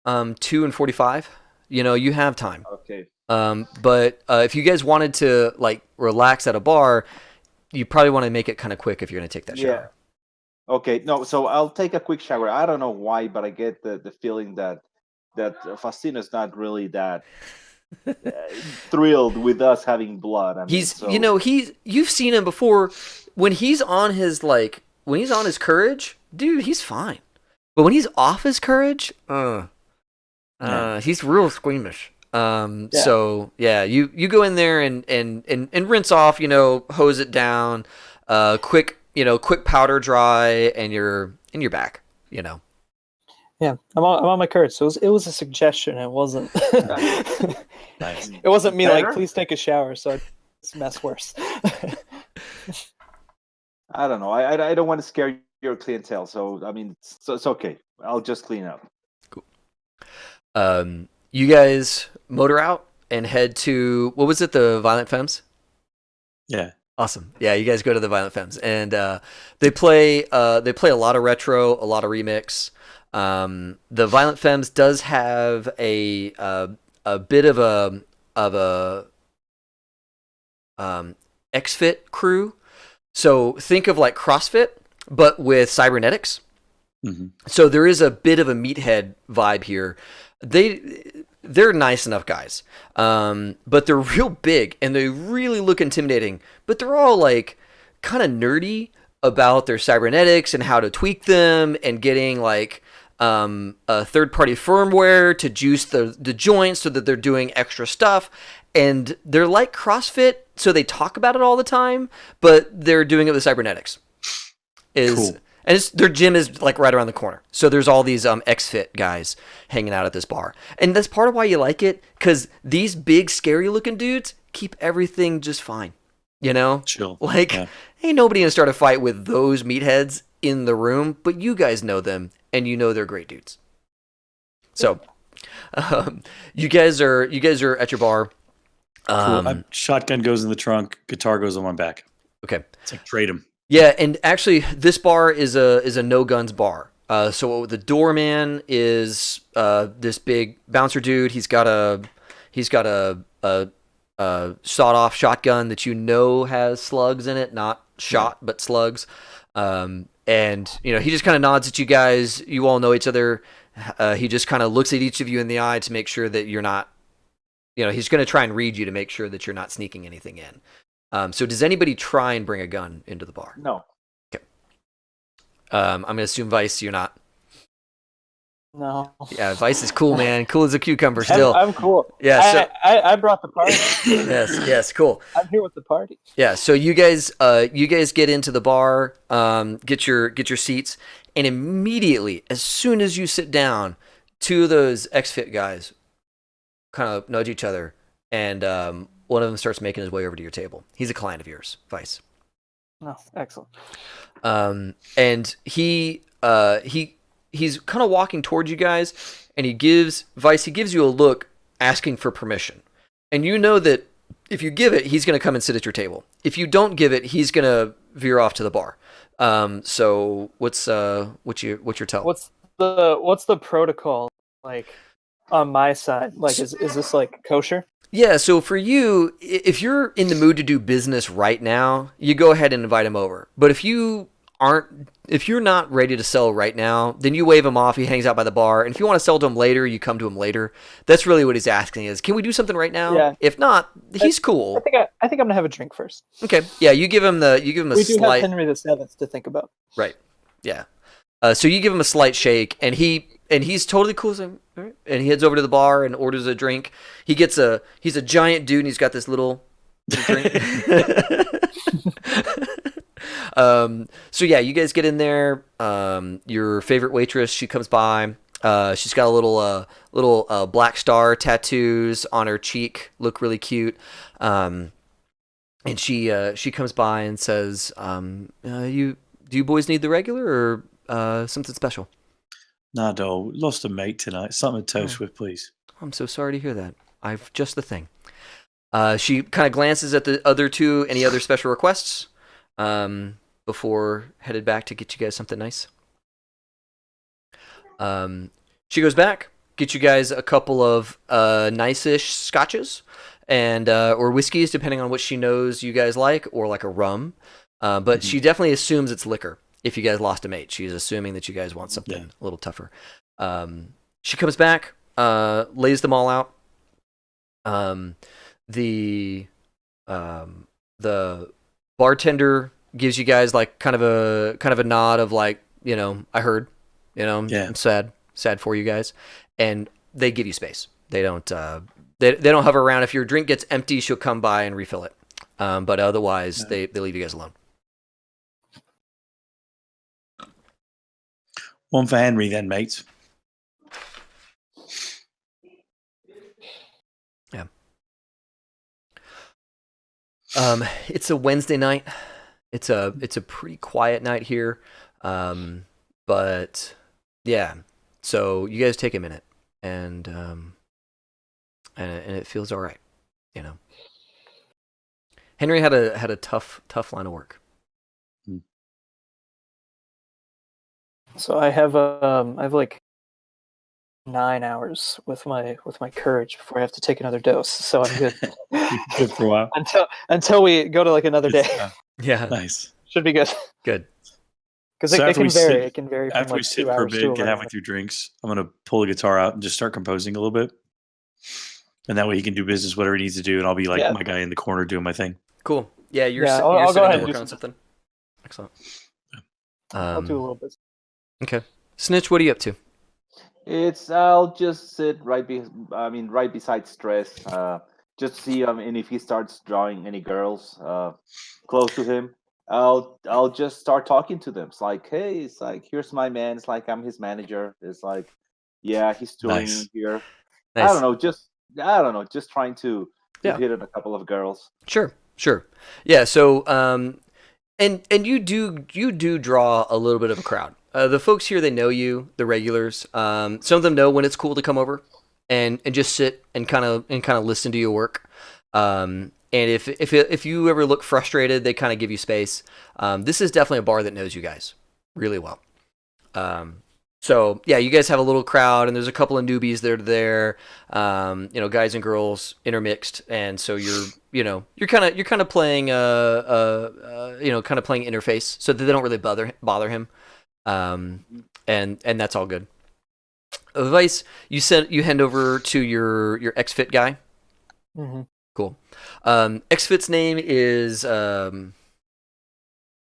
2:45. You know, you have time. Okay. But if you guys wanted to like relax at a bar, you probably want to make it kind of quick if you're going to take that shower. Yeah. Okay. No. So I'll take a quick shower. I don't know why, but I get the feeling that Faustino's not really that thrilled with us having blood. I mean, you've seen him before when he's on his courage, dude, he's fine. But when he's off his courage, he's real squeamish. So yeah, you go in there and rinse off, hose it down, quick powder dry, and you're back, Yeah, I'm on my courage. So it was a suggestion. It wasn't. Nice. It wasn't me like, please take a shower. So it's mess worse. I don't know. I don't want to scare your clientele. So I mean, it's okay. I'll just clean up. Cool. You guys motor out and head to, what was it? The Violent Femmes? Yeah. Awesome. Yeah, you guys go to the Violent Femmes, and they play a lot of retro, a lot of remix. The Violent Femmes does have a bit of a X-Fit crew. So think of like CrossFit, but with cybernetics. Mm-hmm. So there is a bit of a meathead vibe here. They're nice enough guys, but they're real big and they really look intimidating. But they're all like kind of nerdy about their cybernetics and how to tweak them and getting like third-party firmware to juice the joints so that they're doing extra stuff. And they're like CrossFit, so they talk about it all the time, but they're doing it with cybernetics. Cool. And their gym is like right around the corner. So there's all these XFit guys hanging out at this bar. And that's part of why you like it, because these big, scary-looking dudes keep everything just fine. You know? Chill. Like, ain't nobody gonna start a fight with those meatheads in the room, but you guys know them, and you know they're great dudes. So, you guys are at your bar. Cool. Shotgun goes in the trunk. Guitar goes on my back. Okay. It's like trade 'em. Yeah, and actually, this bar is a no guns bar. So the doorman is this big bouncer dude. He's got a sawed off shotgun that you know has slugs in it, not shot but slugs. And he just kind of nods at you guys. You all know each other. He just kind of looks at each of you in the eye to make sure that you're not. He's going to try and read you to make sure that you're not sneaking anything in. So does anybody try and bring a gun into the bar? No. Okay. I'm going to assume Weiss, you're not. No. Yeah, Weiss is cool, man. Cool as a cucumber still. I'm cool. Yeah, so, I brought the party. yes, cool. I'm here with the party. Yeah, so you guys get into the bar, get your seats, and immediately, as soon as you sit down, two of those XFit guys kind of nudge each other, and one of them starts making his way over to your table. He's a client of yours, Weiss. Oh, excellent. And he's kind of walking towards you guys, and he gives you a look asking for permission. And you know that if you give it, he's going to come and sit at your table. If you don't give it, he's going to veer off to the bar. So what's your tell? What's the protocol like on my side? Like, is this like kosher? Yeah, so for you, if you're in the mood to do business right now, you go ahead and invite him over. But if you're not ready to sell right now, then you wave him off. He hangs out by the bar, and if you want to sell to him later, you come to him later. That's really what he's asking: is can we do something right now? Yeah. If not, he's cool. I think I'm gonna have a drink first. Okay. Yeah, you give him a we do slight. have Henry VII to think about. Right. Yeah. So you give him a slight shake, and he's totally cool. So, all right. And he heads over to the bar and orders a drink. He's a giant dude, and he's got this little drink. So yeah, you guys get in there. Your favorite waitress, she comes by. She's got a little black star tattoos on her cheek, look really cute. And she comes by and says, do you boys need the regular or something special? Nah, dog. Lost a mate tonight. Something to toast with, please. I'm so sorry to hear that. I've just the thing. She kind of glances at the other two. Any other special requests? Before headed back to get you guys something nice. She goes back, get you guys a couple of nice-ish scotches and or whiskeys, depending on what she knows you guys like, or like a rum. But she definitely assumes it's liquor. If you guys lost a mate, she's assuming that you guys want something a little tougher. She comes back, lays them all out. The bartender gives you guys like kind of a nod of like, I heard, I'm sad for you guys, and they give you space. They don't they don't hover around. If your drink gets empty, she'll come by and refill it. But otherwise, they leave you guys alone. One for Henry, then, mates. Yeah. It's a Wednesday night. It's a pretty quiet night here. But yeah. So you guys take a minute and it feels all right, Henry had a tough line of work. So I have like 9 hours with my courage before I have to take another dose. So I'm good. Good for a while. Until we go to like another day. Yeah. Nice. Should be good. Good. Because it can vary. It can vary from after like we sit 2 for a hours bit, to get halfway through drinks, I'm gonna pull the guitar out and just start composing a little bit. And that way he can do business, whatever he needs to do, and I'll be like my guy in the corner doing my thing. Cool. Yeah, you're I'll go ahead and work do on something. Excellent. I'll do a little bit. Okay. Snitch, what are you up to? I'll just sit right beside Stress. Just see and if he starts drawing any girls close to him, I'll just start talking to them. It's like, hey, it's like here's my man. It's like I'm his manager. It's like, yeah, he's touring Nice. here. Nice. I don't know, just trying to Yeah. hit on a couple of girls. Sure. Yeah. So, and you do draw a little bit of a crowd. The folks here, they know you, the regulars. Some of them know when it's cool to come over and just sit and kind of listen to your work. And if you ever look frustrated, they kind of give you space. This is definitely a bar that knows you guys really well. So yeah, you guys have a little crowd, and there's a couple of newbies that are there, guys and girls intermixed, and so you're kind of playing playing interface, so that they don't really bother him, and that's all good. Weiss, you hand over to your XFit guy. Mm-hmm. Cool. XFit's name is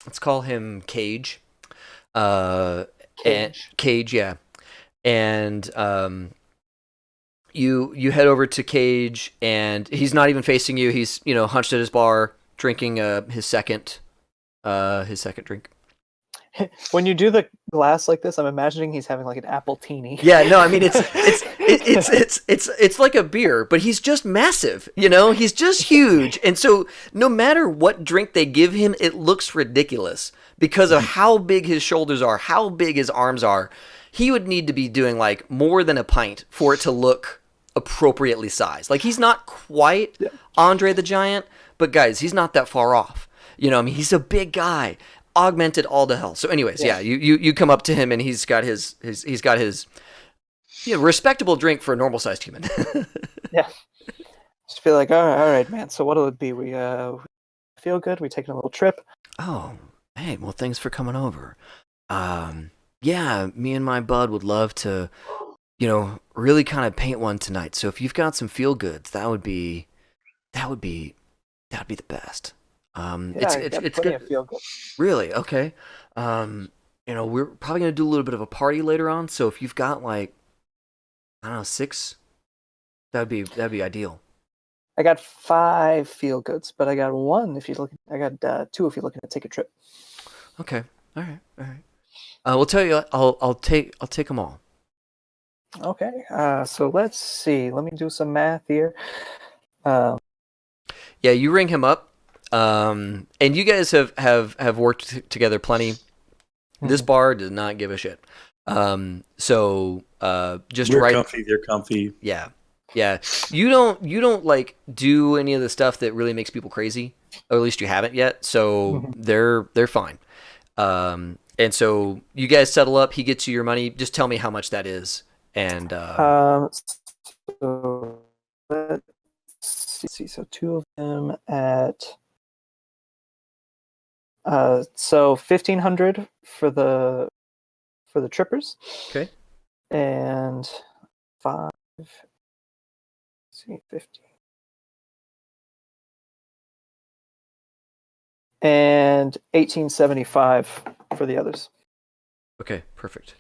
let's call him Cage. Cage, yeah. And you head over to Cage, and he's not even facing you. He's hunched at his bar, drinking his second drink. When you do the glass like this, I'm imagining he's having like an apple teeny. Yeah, no, I mean it's like a beer, but he's just massive. He's just huge, and so no matter what drink they give him, it looks ridiculous because of how big his shoulders are, how big his arms are. He would need to be doing like more than a pint for it to look appropriately sized. Like he's not quite Andre the Giant, but guys, he's not that far off. He's a big guy. Augmented all to hell. So anyways, yeah, you come up to him, and he's got his respectable drink for a normal sized human. Yeah. Just feel like, all right, man. So what'll it be? We feel good. We taking a little trip. Oh, hey, well, thanks for coming over. Yeah, me and my bud would love to, really kind of paint one tonight. So if you've got some feel goods, that would be the best. It's good. Feel good. Really? Okay. We're probably gonna do a little bit of a party later on. So if you've got like, I don't know, 6, that'd be ideal. I got 5 feel goods, but I got 1 if you're looking. I got 2 if you're looking to take a trip. Okay. All right. We'll tell you. I'll take them all. Okay. So let's see. Let me do some math here. Yeah, you ring him up. And you guys have worked together plenty. This bar does not give a shit. So just we're right. Comfy, they're comfy. Yeah. You don't like do any of the stuff that really makes people crazy, or at least you haven't yet. So they're fine. And so you guys settle up. He gets you your money. Just tell me how much that is. And so let's see. So 2 of them at. So 1,500 for the trippers. Okay. And 5. Let's see, 50. And 1,875 for the others. Okay, perfect.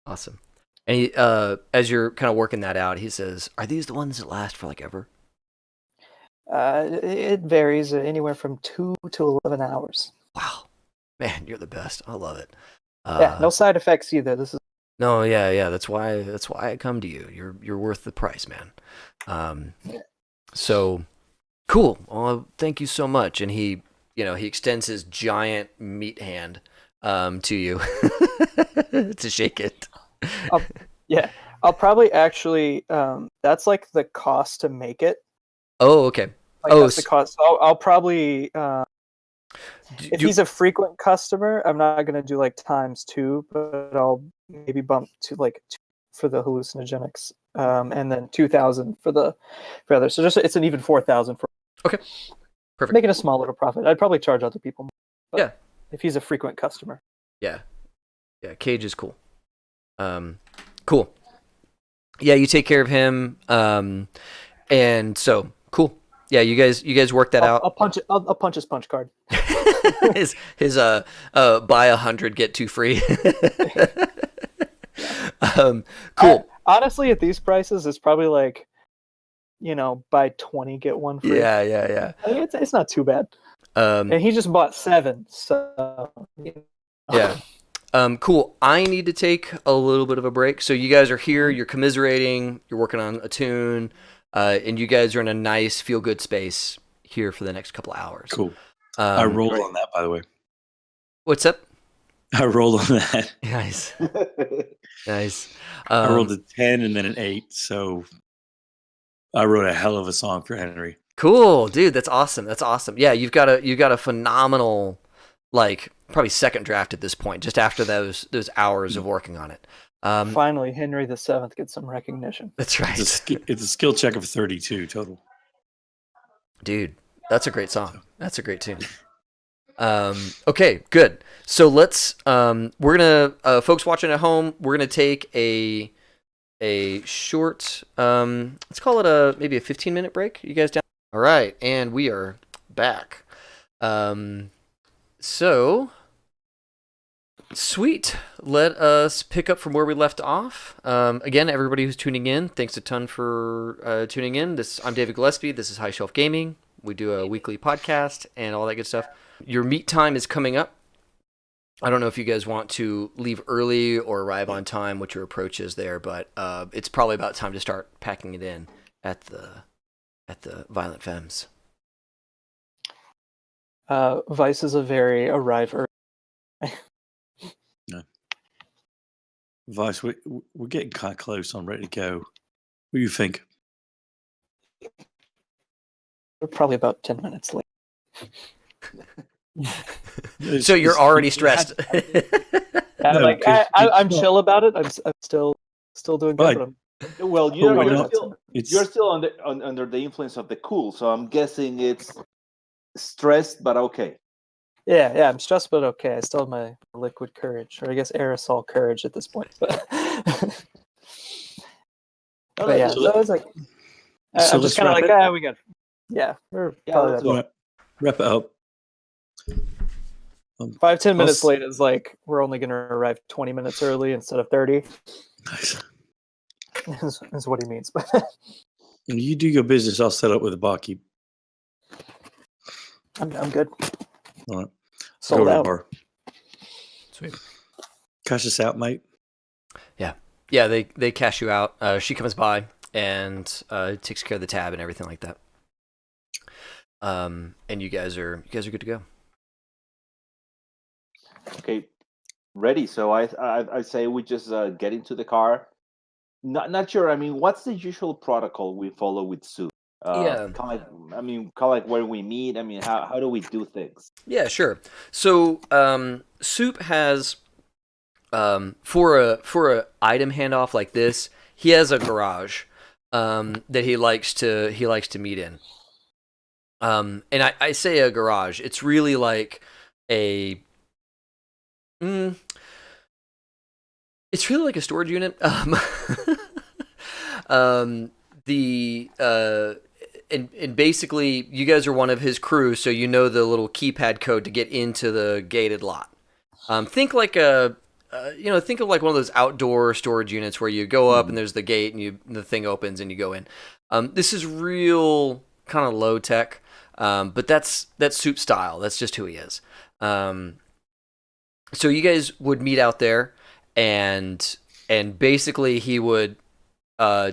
Awesome. And he, as you're kind of working that out, he says, "Are these the ones that last for like ever?" It varies anywhere from 2 to 11 hours. Wow, man, you're the best. I love it. No side effects either. This is no, yeah. That's why I come to you. You're worth the price, man. So cool. Well, thank you so much. And he extends his giant meat hand to you to shake it. I'll probably actually. That's like the cost to make it. Oh, okay. That's the cost. I'll probably. If he's a frequent customer, I'm not going to do like ×2, but I'll maybe bump to like 2 for the hallucinogenics, and then 2,000 for others. So it's an even 4,000 for. Okay. Perfect. Making a small little profit. I'd probably charge other people more. Yeah. If he's a frequent customer. Yeah. Cage is cool. Cool. Yeah, you take care of him. And so cool. Yeah, you guys work that out. I'll punch his punch card. his buy 100 get 2 free. Cool. Honestly, at these prices, it's probably like, buy 20 get one free. Yeah. I mean, it's not too bad. And he just bought 7, so yeah. Cool. I need to take a little bit of a break. So you guys are here, you're commiserating, you're working on a tune, and you guys are in a nice feel-good space here for the next couple of hours. Cool. I rolled on that, by the way. What's up? I rolled on that. Nice. Nice. I rolled a 10 and then an 8, so I wrote a hell of a song for Henry. Cool, dude. That's awesome. Yeah, you've got a phenomenal, like, probably second draft at this point, just after those hours of working on it. Finally, Henry VII gets some recognition. That's right. It's a skill check of 32 total. Dude, that's a great song. That's a great tune. Okay, good. So let's we're gonna folks watching at home, we're gonna take a short let's call it maybe a 15-minute break. You guys down? All right, and we are back. So sweet. Let us pick up from where we left off. Again, everybody who's tuning in, thanks a ton for tuning in. I'm David Gillespie. This is High Shelf Gaming. We do a weekly podcast and all that good stuff. Your meet time is coming up. I don't know if you guys want to leave early or arrive on time, what your approach is there, but it's probably about time to start packing it in at the Violent Femmes. Weiss is a very arriver. No. Weiss, we're getting kind of close. I'm ready to go. What do you think? We're probably about 10 minutes late. So you're already stressed. I'm chill about it. I'm still doing good. Well, you're still under the influence of the cool, so I'm guessing it's stressed but okay. Yeah, I'm stressed but okay. I still have my liquid courage, or I guess aerosol courage at this point. But yeah, so I was like, I'm just kind of like, we got. Yeah, we're probably wrap it up. 5-10 minutes late is like we're only going to arrive 20 minutes early instead of 30. Nice. is what he means. When you do your business, I'll set up with a barkeep. I'm good. All right. Sold out. Bar. Sweet. Cash us out, mate. Yeah. They cash you out. She comes by and takes care of the tab and everything like that. And you guys are good to go. Okay, ready. So I say we just get into the car. Not sure. I mean, what's the usual protocol we follow with Soup? Kind of like where we meet. I mean, how do we do things? Yeah, sure. So Soup has for a item handoff like this, he has a garage that he likes to meet in. And I say a garage. It's really like a it's really like a storage unit. And basically, you guys are one of his crew, so you know the little keypad code to get into the gated lot. Think like think of like one of those outdoor storage units where you go up and there's the gate and the thing opens and you go in. This is real kind of low tech, but that's Soup style. That's just who he is. So you guys would meet out there, and basically he would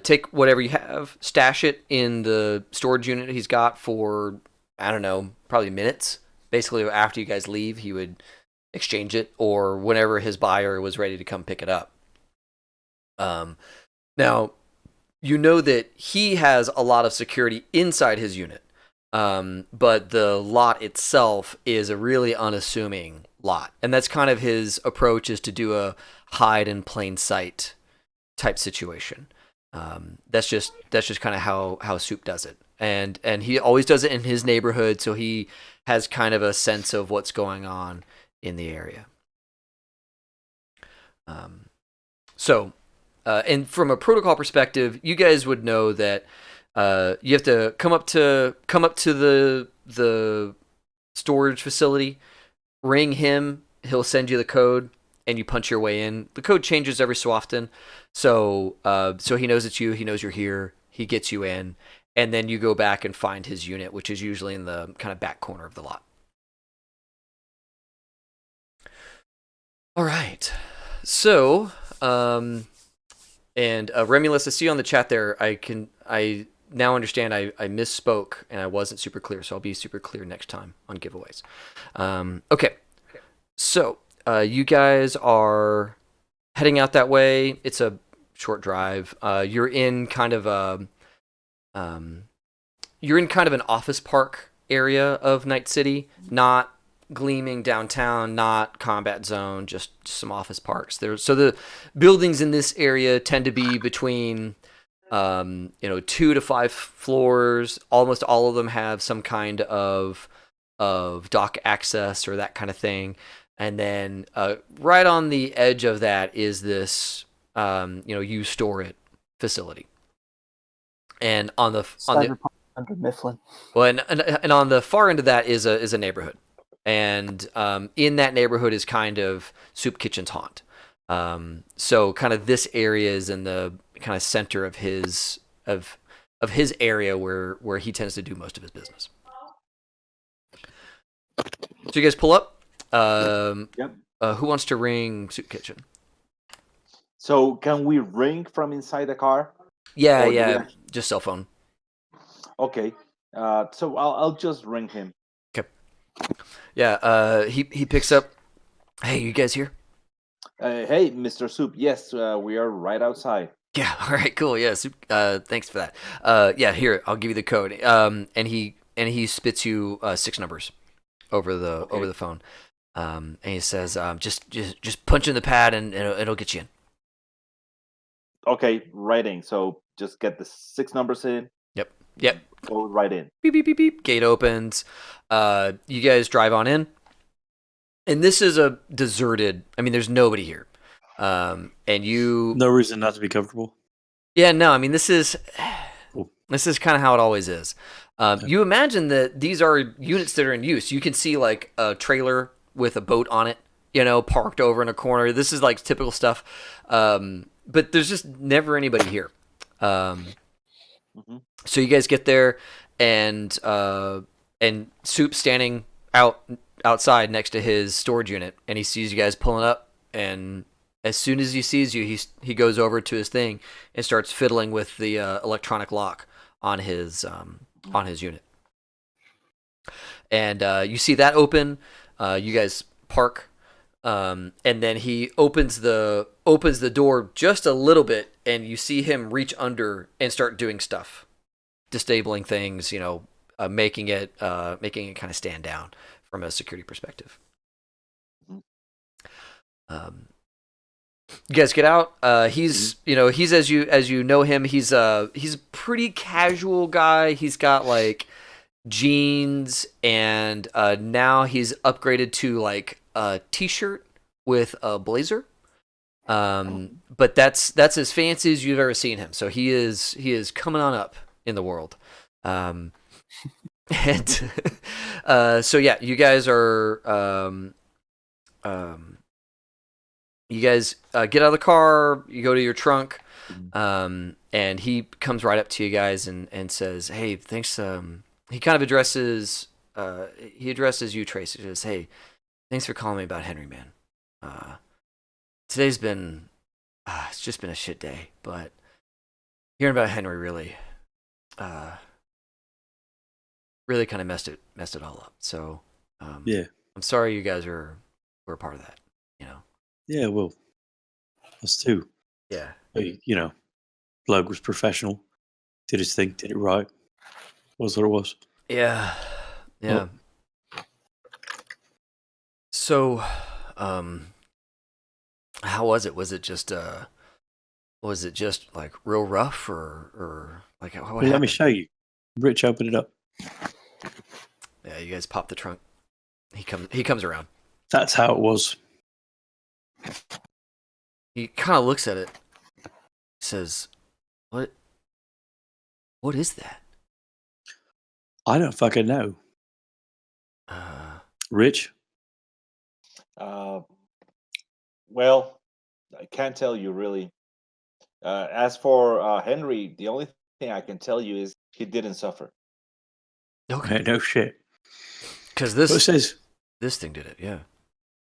take whatever you have, stash it in the storage unit he's got for, I don't know, probably minutes. Basically, after you guys leave, he would exchange it, or whenever his buyer was ready to come pick it up. Now, you know that he has a lot of security inside his unit, but the lot itself is a really unassuming lot, and that's kind of his approach, is to do a hide in plain sight type situation. That's just kind of how Soup does it, and he always does it in his neighborhood, so he has kind of a sense of what's going on in the area. And from a protocol perspective, you guys would know that you have to come up to the storage facility, ring him, he'll send you the code, and you punch your way in. The code changes every so often, so he knows it's you. He knows you're here. He gets you in, and then you go back and find his unit, which is usually in the kind of back corner of the lot. All right, so Remulus, I see on the chat there. I now understand I misspoke and I wasn't super clear, so I'll be super clear next time on giveaways. Okay, so you guys are heading out that way. It's a short drive. You're in kind of an office park area of Night City, not gleaming downtown, not combat zone, just some office parks. So the buildings in this area tend to be between 2 to 5 floors. Almost all of them have some kind of dock access or that kind of thing. And then right on the edge of that is this you store it facility. And on the Cyberpunk under Mifflin. well, and on the far end of that is a neighborhood. And in that neighborhood is kind of Soup Kitchen's haunt. So kind of this area is in the kind of center of his area where he tends to do most of his business. So you guys pull up. Yep. Who wants to ring Soup Kitchen? So can we ring from inside the car? Yeah, just cell phone. Okay. So I'll just ring him. Okay. Yeah. He picks up. Hey, you guys here? Hey, Mr. Soup. Yes, we are right outside. Yeah. All right. Cool. Yeah. Soup. Thanks for that. Yeah. Here, I'll give you the code. And he spits you 6 numbers over the phone. And he says, just punch in the pad and it'll get you in. Okay, writing. So just get the 6 numbers in. Yep. Go right in. Beep, beep, beep, beep. Gate opens. You guys drive on in. And this is a deserted, there's nobody here. And you... No reason not to be comfortable. Yeah, no, this is kind of how it always is. You imagine that these are units that are in use. You can see like a trailer with a boat on it, parked over in a corner. This is like typical stuff. But there's just never anybody here. Mm-hmm. So you guys get there, and Soup standing outside next to his storage unit, and he sees you guys pulling up, and as soon as he sees you, he goes over to his thing and starts fiddling with the electronic lock on his unit. And you see that open. You guys park. And then he opens the door just a little bit, and you see him reach under and start doing stuff, disabling things, making it kind of stand down from a security perspective. You guys get out. He's as you know him. He's a pretty casual guy. He's got like jeans, and now he's upgraded to like a t-shirt with a blazer. But that's as fancy as you've ever seen him. So he is coming on up in the world. And so yeah, you guys are get out of the car, you go to your trunk, and he comes right up to you guys and says, "Hey, thanks." He kind of addresses you, Tracy. He says, "Hey, thanks for calling me about Henry, man. Today's been it's just been a shit day, but hearing about Henry really kind of messed it all up. So yeah, I'm sorry you guys were a part of that, Yeah, well, us too. Yeah. Bloke was professional, did his thing, did it right. Was what it was. Yeah. Yeah. Oh. So, how was it? Was it just like real rough or like what happened? Let me show you. Rich, open it up. Yeah, you guys pop the trunk. He comes around. That's how it was. He kind of looks at it. Says, "What is that?" I don't fucking know. Rich? Well, I can't tell you really. As for Henry, the only thing I can tell you is he didn't suffer. Okay, no shit. Because What it says? this thing did it. Yeah.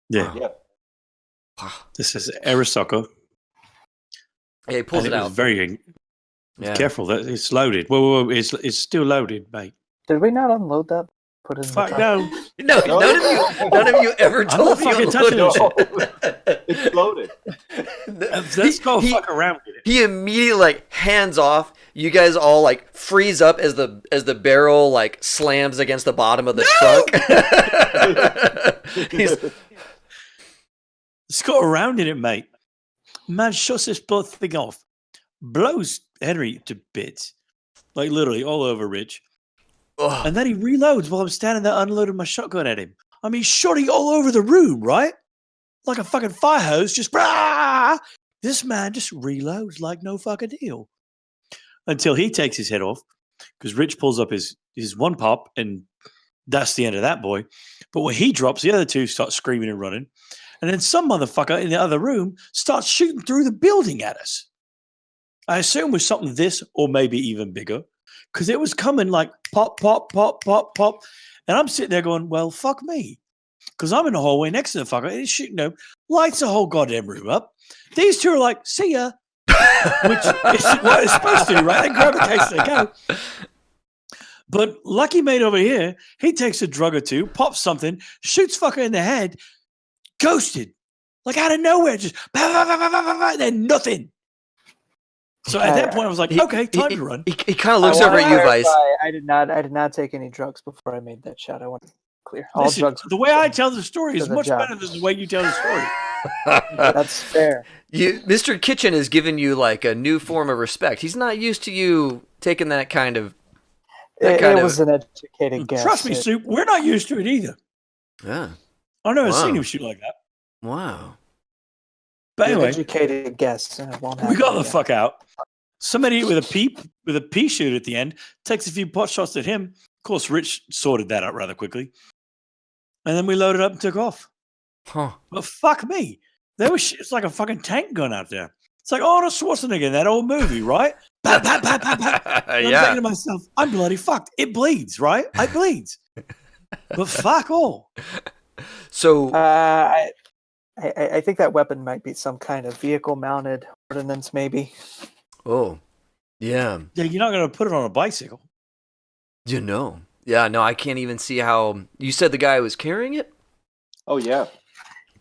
Yeah. Wow. Yeah. Wow. This is Arasaka. Yeah, he pulls And it it was out. very Yeah. careful that it's loaded. Whoa, it's still loaded, mate. Did we not unload that? Put it in Fuck the no. No, No. none of you ever I'm told not me fucking you touching loaded this. It's loaded. Let's go fuck around with it. He immediately like hands off. You guys all like freeze up as the barrel like slams against the bottom of the truck. Let's go around in it, mate. Man shuts this blood thing off, blows Henry to bits, like literally all over Rich. Ugh. And then he reloads while I'm standing there unloading my shotgun at him. I mean, shotting all over the room, right? Like a fucking fire hose, just brah! This man just reloads like no fucking deal. Until he takes his head off, because Rich pulls up his one pop, and that's the end of that boy. But when he drops, the other two start screaming and running. And then some motherfucker in the other room starts shooting through the building at us. I assume with something this or maybe even bigger, because it was coming like pop, pop, pop, pop, pop. And I'm sitting there going, well, fuck me. Because I'm in the hallway next to the fucker. And it's shooting them, lights the whole goddamn room up. These two are like, see ya. Which is what it's supposed to, right? They gravitate, they go. But lucky mate over here, he takes a drug or two, pops something, shoots fucker in the head, ghosted. Like out of nowhere, just then nothing. So at that point, I was like, okay, time to run. He kind of looks over at you, Weiss. I did not take any drugs before I made that shot. I want to clear. All Listen, drugs. the way I tell the story is to the much job. better than the way you tell the story. That's fair. Mr. Kitchen has given you like a new form of respect. He's not used to you taking that kind of. It was an educated guess. Trust me, Soup, we're not used to it either. Yeah. I've never Wow. seen him shoot like that. Wow. But anyway, Educated guess. And it won't we happen got the again. fuck out. Somebody with a pea shoot at the end takes a few pot shots at him. Of course, Rich sorted that out rather quickly, and then we loaded up and took off. Huh. But fuck me, it's like a fucking tank gun out there. It's like Arnold Schwarzenegger in that old movie, right? Bap, bap, bap, bap, bap. And I'm thinking to myself, I'm bloody fucked. It bleeds, right? It bleeds. But fuck all. So I think that weapon might be some kind of vehicle-mounted ordnance, maybe. oh, yeah. Yeah, you're not going to put it on a bicycle. You know. Yeah, no, I can't even see how. You said the guy was carrying it? Oh yeah.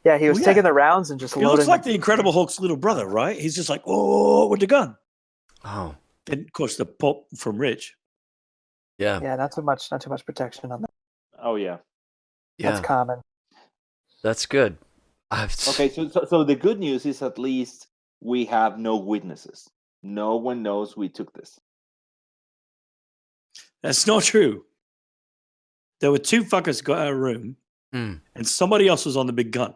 Yeah, he was Oh, yeah. taking the rounds and just He loading. looks like the Incredible Hulk's little brother, right? He's just like, oh, with the gun. Oh, And of course, the pop from Rich. yeah. Yeah, not too much protection on that. Oh yeah. Yeah. That's common. That's good. Okay, so the good news is at least we have no witnesses. No one knows we took this. That's not true. There were two fuckers got out of a room, Mm. and somebody else was on the big gun.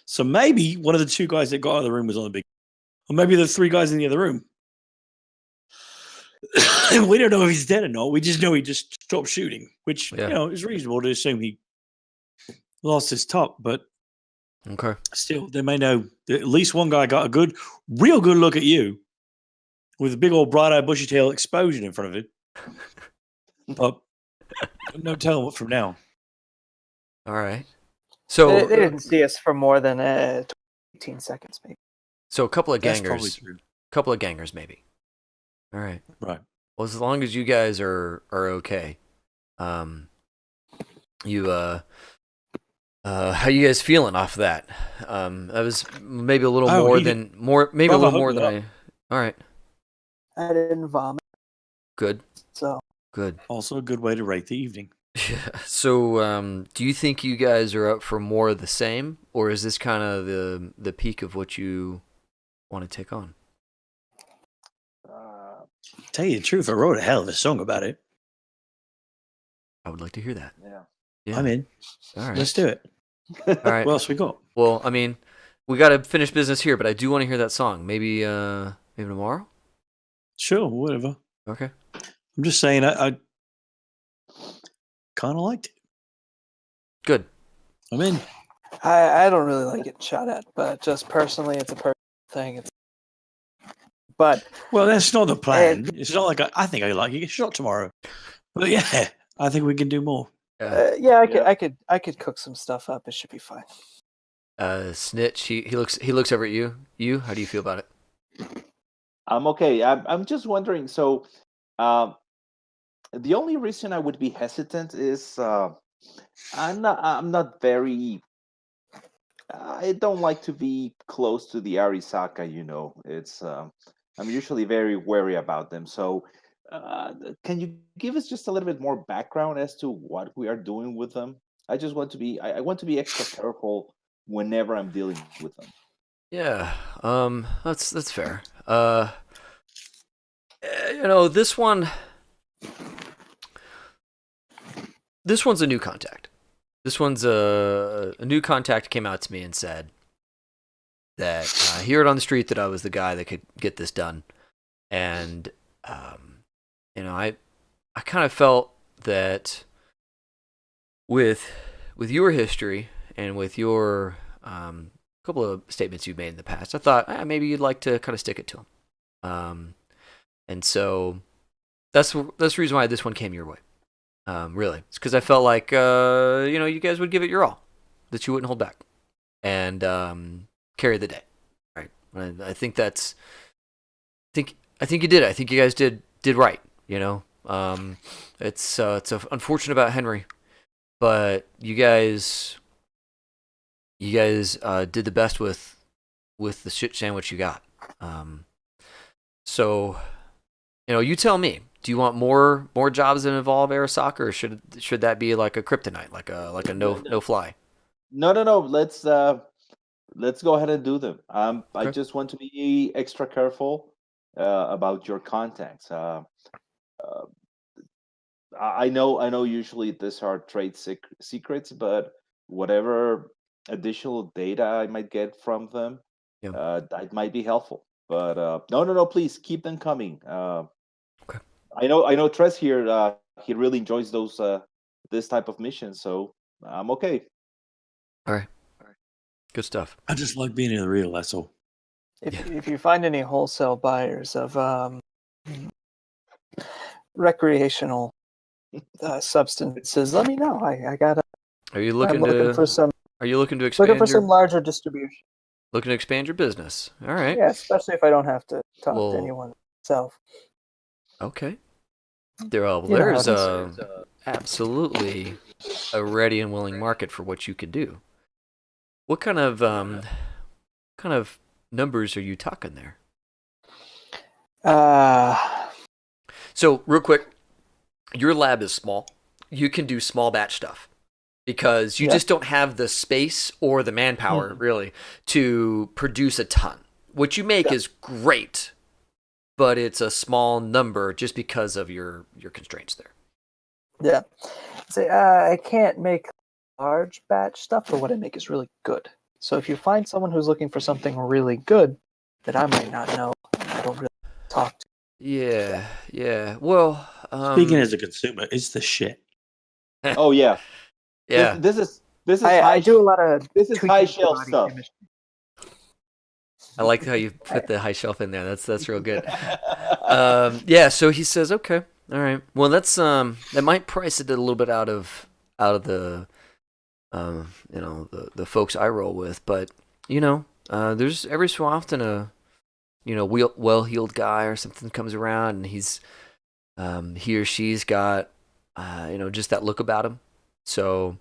So maybe one of the two guys that got out of the room was on the big gun. Or maybe the three guys in the other room. We don't know if he's dead or not. We just know he just stopped shooting, which, Yeah. you know, is reasonable to assume he lost his top. But Okay. still, they may know that at least one guy got a real good look at you with a big old bright-eyed, bushy-tailed explosion in front of it. But no telling what from now. All right. So They didn't see us for more than 18 seconds, maybe. So a couple of That's probably gangers. true. Couple of gangers, maybe. All right. Right. Well, as long as you guys are okay, how you guys feeling off that? That was maybe a little maybe a little more than I. All right. I didn't vomit, Good. so Good. Also a good way to rate the evening. Yeah. So, do you think you guys are up for more of the same, or is this kind of the peak of what you want to take on? Tell you the truth, I wrote a hell of a song about it. I would like to hear that. Yeah. Yeah. I'm in. All right. Let's do it. All right. What else we got? Well, I mean, we got to finish business here, but I do want to hear that song. Maybe tomorrow. Sure, whatever. Okay. I'm just saying, I kind of liked it. Good. I'm in. I don't really like getting shot at, but just personally, it's a personal thing. But Well, that's not the plan. It's not like I think I like you get shot tomorrow. But yeah, I think we can do more. yeah, I could cook some stuff up. It should be fine. Snitch, he looks over at you. How do you feel about it? I'm okay. I'm just wondering. So, the only reason I would be hesitant is I'm not very. I don't like to be close to the Arasaka. It's I'm usually very wary about them. So, can you give us just a little bit more background as to what we are doing with them? I just want to be. I want to be extra careful whenever I'm dealing with them. Yeah, that's fair. This one's a new contact. This one's a new contact came out to me and said that he heard on the street that I was the guy that could get this done, and I kind of felt that with your history and with your couple of statements you've made in the past, I thought maybe you'd like to kind of stick it to him, and so that's the reason why this one came your way. Really, it's because I felt like you guys would give it your all, that you wouldn't hold back, and carry the day. Right? I think that's. I think you did. I think you guys did right. It's unfortunate about Henry, but you guys did the best with the shit sandwich you got. So, you tell me. Do you want more jobs that involve Arasaka, or should that be like a kryptonite, like a no fly? No. Let's go ahead and do them. Okay. I just want to be extra careful about your contacts. I know. Usually these are trade secrets, but whatever additional data I might get from them, that might be helpful. But no. Please keep them coming. Okay. I know. Tres here. He really enjoys those this type of missions, so I'm okay. All right. Good stuff. I just like being in the real. That's all. If you find any wholesale buyers of recreational substances, let me know. I got. Are you looking for some? Are you looking to expand? Looking for some larger distribution. Looking to expand your business. All right. Yeah, especially if I don't have to talk to anyone myself. Okay. There's absolutely a ready and willing market for what you could do. What kind of numbers are you talking there? So real quick, your lab is small. You can do small batch stuff because you just don't have the space or the manpower really to produce a ton. What you make is great, but it's a small number just because of your constraints there. Yeah. See, I can't make large batch stuff, but what I make is really good. So if you find someone who's looking for something really good that I might not know, I don't really talk to. Yeah. Well, speaking as a consumer, it's the shit. Oh yeah. Yeah. This is I do a lot of this is high shelf stuff. Chemistry. I like how you put the high shelf in there. That's real good. Yeah. So he says, okay, all right. Well, that's that might price it a little bit out of the the folks I roll with, but there's every so often a well-heeled guy or something comes around and he's he or she's got just that look about him. So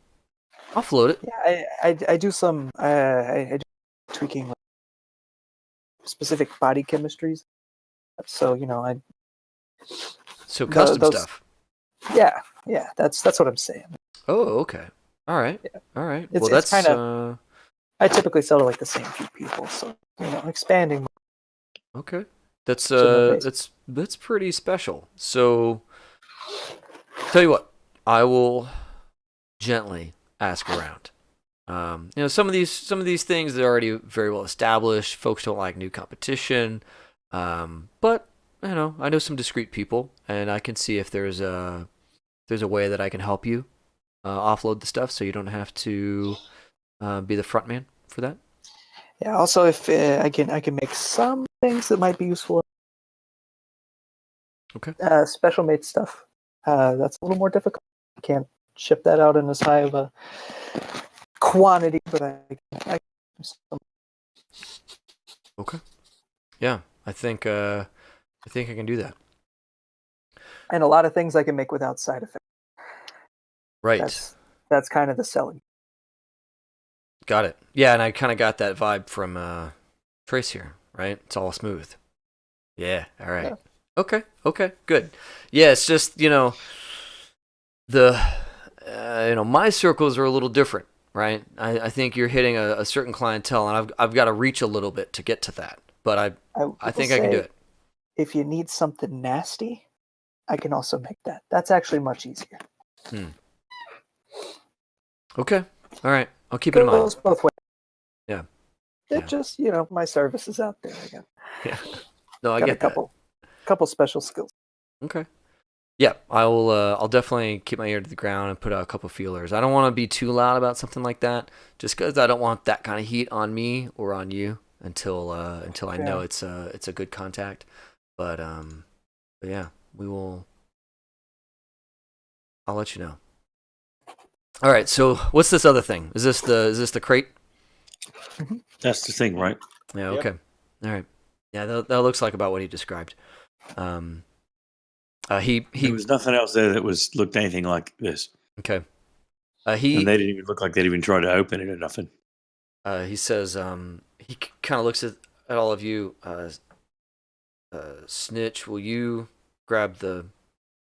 I'll float it. Yeah, I do some I do tweaking with specific body chemistries. So So custom stuff. Yeah, that's what I'm saying. Oh, okay. All right. Yeah. All right. It's, well, it's that's kind of. I typically sell to like the same few people, so expanding. Okay. That's So that's pretty special. So, tell you what, I will gently ask around. Some of these things are already very well established. Folks don't like new competition, but I know some discreet people, and I can see if there's a way that I can help you offload the stuff, so you don't have to be the front man for that. Yeah. Also, if I can make some things that might be useful. Okay. Special made stuff. That's a little more difficult. I can't ship that out in as high of a quantity, but I Okay. Yeah, I think I can do that. and a lot of things I can make without side effects. Right. That's kind of the selling. Got it. Yeah, and I kind of got that vibe from Trace here, right? It's all smooth. Yeah, all right. Yeah. Okay, good. Yeah, it's just, my circles are a little different, right? I think you're hitting a certain clientele, and I've got to reach a little bit to get to that, but I think I can do it. If you need something nasty, I can also make that. That's actually much easier. Okay, all right. I'll keep it in mind. Goes both ways. Yeah. It just, my service is out there again. Yeah. No, I Got get a couple special skills. Okay. Yeah, I'll definitely keep my ear to the ground and put out a couple feelers. I don't want to be too loud about something like that, just because I don't want that kind of heat on me or on you until I know it's a good contact. But yeah, I'll let you know. All right. So what's this other thing? Is this the crate? That's the thing, right? Yeah. Okay. Yep. All right. Yeah, that looks like about what he described. He there was nothing else there that looked anything like this. Okay. And they didn't even look like they'd even tried to open it or nothing. He says he kind of looks at all of you. Snitch, will you grab the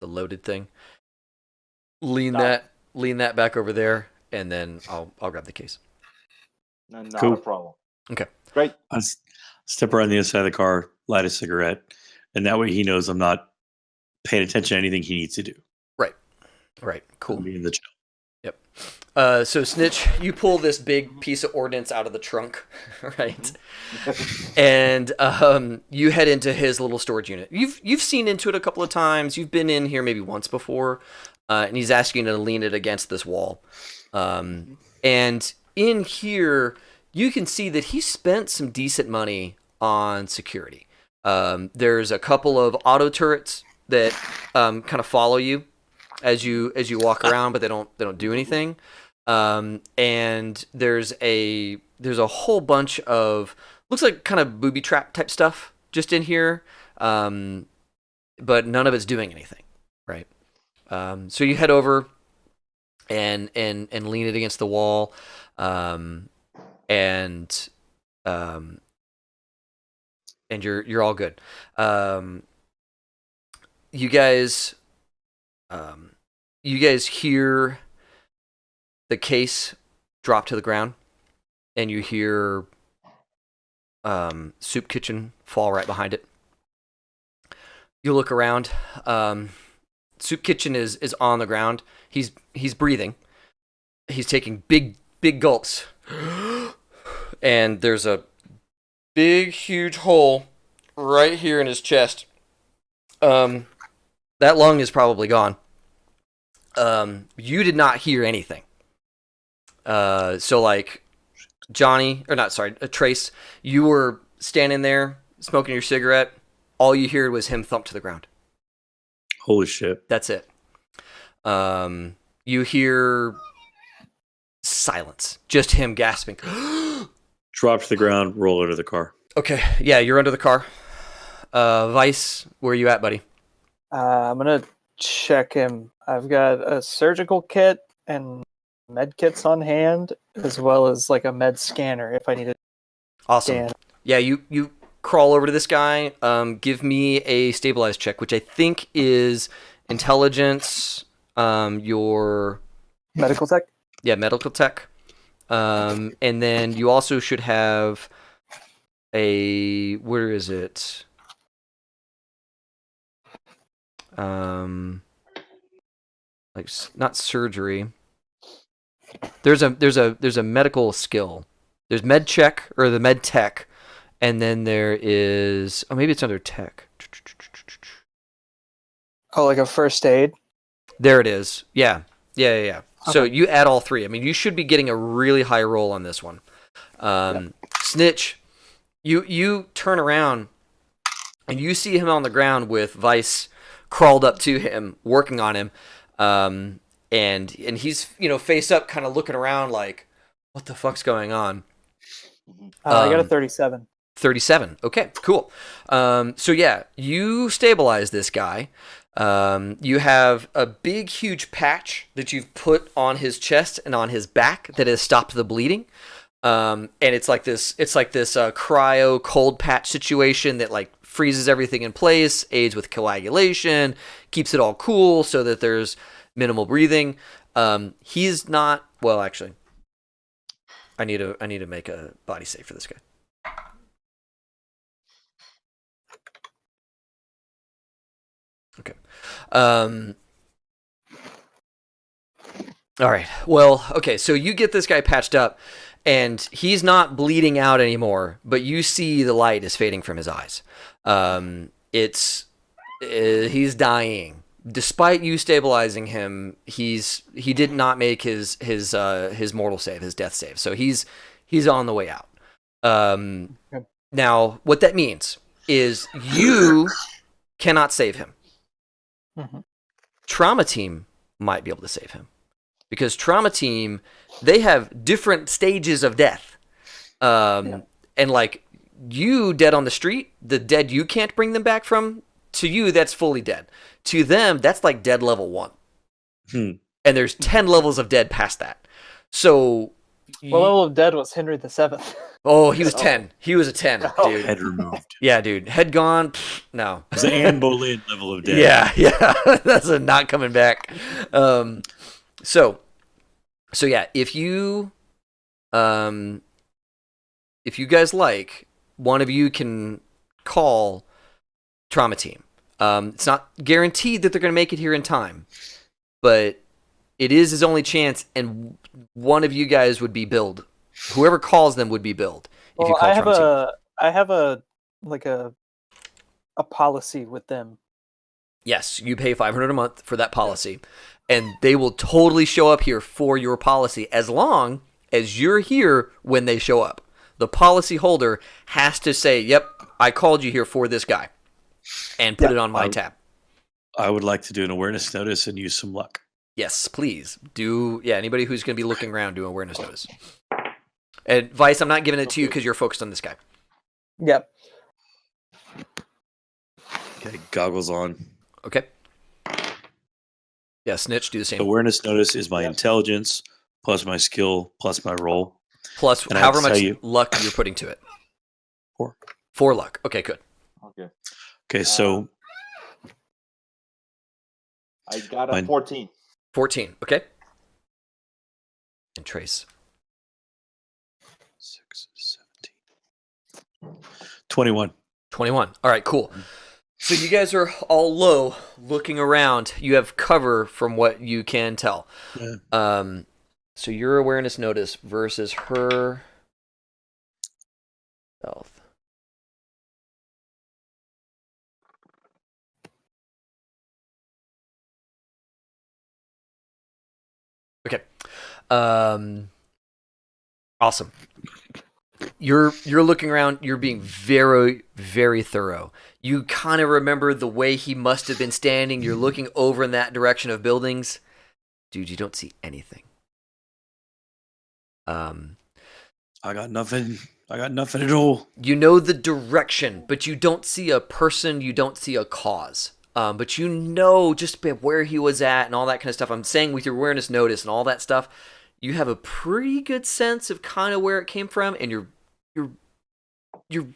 loaded thing? Lean that back over there, and then I'll grab the case. Not cool. a problem. Okay. Great. I step around the inside of the car, light a cigarette, and that way he knows I'm not paying attention to anything he needs to do. Right. Cool. I'll be in the jail. Yep. So Snitch, you pull this big piece of ordnance out of the trunk, right? And you head into his little storage unit. You've seen into it a couple of times. You've been in here maybe once before, and he's asking you to lean it against this wall. And in here, you can see that he spent some decent money on security. There's a couple of auto turrets that kind of follow you as you walk around, but they don't do anything. And there's a whole bunch of looks like kind of booby trap type stuff just in here, but none of it's doing anything, right? So you head over and lean it against the wall, and you're all good. You guys hear the case drop to the ground, and you hear Soup Kitchen fall right behind it. You look around. Soup Kitchen is on the ground. He's breathing. He's taking big gulps, and there's a big huge hole right here in his chest. That lung is probably gone. You did not hear anything. So like Trace, you were standing there smoking your cigarette. All you heard was him thump to the ground. Holy shit. That's it. You hear silence. Just him gasping. Drop to the ground, roll under the car. Okay. Yeah, you're under the car. Weiss, where are you at, buddy? I'm going to check him. I've got a surgical kit and med kits on hand, as well as like a med scanner if I need it. Awesome. Yeah, you crawl over to this guy. Give me a stabilize check, which I think is intelligence. Your medical tech. Yeah, medical tech. And then you also should have where is it? Like not surgery. There's a medical skill. There's med check or the med tech, and then there is maybe it's under tech. Oh, like a first aid. There it is. Yeah. So you add all three. I mean, you should be getting a really high roll on this one. Snitch, you turn around and you see him on the ground with Weiss crawled up to him, working on him, and he's face up, kind of looking around like, what the fuck's going on? I got a 37. 37. Okay, cool. So yeah, you stabilize this guy. You have a big, huge patch that you've put on his chest and on his back that has stopped the bleeding. And it's like this cryo cold patch situation that like freezes everything in place, aids with coagulation, keeps it all cool so that there's minimal breathing. He's not well. Actually, I need to make a body save for this guy. Okay. All right. Well, okay. So you get this guy patched up, and he's not bleeding out anymore, but you see the light is fading from his eyes. He's dying. Despite you stabilizing him, he did not make his mortal save, his death save. So he's on the way out. Now, what that means is you cannot save him. Mm-hmm. Trauma team might be able to save him, because trauma team, they have different stages of death. And like you dead on the street, the dead you can't bring them back from, to you that's fully dead. To them, that's like dead level 1. And there's 10 levels of dead past that. So what level of dead was Henry VII? Oh, he was 10. He was a 10, dude. Head removed. Yeah, dude. Head gone. No. It's the Anne Boleyn level of death. Yeah. That's not coming back. So yeah, if you guys like, one of you can call trauma team. It's not guaranteed that they're going to make it here in time, but it is his only chance, and one of you guys would be billed. Whoever calls them would be billed. If you call I have a policy with them. Yes, you pay $500 a month for that policy, and they will totally show up here for your policy as long as you're here when they show up. The policy holder has to say, "Yep, I called you here for this guy," and put it on my tab. I would like to do an awareness notice and use some luck. Yes, please do. Yeah, anybody who's going to be looking around, do an awareness notice. And Weiss, I'm not giving it to you because you're focused on this guy. Yep. Okay, goggles on. Okay. Yeah, Snitch, do the same. Awareness notice is my intelligence plus my skill plus my roll. Plus and however much luck you're putting to it. 4. 4 luck. Okay, good. Okay, so I got a 14. 14, okay. And Trace. 6, 17. 21. 21. All right, cool. So you guys are all low, looking around. You have cover from what you can tell. Yeah. So your awareness notice versus her stealth. Okay. Awesome. You're looking around, you're being very, very thorough. You kind of remember the way he must have been standing. You're looking over in that direction of buildings. Dude, you don't see anything. I got nothing at all. You know the direction, but you don't see a person, you don't see a cause. But you know just where he was at and all that kind of stuff. I'm saying with your awareness notice and all that stuff, you have a pretty good sense of kind of where it came from, and you're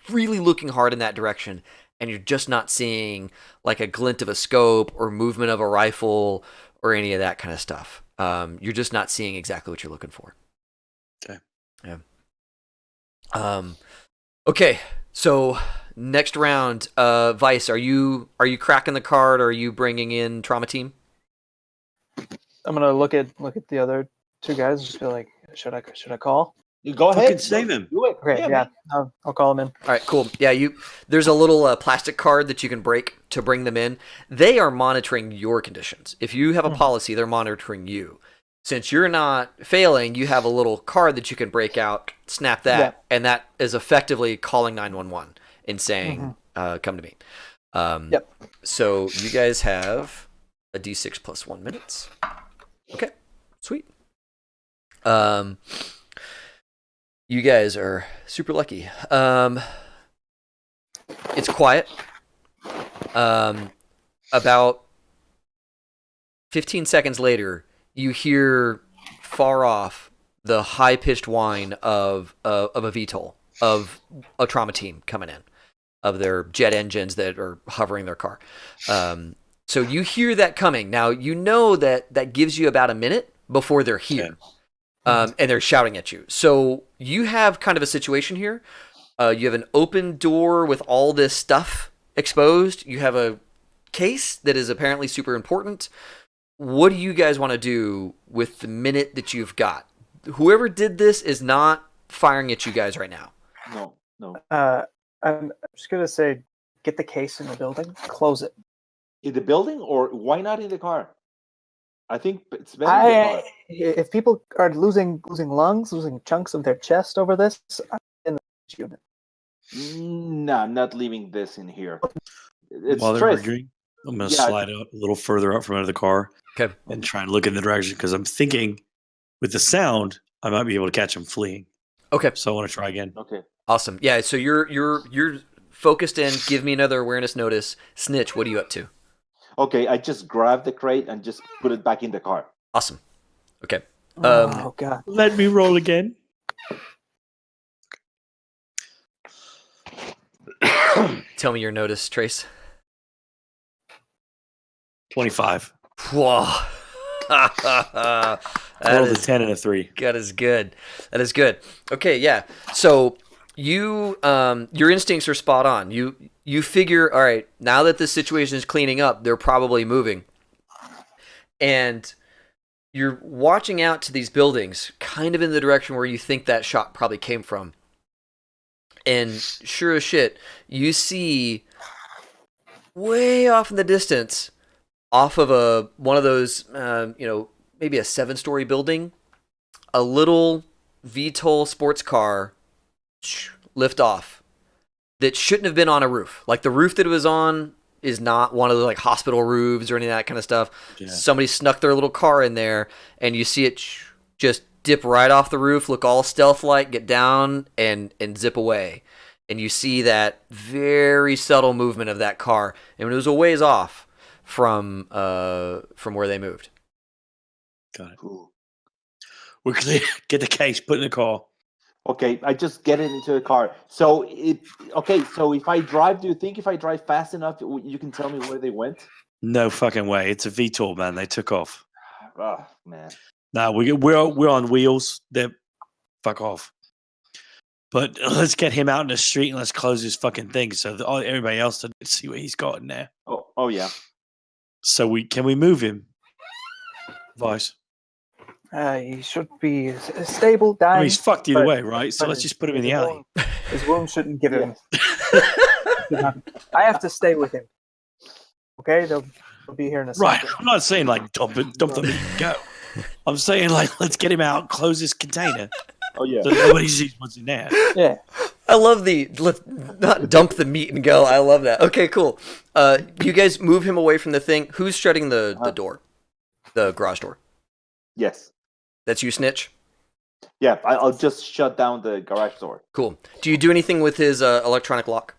really looking hard in that direction, and you're just not seeing like a glint of a scope or movement of a rifle or any of that kind of stuff. You're just not seeing exactly what you're looking for. Okay. Yeah. Okay. So next round, Weiss, are you cracking the card, or are you bringing in trauma team? I'm gonna look at the other two guys. Just feel like, should I call? You go ahead. Fucking save him. Do it. Okay, yeah. I'll call him in. All right, cool. Yeah, there's a little plastic card that you can break to bring them in. They are monitoring your conditions. If you have a policy, they're monitoring you. since you're not failing, you have a little card that you can break out, snap that, and that is effectively calling 911 and saying, come to me. So you guys have a D6 plus 1 minutes. Okay, sweet. You guys are super lucky. It's quiet. About 15 seconds later, you hear far off the high-pitched whine of a VTOL, of a trauma team coming in, of their jet engines that are hovering their car. So you hear that coming. Now, you know that gives you about a minute before they're here. And they're shouting at you. So you have kind of a situation here. You have an open door with all this stuff exposed. You have a case that is apparently super important. What do you guys want to do with the minute that you've got? Whoever did this is not firing at you guys right now. No. I'm just going to say, get the case in the building, close it. In the building, or why not in the car? I think it's better in the car. If people are losing lungs, losing chunks of their chest over this, I'm in the unit. No, I'm not leaving this in here. It's While they're stress. arguing, I'm going to slide out a little further out from under the car and try and look in the direction, because I'm thinking with the sound, I might be able to catch them fleeing. Okay. So I want to try again. Okay. Awesome. Yeah, so you're focused in. Give me another awareness notice. Snitch, what are you up to? Okay, I just grabbed the crate and just put it back in the car. Awesome. Okay. Oh, God. Let me roll again. Tell me your notice, Trace. 25. Whoa. I rolled a 10 and a 3. That is good. That is good. Okay, yeah. So you, your instincts are spot on. You figure, all right, now that this situation is cleaning up, they're probably moving. And you're watching out to these buildings, kind of in the direction where you think that shot probably came from. And sure as shit, you see way off in the distance, off of one of those, maybe a 7-story building, a little VTOL sports car lift off that shouldn't have been on a roof. Like, the roof that it was on is not one of the like hospital roofs or any of that kind of stuff. Yeah. Somebody snuck their little car in there, and you see it just dip right off the roof, look all stealth-like, get down, and zip away. And you see that very subtle movement of that car, and it was a ways off from where they moved. Got it. Cool. We're clear. Get the case, put it in the car. Okay, I just get it into the car. So if I drive, do you think if I drive fast enough, you can tell me where they went? No fucking way. It's a VTOL, man. They took off. Oh, man. No, we're on wheels. They're fuck off. But let's get him out in the street and let's close his fucking thing so that everybody else doesn't see what he's got in there. Oh yeah. So can we move him, Weiss? He should be stable, dying. I mean, he's fucked either way, right? So let's just put him in the alley. His wound shouldn't give him. I have to stay with him. Okay, they'll be here in a second. Right. I'm not saying like dump them and go. I'm saying like let's get him out, close this container. Oh yeah. So nobody sees what's in there. Yeah. I love let's not dump the meat and go. I love that. Okay, cool. You guys move him away from the thing. Who's shutting the door? The garage door. Yes. That's you, Snitch? Yeah, I'll just shut down the garage door. Cool. Do you do anything with his electronic lock?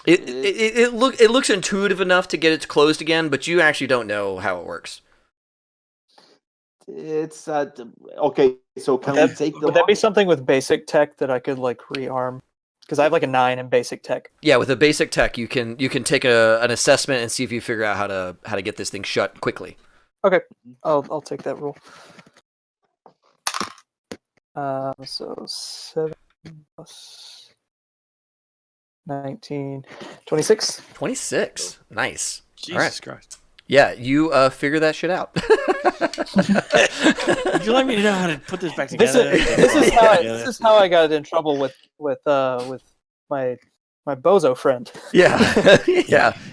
It looks intuitive enough to get it closed again, but you actually don't know how it works. It's okay. So can we take the? Would that be something with basic tech that I could like rearm? Because I have like a 9 in basic tech. Yeah, with a basic tech, you can take an assessment and see if you figure out how to get this thing shut quickly. Okay, I'll take that roll. So 7 plus 19, 26. 26. Nice. Jesus All right. Christ. Yeah, you figure that shit out. Would you like me to know how to put this back together? This is how I got in trouble with my bozo friend. Yeah.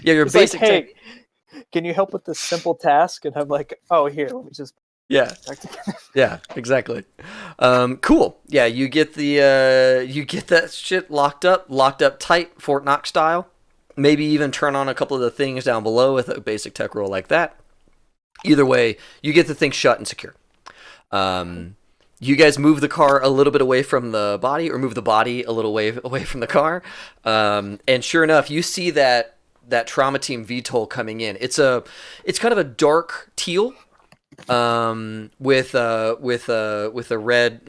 Your It's basic like, hey, can you help with this simple task? And I'm like, oh, here, let me just Yeah. back together. Yeah, exactly. Cool. Yeah, you get that shit locked up tight, Fort Knox style. Maybe even turn on a couple of the things down below with a basic tech roll like that. Either way, you get the thing shut and secure. You guys move the car a little bit away from the body, or move the body a little way away from the car. And sure enough, you see that trauma team VTOL coming in. It's kind of a dark teal. With a red,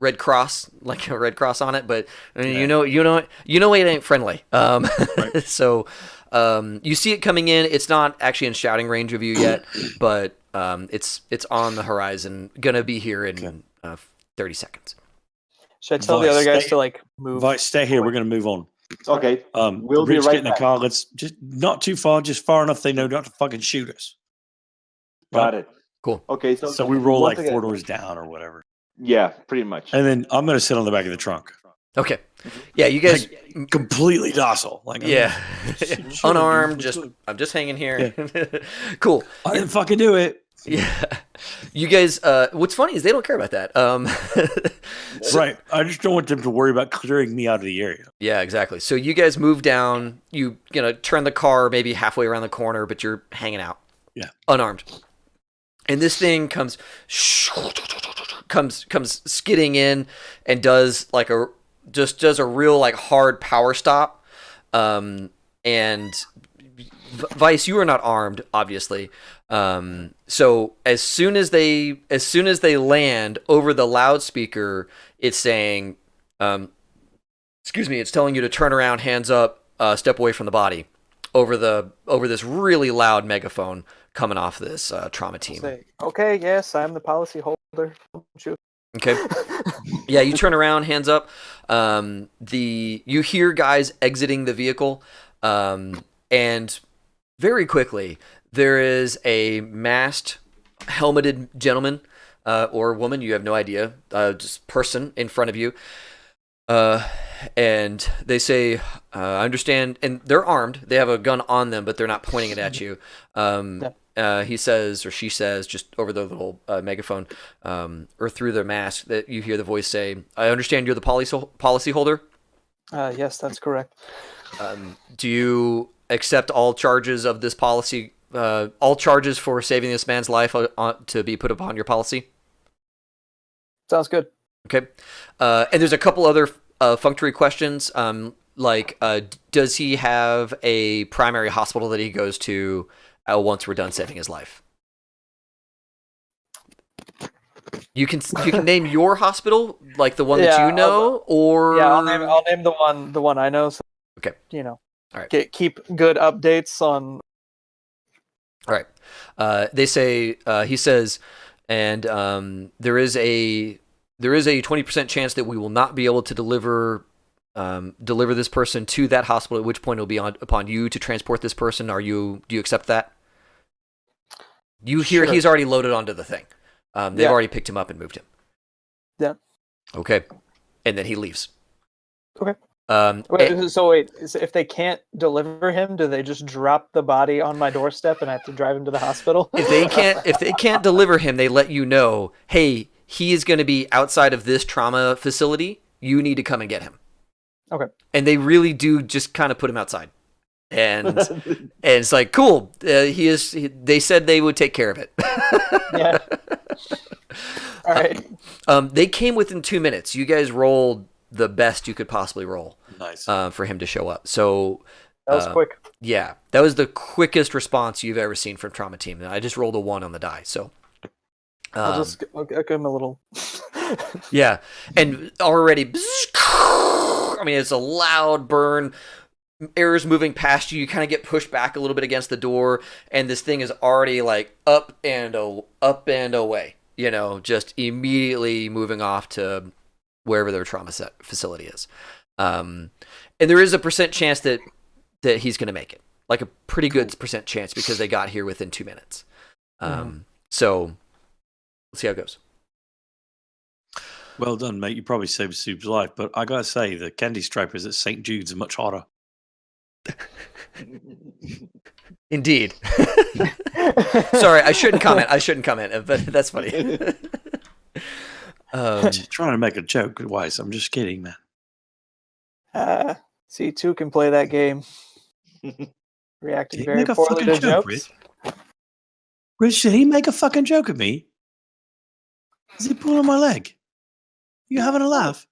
red cross, like a red cross on it, but I mean, it ain't friendly. Right. So, you see it coming in. It's not actually in shouting range of you yet, but it's on the horizon. Gonna be here in 30 seconds. Should I tell the other guys to like move? Weiss, stay here. We're going to move on. Okay. We'll Rich, be right get in the back. car. Let's just not too far, just far enough they know not to fucking shoot us. Got it. Cool. Okay. So we roll once like again- 4 doors down or whatever. Yeah, pretty much. And then I'm going to sit on the back of the trunk. Okay. Yeah, you guys. Completely docile. Like, Yeah. Sure, Unarmed. dude. I'm just hanging here. Cool. I didn't fucking do it. Yeah. You guys, what's funny is they don't care about that. Right. I just don't want them to worry about clearing me out of the area. Yeah, exactly. So you guys move down, you turn the car maybe halfway around the corner, but you're hanging out. Yeah. Unarmed. And this thing comes skidding in and does a real like hard power stop. And Weiss, you are not armed, obviously. So as soon as they land over the loudspeaker, it's saying, it's telling you to turn around, hands up, step away from the body, over this really loud megaphone coming off this trauma team. Say, okay, yes, I'm the policy holder. Shoot. Okay. Yeah, you turn around, hands up. You hear guys exiting the vehicle, and very quickly there is a masked, helmeted gentleman or woman, you have no idea, just person in front of you. And they say, I understand, and they're armed. They have a gun on them, but they're not pointing it at you. He says, or she says, just over the little megaphone, or through their mask, that you hear the voice say, I understand you're the policy holder. Yes, that's correct. Do you accept all charges of this policy, all charges for saving this man's life to be put upon your policy? Sounds good. Okay. And there's a couple other functory questions, like does he have a primary hospital that he goes to once we're done saving his life? You can name your hospital, like the one that you know, or I'll name the one I know. So, okay. All right. Keep good updates on. All right. They say he says, and there is a 20% chance that we will not be able to deliver this person to that hospital, at which point it will be upon you to transport this person. Do you accept that? You hear Sure. he's already loaded onto the thing. They've already picked him up and moved him. Yeah. Okay. And then he leaves. Okay. Wait, if they can't deliver him, do they just drop the body on my doorstep and I have to drive him to the hospital? If they can't deliver him, they let you know, hey, he is going to be outside of this trauma facility. You need to come and get him. Okay. And they really do just kind of put him outside. And it's like, cool. They said they would take care of it. Yeah. All right. They came within 2 minutes. You guys rolled the best you could possibly roll. Nice. For him to show up. So That was quick. Yeah, that was the quickest response you've ever seen from Trauma Team. I just rolled a 1 on the die, so. I'll give him a little. Yeah, and already, I mean, it's a loud burn. Air's moving past you. You kind of get pushed back a little bit against the door, and this thing is already like up and away. Just immediately moving off to wherever their trauma facility is. And there is a percent chance that he's going to make it, like a pretty good percent chance, because they got here within 2 minutes. So let's see how it goes. Well done, mate. You probably saved Soup's life, but I gotta say, the candy stripers at St. Jude's are much hotter. Indeed. Sorry, I shouldn't comment, but that's funny. Just trying to make a joke, Weiss. I'm just kidding, man. C2 can play that game. Reacting Did he very make a poorly fucking to joke, jokes. Rich, did he make a fucking joke at me? Is he pulling on my leg? You having a laugh?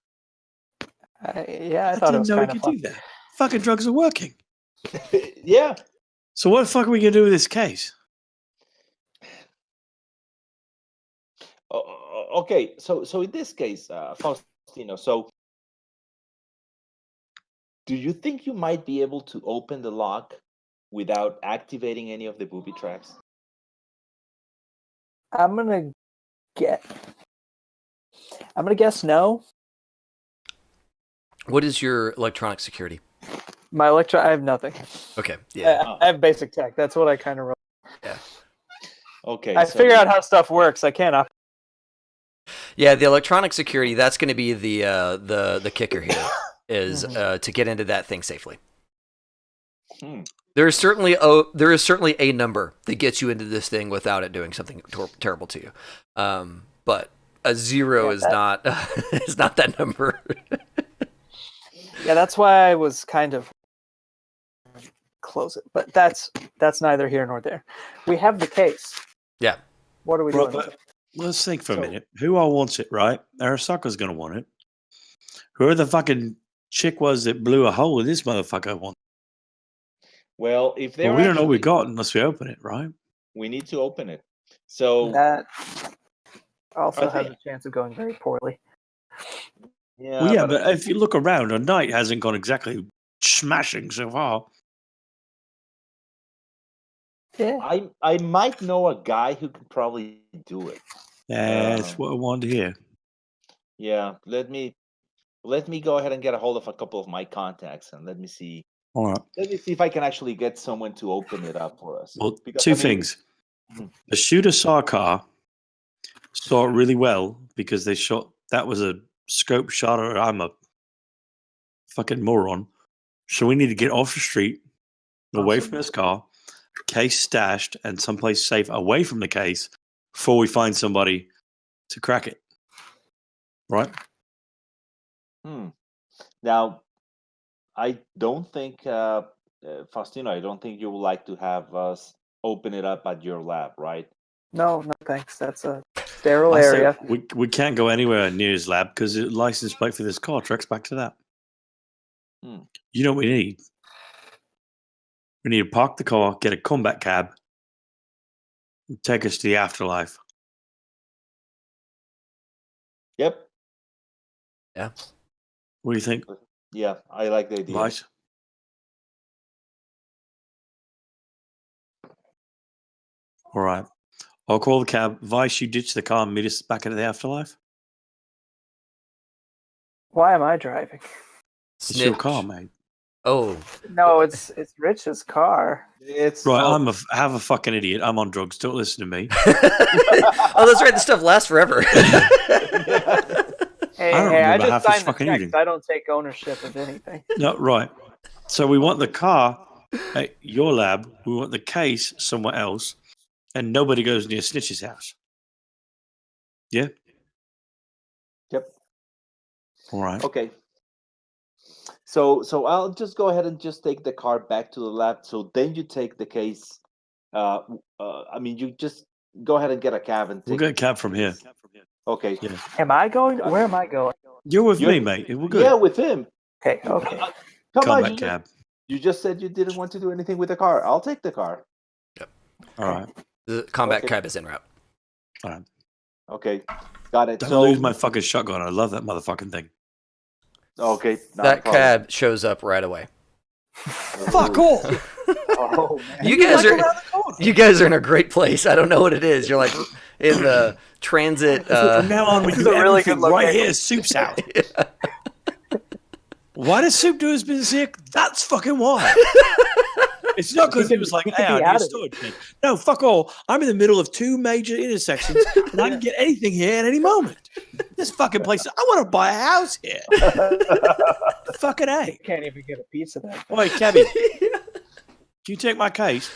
Yeah, I I thought it didn't was know he kind of could fun. do that. Fucking drugs are working. Yeah. So what the fuck are we gonna do with this case? Okay, so in this case, Faustino, so do you think you might be able to open the lock without activating any of the booby traps? I'm gonna guess no. What is your electronic security? I have nothing. Okay, yeah. I have basic tech. That's what I kind of roll. Yeah. Okay. I figure out how stuff works. I can't. Yeah, the electronic security, that's going to be the kicker here, is to get into that thing safely. There is certainly a number that gets you into this thing without it doing something terrible to you. But a 0 is not is not that number. Yeah, that's why I was kind of close it. But that's neither here nor there. We have the case. Yeah. What are we doing? With it? Let's think for a minute. Who all wants it, right? Arasaka's going to want it. Whoever the fucking chick was that blew a hole in this motherfucker wants it. Well, if they we don't know what we got unless we open it, right? We need to open it. So that also has a chance of going very poorly. Yeah. Well, yeah, but if you look around, a night hasn't gone exactly smashing so far. Yeah. I might know a guy who could probably do it. That's what I wanted to hear. Yeah, let me go ahead and get a hold of a couple of my contacts and let me see. All right. Let me see if I can actually get someone to open it up for us. Well, Because, two things. The shooter saw a car, saw it really well because they shot. That was a scope shot, or I'm a fucking moron. So we need to get off the street, away from this car, case stashed, and someplace safe away from the case before we find somebody to crack it. Right? Now, I don't think, Faustino, I don't think you would like to have us open it up at your lab, right? No, thanks. That's a sterile area. We can't go anywhere near his lab because the license plate for this car tracks back to that. You know what we need? We need to park the car, get a combat cab, and take us to the afterlife. Yep. Yeah. What do you think? Yeah, I like the idea. Right. All right. I'll call the cab. Weiss, you ditch the car and meet us back into the afterlife? Why am I driving? It's your car, mate. Oh. No, it's Rich's car. It's right. I'm a fucking idiot. I'm on drugs. Don't listen to me. Oh, that's right. This stuff lasts forever. Hey, I just signed the checks. I don't take ownership of anything. No, right. So we want the car at your lab. We want the case somewhere else, and nobody goes near Snitch's house. Yeah. Yep. All right. Okay. So I'll just go ahead and just take the car back to the lab. So then you take the case. I mean, you just go ahead and get a cab and take. We'll get a cab from here. Okay. Yeah. Am I going? Where am I going? You're with me, mate. We're good. Yeah, with him. Okay. Come on, cab. You just said you didn't want to do anything with the car. I'll take the car. Yep. All right. The combat cab is en route. All right. Okay. Got it. Don't lose my fucking shotgun. I love that motherfucking thing. Okay. That cab shows up right away. Fuck off. Oh, man. You guys are in a great place. I don't know what it is. You're like in the transit. From now on, we do really good right here. Soup's out. Yeah. Why does Soup do his business here? That's fucking why. It's not because it was like, hey, I need a storage bin. No, fuck all. I'm in the middle of two major intersections, and I can get anything here at any moment. This fucking place, I want to buy a house here. Fucking A. Can't even get a piece of that. Wait, Kevin, can you take my case?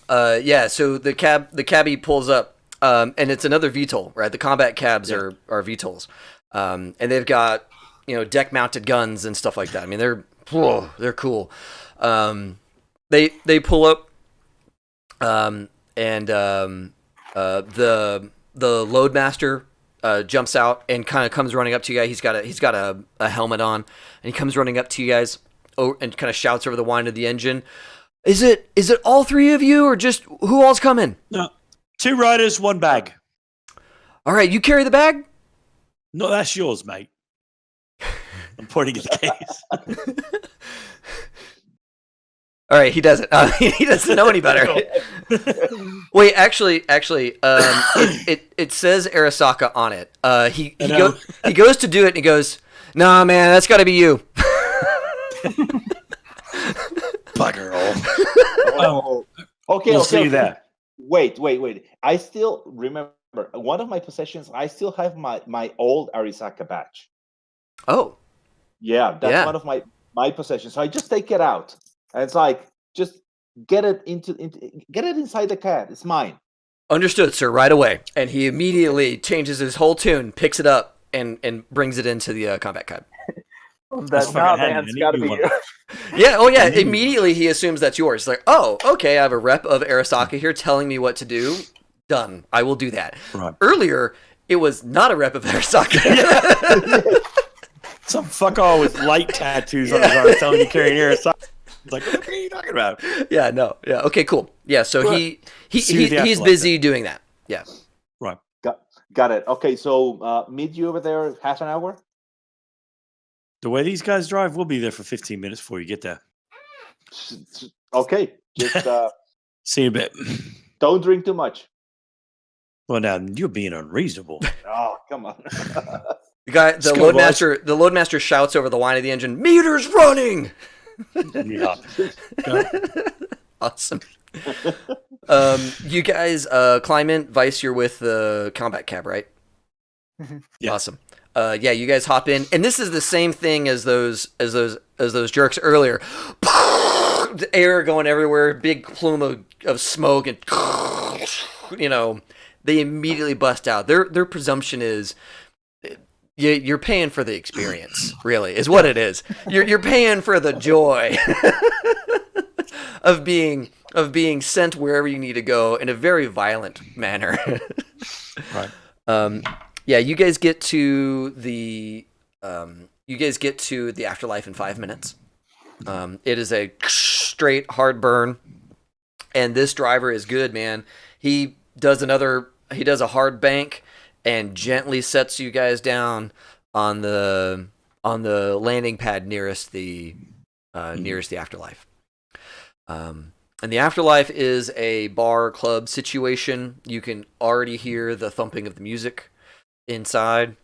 Yeah. So the cabbie pulls up, and it's another VTOL, right? The combat cabs are VTOLs, and they've got deck mounted guns and stuff like that. I mean, they're cool. They pull up, and the loadmaster jumps out and kind of comes running up to you guys. He's got a helmet on, and he comes running up to you guys and kind of shouts over the whine of the engine. Is it all three of you, or just who all's coming? No, 2 riders, 1 bag. All right, you carry the bag? No, that's yours, mate. I'm pointing at the case. All right, he doesn't. He doesn't know any better. Wait, actually, it says Arasaka on it. He goes to do it, and he goes, "Nah, man, that's got to be you." Bugger all. Okay, we'll okay. see you there. Wait. I still remember one of my possessions. I still have my old Arasaka badge. Oh. Yeah, that's one of my possessions. So I just take it out. And it's like, just get it get it inside the cab. It's mine. Understood, sir, right away. And he immediately changes his whole tune, picks it up, and brings it into the combat cab. That's not, man. It's got to be you. Yeah, oh yeah. Immediately he assumes that's yours. Like, oh, okay, I have a rep of Arasaka here telling me what to do. Done. I will do that. Right. Earlier, it was not a rep of Arasaka. Some fucker with light tattoos on his arm telling you carrying Arasaka. It's like, what are you talking about? Yeah, no. Yeah, okay, cool. Yeah, so he's busy doing that. Yeah. Right. Got it. Okay, so meet you over there half an hour? The way these guys drive, we'll be there for 15 minutes before you get there. Okay. Just see you in a bit. Don't drink too much. Well, now you're being unreasonable. Oh, come on. The loadmaster shouts over the whine of the engine, "Meter's running!" Yeah. Awesome. You guys climb in. Weiss, you're with the combat cab, right? Yeah. Awesome. Yeah, you guys hop in, and this is the same thing as those jerks earlier. The air going everywhere, big plume of smoke, and they immediately bust out. Their presumption is you're paying for the experience. Really, is what it is. You're paying for the joy of being sent wherever you need to go in a very violent manner. Right. Yeah, you guys get to the afterlife in 5 minutes. It is a straight hard burn, and this driver is good, man. He does a hard bank and gently sets you guys down on the landing pad nearest the afterlife. And the afterlife is a bar club situation. You can already hear the thumping of the music inside,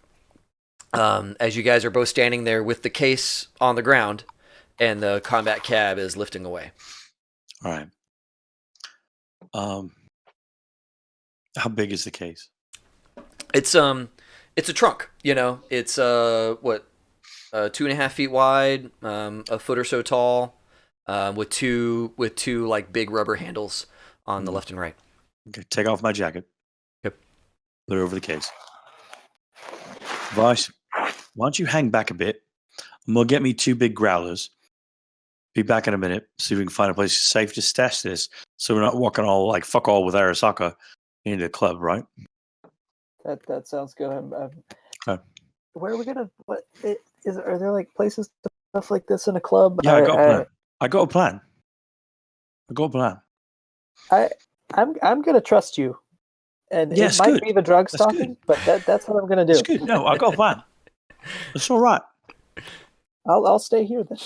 as you guys are both standing there with the case on the ground, and the combat cab is lifting away. All right. How big is the case? It's a trunk. It's 2.5 feet wide, a foot or so tall, with two like big rubber handles on the left and right. Okay, take off my jacket. Yep. Put it over the case. Weiss, why don't you hang back a bit, and we'll get me 2 big growlers. Be back in a minute, see if we can find a place safe to stash this, so we're not walking all like fuck all with Arasaka into the club, right? That sounds good. Okay. Where are we gonna? Are there like places stuff like this in a club? Yeah, I got a plan. I'm gonna trust you, and yes, it might good. be the drug stalking, but that's what I'm gonna do. It's good. No, I got a plan. It's all right. I'll stay here then.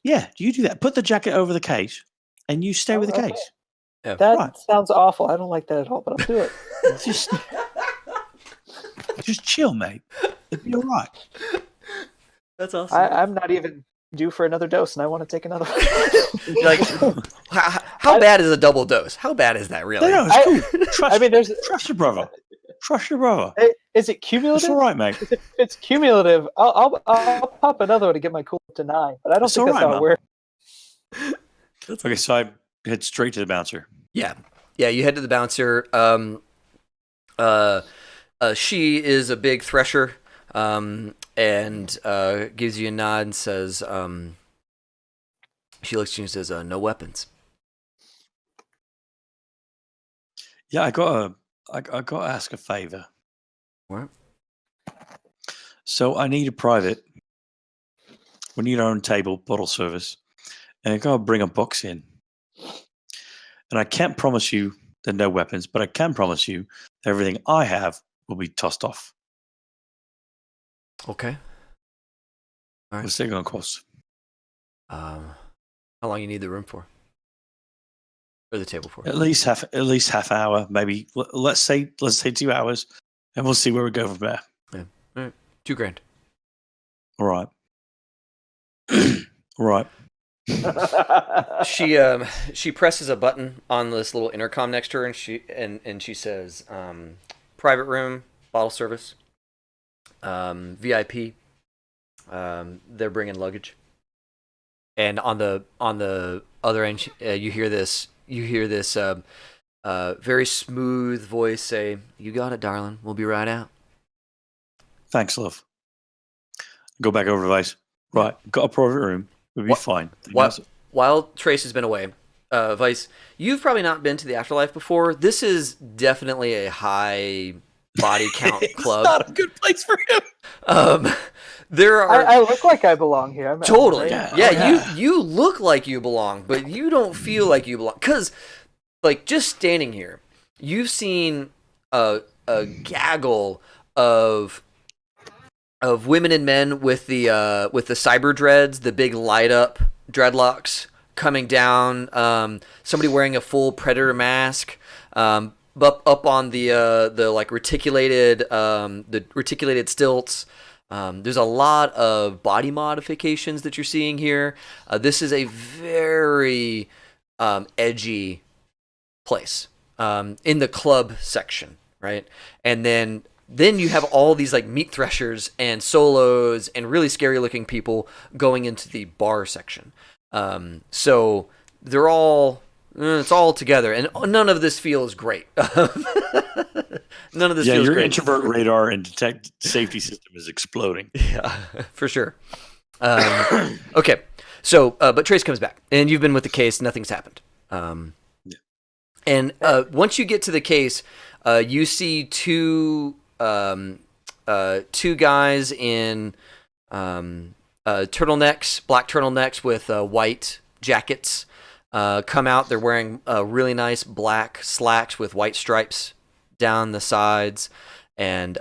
Yeah. You do that. Put the jacket over the case, and you stay with the case. Yeah. That sounds awful. I don't like that at all, but I'll do it. Just chill, mate. It'll be all right. That's awesome. I'm not even due for another dose, and I want to take another one. Like, how bad is a double dose? How bad is that really? No, it's cool. Trust your brother. Trust your brother. Is it cumulative? It's all right, mate. If it's cumulative, I'll pop another one to get my cool up to 9. But I don't think that's how it works. Okay, so head straight to the bouncer. Yeah. You head to the bouncer. She is a big thresher, and gives you a nod and says, she looks at you and says, "No weapons." Yeah, I got to ask a favor. What? So I need a private. We need our own table, bottle service, and I got to bring a box in. And I can't promise you there are no weapons, but I can promise you that everything I have will be tossed off. Okay. All right. What's it going to cost? How long you need the room for? Or the table for? At least half hour, maybe. Let's say 2 hours, and we'll see where we go from there. Yeah. All right. $2,000. All right. All right. She presses a button on this little intercom next to her, and she says, "Private room, bottle service, VIP. They're bringing luggage." And on the other end, you hear this very smooth voice say, "You got it, darling. We'll be right out." Thanks, love. Go back over to Weiss. Right. Got a private room. We'll be fine. While Trace has been away, Weiss, you've probably not been to the afterlife before. This is definitely a high body count club. It's not a good place for him. There are. I look like I belong here. Totally. Yeah. You look like you belong, but you don't feel like you belong. Because, like, just standing here, you've seen a gaggle of women and men with the cyber dreads, the big light up dreadlocks coming down. Somebody wearing a full predator mask. Up on the like reticulated stilts. There's a lot of body modifications that you're seeing here. This is a very edgy place in the club section, right? And then you have all these like meat threshers and solos and really scary looking people going into the bar section. So they're all it's all together, and none of this feels great. None of this feels your great. introvert radar and detect safety system is exploding. Yeah, for sure. Okay, so but Trace comes back, and you've been with the case. Nothing's happened. And once you get to the case, you see two guys in turtlenecks, black turtlenecks with white jackets. Come out. They're wearing really nice black slacks with white stripes down the sides, and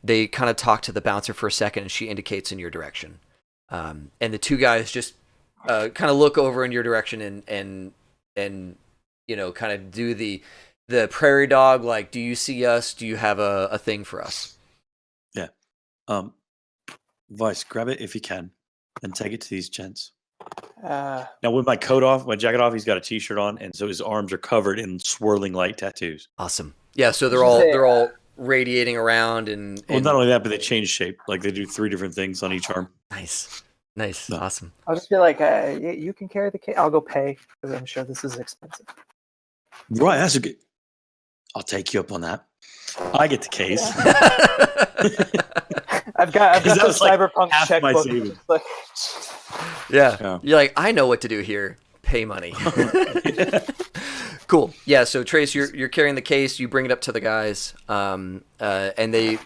they kind of talk to the bouncer for a second, and she indicates in your direction. And the two guys just kind of look over in your direction and you know, kind of do the prairie dog, like, do you see us? Do you have a thing for us? Yeah. Weiss, grab it if you can, and take it to these gents. Now, with my coat off, my jacket off, he's got a t-shirt on, and so his arms are covered in swirling light tattoos. Awesome. Yeah, so they're all radiating around and well, not only that, but they change shape. Like they do 3 different things on each arm. Nice, No. awesome. I'll just be like, you can carry the case. I'll go pay because I'm sure this is expensive. Right, that's a good. I'll take you up on that. I get the case. I've got the Cyberpunk half my checkbook. savings. Like, Yeah, you're like, I know what to do here. Pay money. Cool. Yeah. So Trace, you're carrying the case. You bring it up to the guys, and they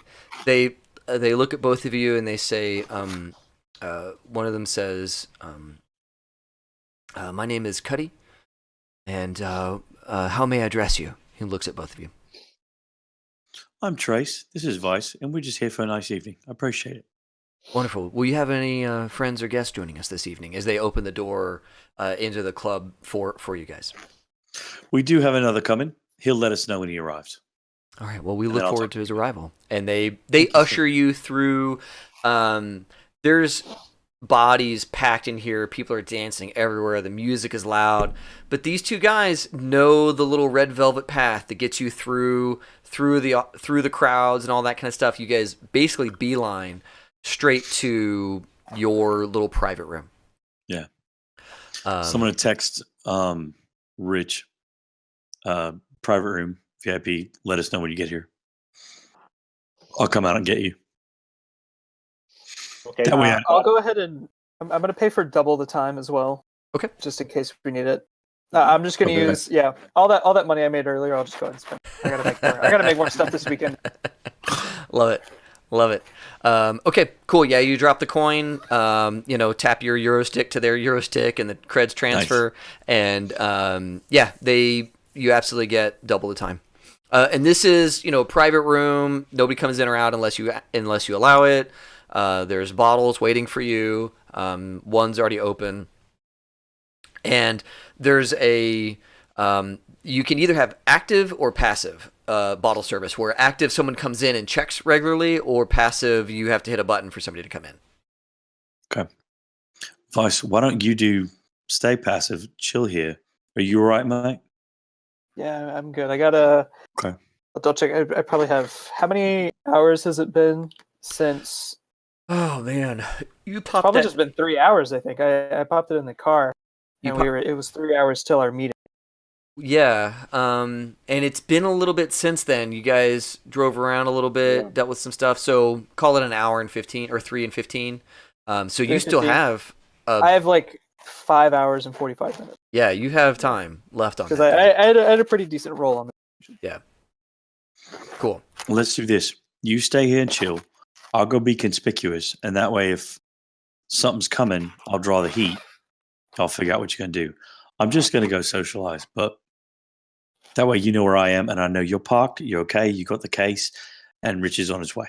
look at both of you and they say, one of them says, "My name is Cuddy, and how may I address you?" He looks at both of you. I'm Trace. This is Weiss, and we're just here for a nice evening. I appreciate it. Wonderful. Will you have any friends or guests joining us this evening as they open the door into the club for you guys? We do have another coming. He'll let us know when he arrives. All right. Well, we look forward to his arrival. And they usher you through. There's bodies packed in here. People are dancing everywhere. The music is loud. But these two guys know the little red velvet path that gets you through the crowds and all that kind of stuff. You guys basically beeline straight to your little private room. Yeah. Someone had text Rich, private room, VIP. Let us know when you get here. I'll come out and get you. Okay. That way I'll go ahead and I'm going to pay for double the time as well. Okay. Just in case we need it. I'm just going to use all that money I made earlier. I'll just go ahead and spend. I got to make more. I got to make more stuff this weekend. Love it. Okay, cool. Yeah, you drop the coin. Tap your Euro stick to their Euro stick, and the creds transfer. Nice. And you absolutely get double the time. And this is a private room. Nobody comes in or out unless you allow it. There's bottles waiting for you. One's already open. And there's you can either have active or passive bottle service, where active, someone comes in and checks regularly, or passive, you have to hit a button for somebody to come in. Okay. Weiss, why don't you stay passive, chill here. Are you all right, mate? Yeah, I'm good. I gotta. Okay. I'll check. I probably have. How many hours has it been since? Oh man, you popped. Probably just been 3 hours. I think I popped it in the car, and it was 3 hours till our meeting. Yeah, and it's been a little bit since then. You guys drove around a little bit, dealt with some stuff. So call it an hour and 15, or 3 and 15. So you still have. I have like 5 hours and 45 minutes. Yeah, you have time left on. Because I had a pretty decent roll on this. Yeah. Cool. Let's do this. You stay here and chill. I'll go be conspicuous, and that way, if something's coming, I'll draw the heat. I'll figure out what you're going to do. I'm just going to go socialize, but that way you know where I am, and I know you're parked, you're okay, you got the case, and Rich is on his way.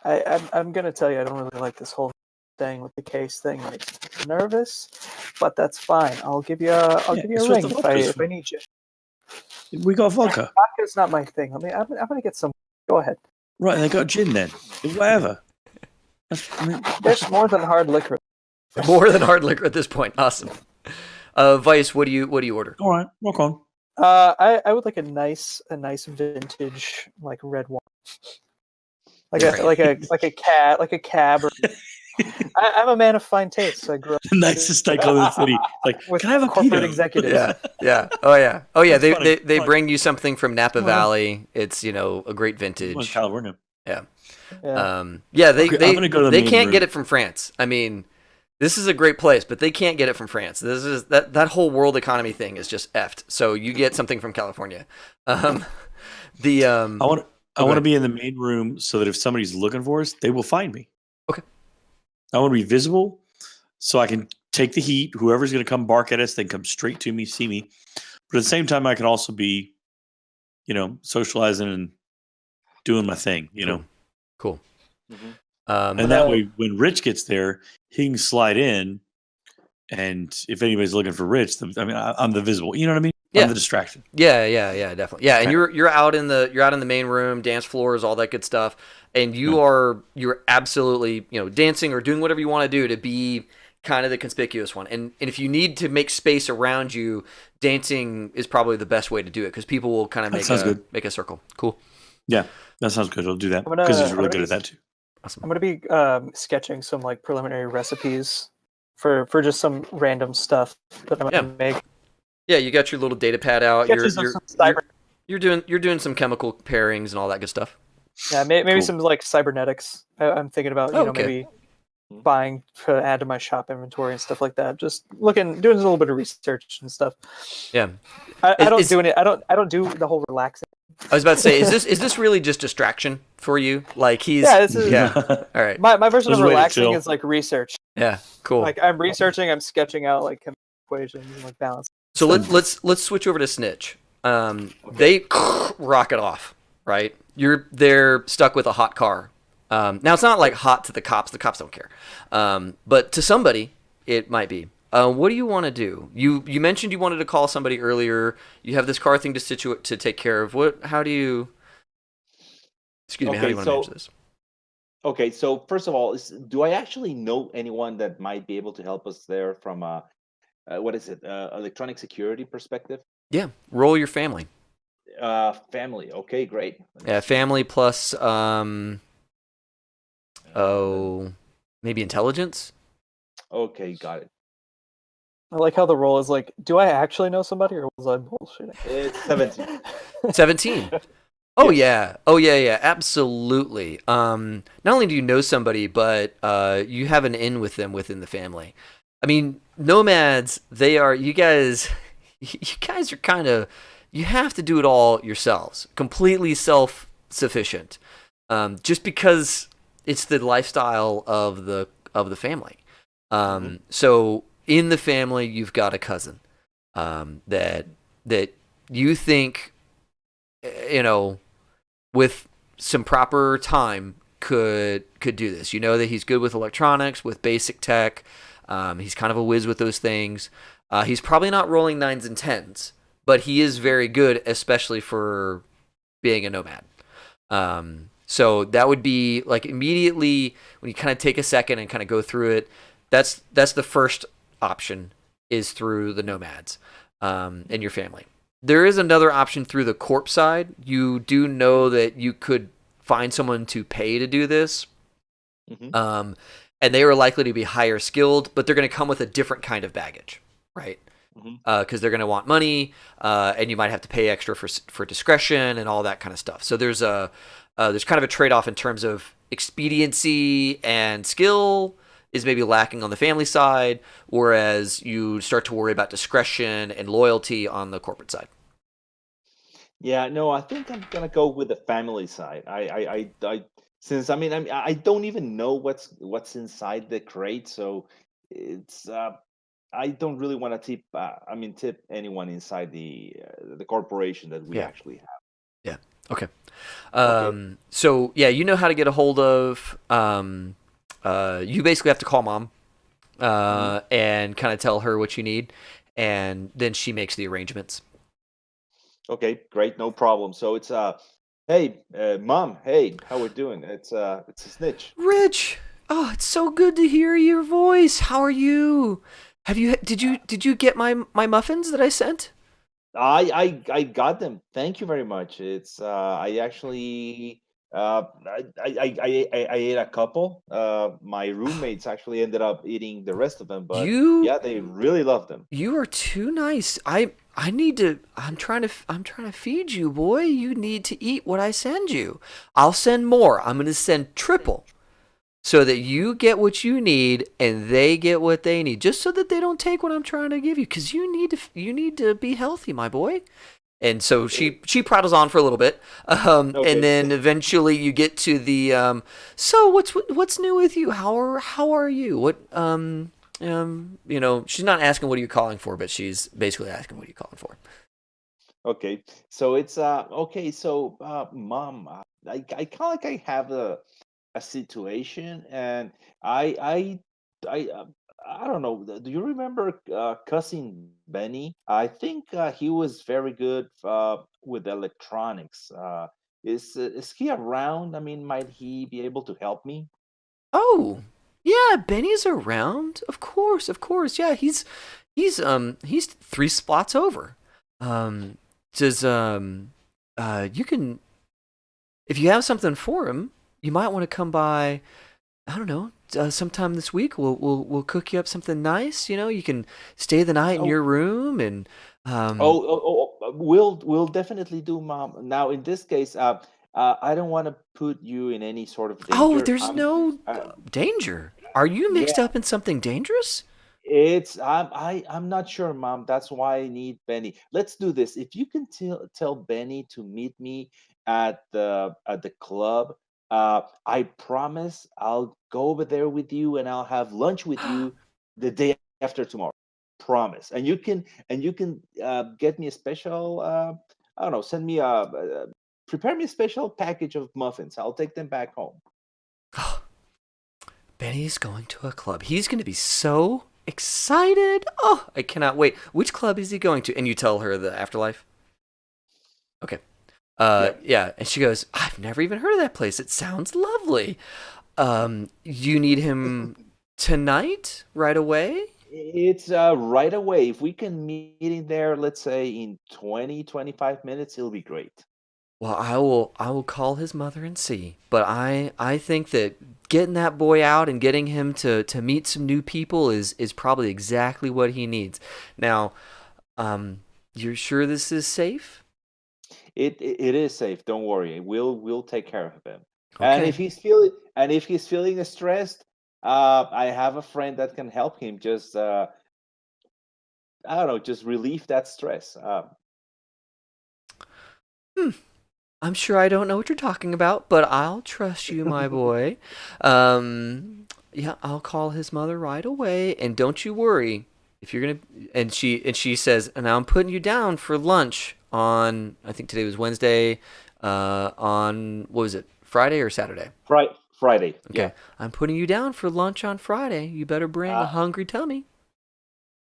I'm going to tell you, I don't really like this whole thing with the case thing. It makes me nervous, but that's fine. I'll give you a ring if I need you. We got vodka. Vodka's not my thing. I'm going to get some. Go ahead. Right, they got gin then. Whatever. There's more than hard liquor. More than hard liquor at this point. Awesome. Weiss, what do you order? All right, rock on. I would like a nice vintage like red wine, like a cab. Or, I'm a man of fine taste. I grew up the nicest nightclub in the city. Like, with can I have a corporate Pinot? executives. Yeah. Oh yeah. That's They bring you something from Napa Valley. It's a great vintage. California. Yeah. They They can't get it from France. I mean, this is a great place, but they can't get it from France. This is that whole world economy thing is just effed. So you get something from California. I want to be in the main room so that if somebody's looking for us, they will find me. Okay. I want to be visible so I can take the heat. Whoever's going to come bark at us, they come straight to me, see me. But at the same time, I can also be, socializing and doing my thing, Cool. Mm-hmm. And that way, when Rich gets there, he can slide in. And if anybody's looking for Rich, I'm the visible. You know what I mean? Yeah. I'm the distraction. Yeah, definitely. Yeah, and you're out in the main room, dance floors, all that good stuff, and you're absolutely dancing or doing whatever you want to do to be kind of the conspicuous one. And if you need to make space around you, dancing is probably the best way to do it because people will kind of make a circle. Cool. Yeah, that sounds good. I'll do that because he's really good at that too. Awesome. I'm going to be sketching some like preliminary recipes for just some random stuff that I'm going to make. Yeah, you got your little data pad out. You're doing some chemical pairings and all that good stuff. Yeah, maybe some like cybernetics. I'm thinking about maybe buying to add to my shop inventory and stuff like that. Just doing a little bit of research and stuff. Yeah, I don't do the whole relaxing. I was about to say, is this really just distraction for you? Like this is all right. My version of relaxing is like research. Yeah, cool. Like I'm researching, I'm sketching out like chemical equations and like balance. So let's switch over to Snitch. They rocket off, right? They're stuck with a hot car. Now it's not like hot to the cops. The cops don't care. But to somebody, it might be. What do you want to do? You mentioned you wanted to call somebody earlier. You have this car thing to take care of. How do you? Excuse me. How do you want to manage this? Okay, so first of all, do I actually know anyone that might be able to help us there from electronic security perspective? Yeah, roll your family. Family. Okay, great. Yeah, family plus maybe intelligence. Okay, got it. I like how the roll is like, do I actually know somebody or was I bullshitting? It's 17. 17. Oh Yes. yeah. Oh yeah. Absolutely. Not only do you know somebody, but you have an in with them within the family. I mean, nomads. They are you guys. You guys are kind of. You have to do it all yourselves, completely self-sufficient, just because it's the lifestyle of the family. So in the family, you've got a cousin that you think, you know, with some proper time could do this. You know that he's good with electronics, with basic tech. He's kind of a whiz with those things. He's probably not rolling 9s and 10s, but he is very good, especially for being a nomad. So that would be like immediately when you kind of take a second and kind of go through it. That's the first option is through the nomads and your family. There is another option through the corp side. You do know that you could find someone to pay to do this. And they are likely to be higher skilled, but they're going to come with a different kind of baggage, right? Because they're going to want money, and you might have to pay extra for discretion and all that kind of stuff. So there's kind of a trade-off in terms of expediency and skill is maybe lacking on the family side, whereas you start to worry about discretion and loyalty on the corporate side. Yeah, no, I think I'm gonna go with the family side. Since I don't even know what's inside the crate, so it's I don't really want to tip anyone inside the corporation that we actually have. Yeah. Okay. Okay. So yeah, you know how to get a hold of. You basically have to call mom, and kind of tell her what you need, and then she makes the arrangements. Okay, great, no problem. So it's hey, mom, hey, how we doing? It's a snitch. Rich, oh, it's so good to hear your voice. How are you? Did you get my muffins that I sent? I got them. Thank you very much. It's I actually I ate a couple. My roommates actually ended up eating the rest of them, but You yeah, they really loved them. you are too nice. I need to. I'm trying to feed you, boy. You need to eat what I send you. I'll send more. I'm gonna send triple, so that you get what you need and they get what they need, just so that they don't take what I'm trying to give you, because you need to be healthy, my boy. And so she prattles on for a little bit, and Okay. then eventually you get to the so what's new with you? How are you? She's not asking what are you calling for, but she's basically asking what are you calling for. Okay. So it's okay. So mom, I kind of like I have a situation, and I I don't know. Do you remember cousin Benny? I think he was very good with electronics. Is he around? I mean, might he be able to help me? Oh, yeah, Benny's around. Of course. Yeah, he's 3 spots over. Um, does you can if you have something for him, you might want to come by. I don't know. Sometime this week, we'll cook you up something nice. You know, you can stay the night in Oh, your room, and we'll definitely do, mom. Now, in this case, I don't want to put you in any sort of oh, danger. there's no Uh, danger. Are you mixed yeah, up in something dangerous? I'm not sure, mom. That's why I need Benny. Let's do this. If you can tell Benny to meet me at the club, I promise I'll go over there with you and I'll have lunch with you the day after tomorrow. Promise. And you can get me a special. I don't know. Send me prepare me a special package of muffins. I'll take them back home. Benny's going to a club. He's going to be so excited. Oh, I cannot wait. Which club is he going to? And you tell her the afterlife. Okay. Yeah. Yeah. And she goes, I've never even heard of that place. It sounds lovely. You need him tonight, right away? It's right away. If we can meet in there, let's say in 20, 25 minutes, it'll be great. Well, I will call his mother and see. But I think that getting that boy out and getting him to meet some new people is probably exactly what he needs. Now, you're sure this is safe? It is safe. Don't worry. We'll take care of him. And Okay. if he's feeling stressed, I have a friend that can help him. Just I don't know, just relieve that stress. I'm sure I don't know what you're talking about, but I'll trust you, my boy. Yeah, I'll call his mother right away, and don't you worry. If you're gonna, and she says, and I'm putting you down for lunch on. I think today was Wednesday. On what was it? Friday or Saturday? Friday. Okay, Yeah. I'm putting you down for lunch on Friday. You better bring a Uh, hungry tummy.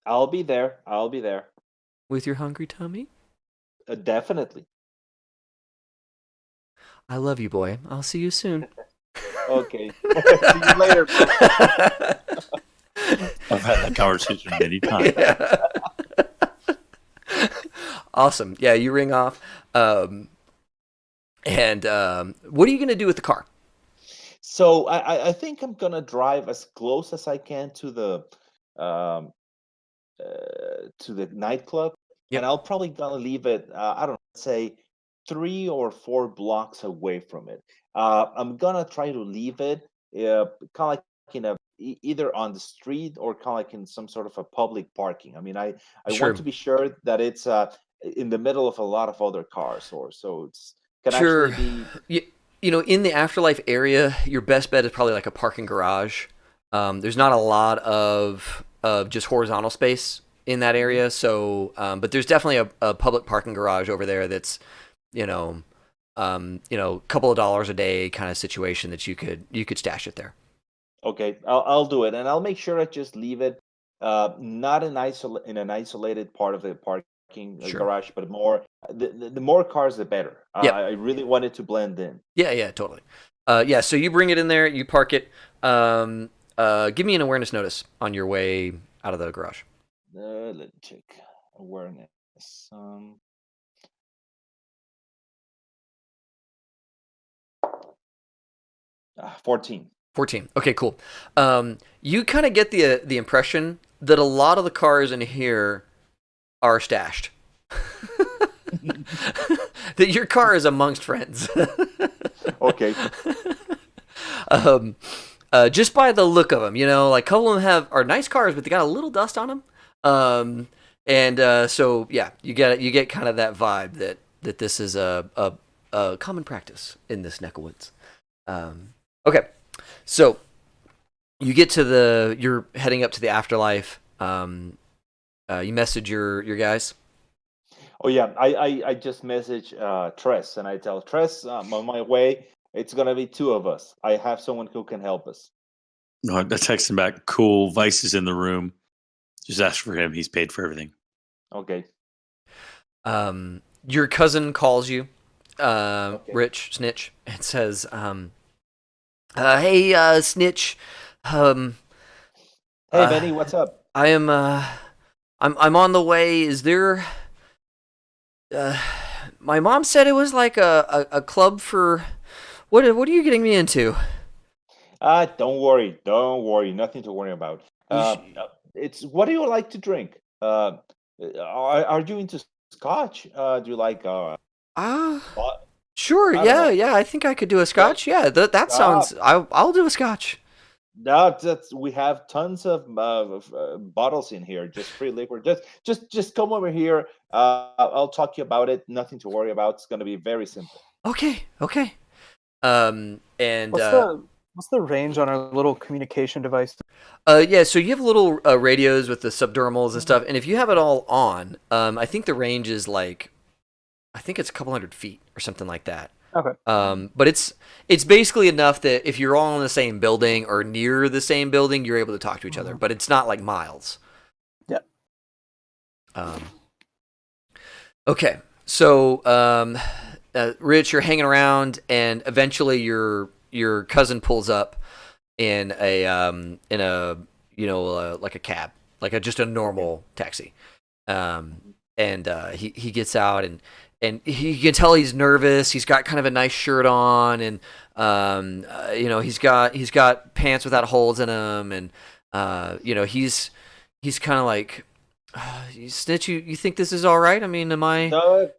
I'll be there. I'll be there. With your hungry tummy. Definitely. I love you, boy. I'll see you soon. Okay. See you later. Bro. I've had that conversation many times. Yeah. Awesome. Yeah, you ring off. And what are you going to do with the car? So I think I'm gonna drive as close as I can um, to the nightclub, Yep. and I'll probably gonna leave it. I don't know, say 3 or 4 blocks away from it. I'm gonna try to leave it kind of like in either on the street or kind of like in some sort of a public parking. I mean, I want Sure. to be sure that it's in the middle of a lot of other cars, or so it's can actually Sure. be. In the afterlife area, your best bet is probably like a parking garage. There's not a lot of just horizontal space in that area, so but there's definitely a public parking garage over there that's you know a couple of dollars a day kind of situation that you could stash it there. Okay, I'll do it, and I'll make sure I just leave it not in an isolated part of the parking Sure. garage, but more the more cars the better. Yep. I really want it to blend in. Yeah, totally. Yeah, so you bring it in there, you park it. Give me an awareness notice on your way out of the garage. Let's check awareness. 14. 14. Okay, cool. You kind of get the impression that a lot of the cars in here are stashed. That your car is amongst friends. Okay. Just by the look of them, like a couple of them are nice cars, but they got a little dust on them. So yeah, you get kind of that vibe that this is a common practice in this neck of woods. Okay, so you get to you're heading up to the afterlife. You message your guys. Oh yeah, I just message Tress, and I tell Tress I'm on my way. It's gonna be 2 of us. I have someone who can help us. No, I text him back. Cool. Weiss is in the room. Just ask for him. He's paid for everything. Okay. Your cousin calls you, Okay. Rich Snitch, and says, "Hey, Snitch, Hey Benny, what's up? I am I'm on the way. Is there my mom said it was like a club for what are you getting me into? Don't worry. Nothing to worry about. It's what do you like to drink? Are you into scotch? Do you like Sure, I don't know. yeah, I think I could do a scotch. Yeah, that Ah, sounds I'll do a scotch. that's we have tons of bottles in here, just free liquor. Just come over here. I'll talk to you about it. Nothing to worry about. It's gonna be very simple. Okay. And What's the range on our little communication device? yeah, so you have little radios with the subdermals and stuff, and if you have it all on, I think the range is like, I think it's a couple 100 feet or something like that. Okay. But it's basically enough that if you're all in the same building or near the same building, you're able to talk to each other. But it's not like miles. Yeah. Okay, so Rich, you're hanging around, and eventually your cousin pulls up in a like a cab, like just a normal taxi, and he gets out and you can tell he's nervous. He's got kind of a nice shirt on, and he's got pants without holes in them, and he's kind of like, Snitch, you think this is all right? I mean, am I? No,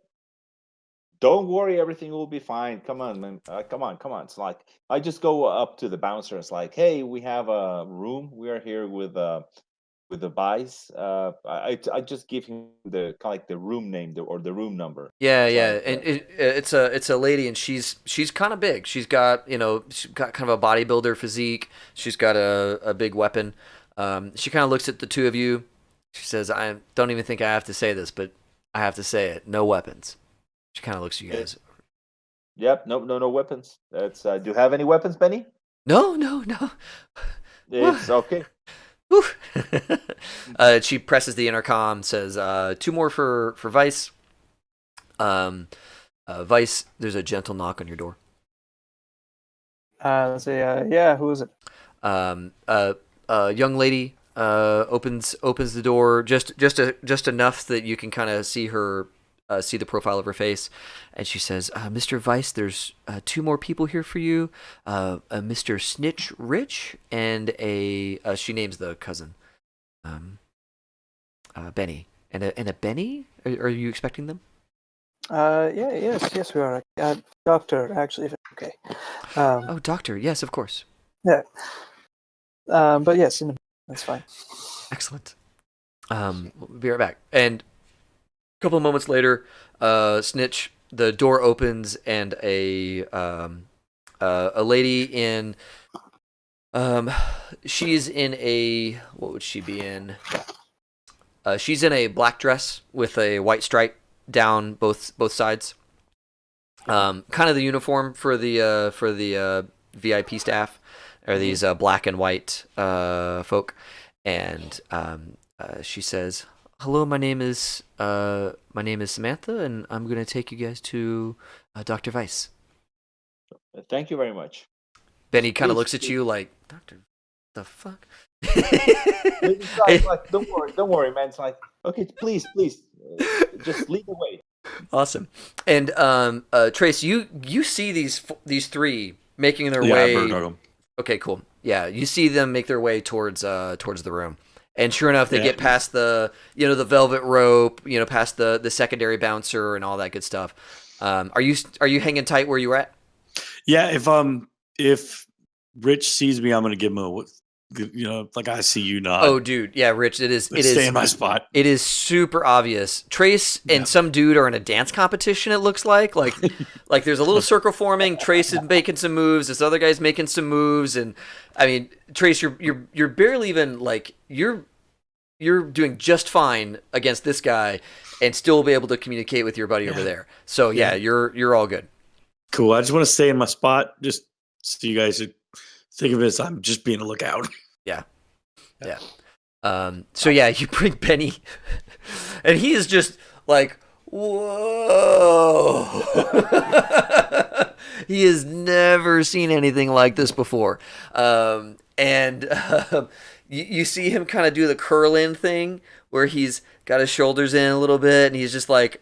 don't worry, everything will be fine. Come on, man. Come on. It's like I just go up to the bouncer. It's like, hey, we have a room. We are here with the Weiss. I just give him the kind of like the room name or the room number. Yeah, It's yeah, like, and it's a lady, and she's kind of big. She's got kind of a bodybuilder physique. She's got a big weapon. She kind of looks at the two of you. She says, "I don't even think I have to say this, but I have to say it. No weapons." She kind of looks at you guys. Yep. No weapons. That's. Do you have any weapons, Benny? No. It's okay. She presses the intercom, says, 2 more for Weiss. Weiss, there's a gentle knock on your door. Let's see. Yeah, who is it? Young lady opens the door just enough that you can kind of see her. See the profile of her face, and she says, "Mr. Weiss, there's 2 more people here for you. Mr. Snitch Rich and she names the cousin, Benny, and a Benny. Are you expecting them?" Yes, we are. Doctor, actually, if it's okay. Oh, doctor, yes, of course. Yeah. But yes, that's fine. Excellent. We'll be right back. And a couple of moments later, Snitch, the door opens, and a lady in she's in a, what would she be in? She's in a black dress with a white stripe down both sides. Kind of the uniform for the VIP staff, are these black and white folk, and she says, "Hello, my name is Samantha, and I'm going to take you guys to Dr. Weiss." Thank you very much. Benny kind of looks at you like, "Doctor, the fuck?" It's like, don't worry, man. It's like, okay, please, just lead the way. Awesome. And Trace, you see these 3 making their Yeah, way. I burned them. Okay, cool. Yeah, you see them make their way towards the room. And sure enough, they get past the the velvet rope, past the secondary bouncer and all that good stuff. Are you hanging tight where you were at? Yeah, if Rich sees me, I'm gonna give him a like I see you not. Oh, dude, yeah, Rich, it is. Stay in my spot. It is super obvious. Trace and some dude are in a dance competition. It looks like there's a little circle forming. Trace is making some moves. This other guy's making some moves, and I mean, Trace, you're barely even like you're doing just fine against this guy, and still be able to communicate with your buddy over there. So yeah, you're all good. Cool. I just want to stay in my spot, just so you guys think of it as I'm just being a lookout. Yeah. So yeah, you bring Benny, and he is just like, whoa. He has never seen anything like this before. You see him kind of do the curl in thing where he's got his shoulders in a little bit, and he's just like,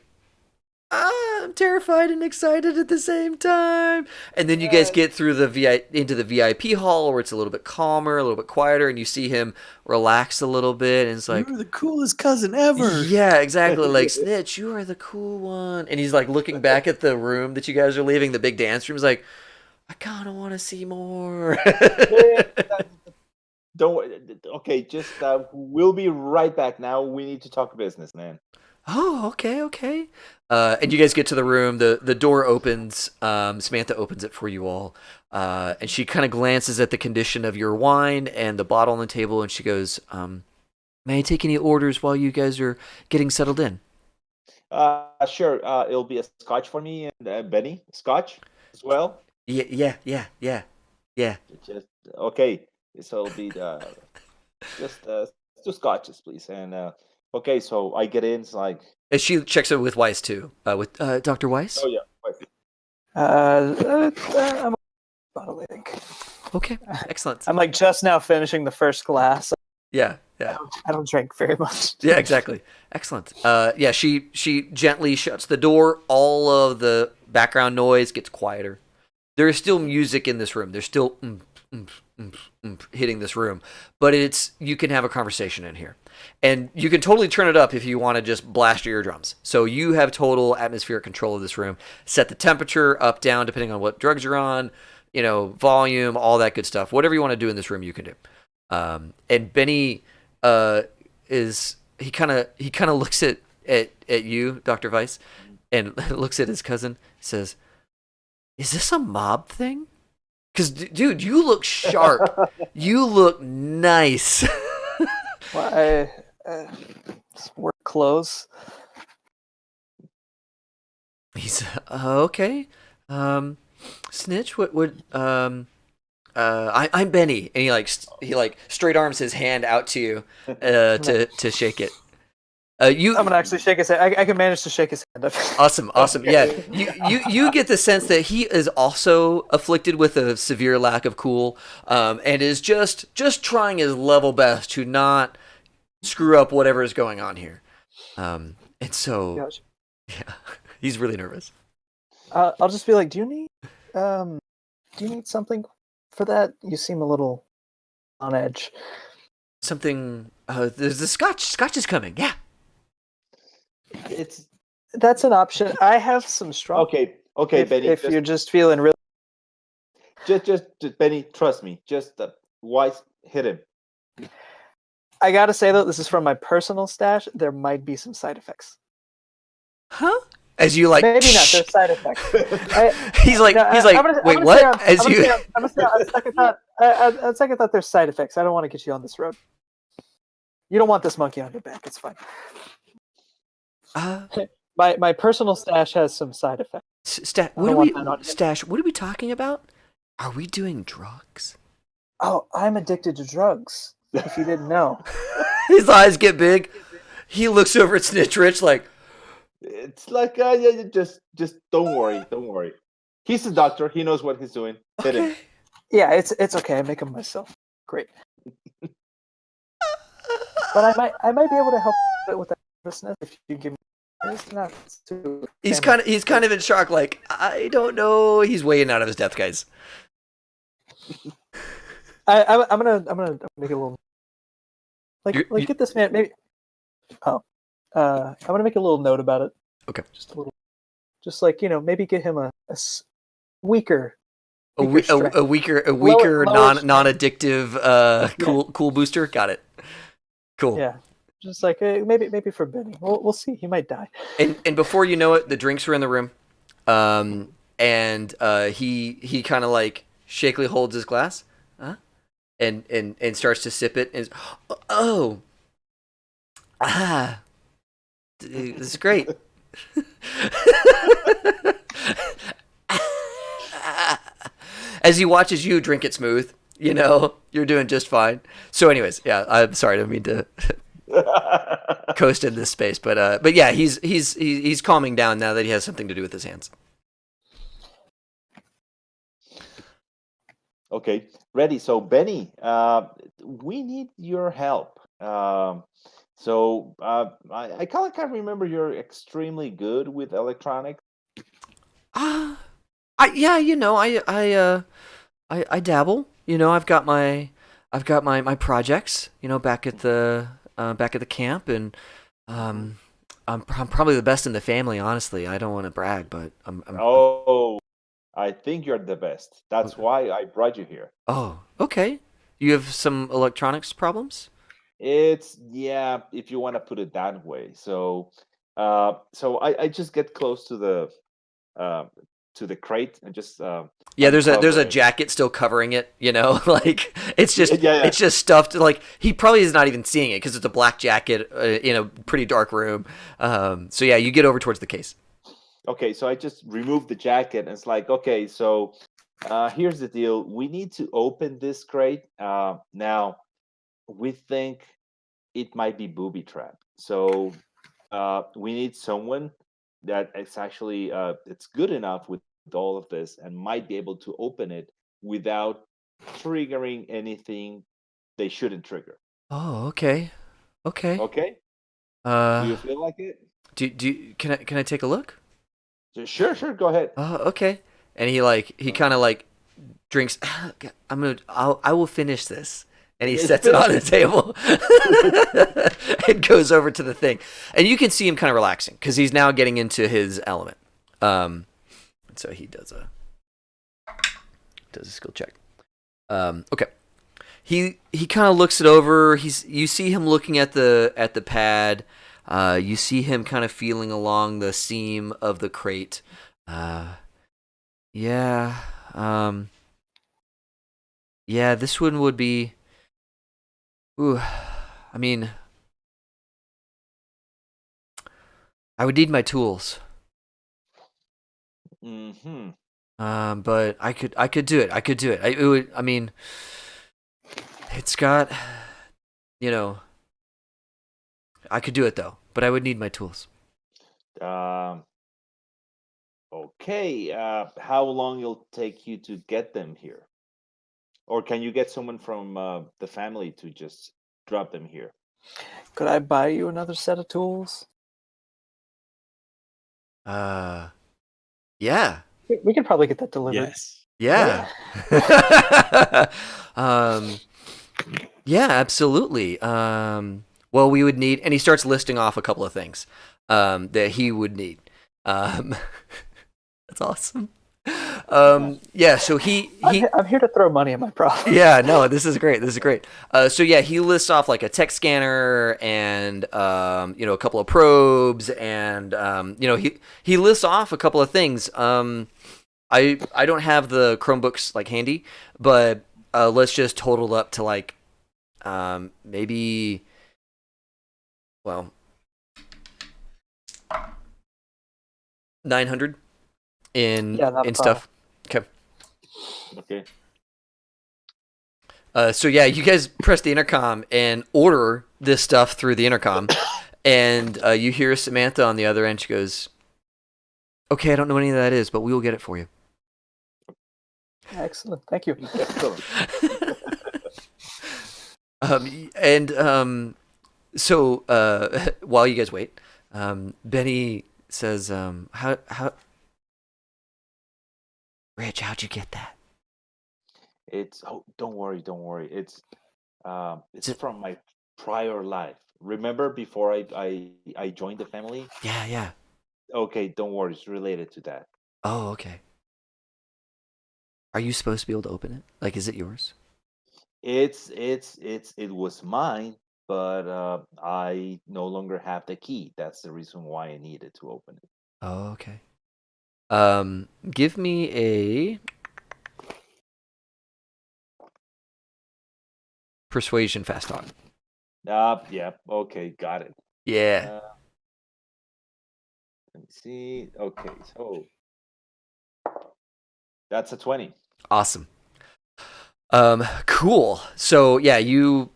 I'm terrified and excited at the same time. And then you guys get through into the VIP hall where it's a little bit calmer, a little bit quieter, and you see him relax a little bit, and it's like, "You're the coolest cousin ever." Yeah, exactly. Like, Snitch, you are the cool one. And he's like looking back at the room that you guys are leaving, the big dance room. He's like, I kind of want to see more. Don't worry. Okay, just we'll be right back. Now we need to talk business, man. Oh, okay. And you guys get to the room. The door opens. Samantha opens it for you all. And she kind of glances at the condition of your wine and the bottle on the table, and she goes, may I take any orders while you guys are getting settled in? Sure. It'll be a scotch for me and Benny. Scotch as well? Yeah. Just, okay. So it'll be just 2 scotches, please. And okay, so I get in. It's like, and she checks it with Weiss too. With Dr. Weiss. oh yeah. I'm a bottle, I think. Okay, excellent. I'm like just now finishing the first glass. Yeah. Yeah. I don't drink very much. Yeah, exactly. Excellent. Yeah, she gently shuts the door. All of the background noise gets quieter. There is still music in this room. There's still hitting this room, but you can have a conversation in here, and you can totally turn it up if you want to just blast your eardrums. So you have total atmospheric control of this room. Set the temperature up, down, depending on what drugs you're on. Volume, all that good stuff. Whatever you want to do in this room, you can do. And Benny he kind of looks at you, Dr. Weiss, and looks at his cousin. Says, "Is this a mob thing? Because, dude, you look sharp. You look nice." Well, work clothes. He's okay. Snitch, what would I'm Benny, and he straight arms his hand out to you to shake it. I'm gonna actually shake his hand. I can manage to shake his hand. Awesome. Yeah, you get the sense that he is also afflicted with a severe lack of cool, and is just trying his level best to not screw up whatever is going on here. And so, Gotcha. yeah, he's really nervous. I'll just be like, do you need something for that? You seem a little on edge. Something. There's the scotch. Scotch is coming. Yeah. That's an option. I have some strong. Okay, Benny. If you're just feeling really, just Benny, trust me. Just Weiss, hit him. I gotta say though, this is from my personal stash. There might be some side effects. Huh? As you like, maybe not. There's side effects. He's like, wait, what? On second thought, there's side effects. I don't want to get you on this road. You don't want this monkey on your back. It's fine. My personal stash has some side effects. What are we talking about? Are we doing drugs? Oh, I'm addicted to drugs. If you didn't know. His eyes get big. He looks over at Snitch Rich like. It's like, just don't worry. He's the doctor. He knows what he's doing. Hit him. Yeah, it's okay. I make them myself. Great. But I might be able to help with that nervousness if you give me. It's not too. He's kind of in shock. Like, I don't know. He's weighing out of his depth, guys. I'm gonna make it a little. Get this man maybe. Oh. I'm gonna make a little note about it. Okay. Just a little, maybe get him a weaker, weaker non-addictive, cool booster. Got it. Cool. Yeah. Just like maybe for Benny. We'll see. He might die. And before you know it, the drinks are in the room, and he kind of like shakily holds his glass, and starts to sip it. And this is great. As he watches you drink it smooth, you're doing just fine. So anyways, yeah, I'm sorry, I don't mean to coast in this space, but yeah, he's calming down now that he has something to do with his hands. Okay, ready. So Benny, we need your help. So I kind of can't remember. You're extremely good with electronics. I dabble. I've got my projects. Back at the camp, and I'm probably the best in the family. Honestly, I don't want to brag, but I'm. I think you're the best. That's why I brought you here. Oh, okay. You have some electronics problems? If you want to put it that way. So I just get close to the crate and just there's a jacket still covering it. Like it's just it's just stuffed. Like he probably is not even seeing it because it's a black jacket in a pretty dark room. So yeah, you get over towards the case. Okay, so I just removed the jacket and it's like, okay, so here's the deal. We need to open this crate now. We think it might be booby trap. So we need someone that is actually it's good enough with all of this and might be able to open it without triggering anything they shouldn't trigger. Oh, okay. Okay. Okay. Do you Uh, feel like it? can I take a look? Sure, sure. Go ahead. Okay. And he kind of like drinks. I will finish this. And he sets it on the table and goes over to the thing. And you can see him kind of relaxing because he's now getting into his element. So he does a skill check. Okay. He kind of looks it over. You see him looking at the pad. You see him kind of feeling along the seam of the crate. Yeah. Yeah, this one would be. Ooh, I mean, I would need my tools. Mm-hmm. But I could do it. I could do it. It would. I mean, it's got, I could do it though. But I would need my tools. Okay. How long it'll take you to get them here? Or can you get someone from the family to just drop them here? Could I buy you another set of tools? Yeah. We could probably get that delivered. Yes. Yeah. Yeah, absolutely. Well, we would need, and he starts listing off a couple of things that he would need. That's awesome. Yeah, so I'm here to throw money at my problem. yeah, no, this is great. This is great. So yeah, he lists off like a tech scanner and a couple of probes and he lists off a couple of things. I don't have the Chromebooks like handy, but let's just total up to like maybe 900 in stuff. Okay. So yeah, you guys press the intercom and order this stuff through the intercom, and you hear Samantha on the other end. She goes, "Okay, I don't know what any of that is, but we will get it for you." Excellent, thank you. So while you guys wait, Benny says, "How, Rich? How'd you get that?" Don't worry. It's from my prior life. Remember before I joined the family? Yeah. Okay, don't worry. It's related to that. Oh, okay. Are you supposed to be able to open it? Like, is it yours? It was mine, but I no longer have the key. That's the reason why I needed to open it. Oh, okay. Give me a persuasion fast talk. Yeah. Okay, got it. Yeah. Let me see. Okay, so that's a 20. Awesome. Cool. So yeah, you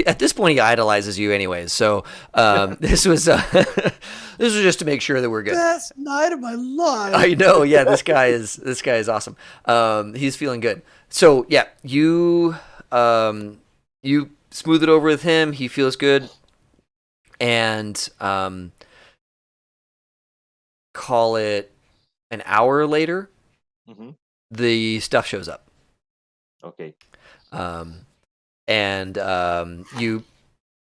at this point he idolizes you anyways. So this was just to make sure that we're good. Best night of my life. I know. Yeah, this guy is awesome. He's feeling good. So yeah, you smooth it over with him. He feels good, and call it an hour later. Mm-hmm. The stuff shows up. Okay. And you,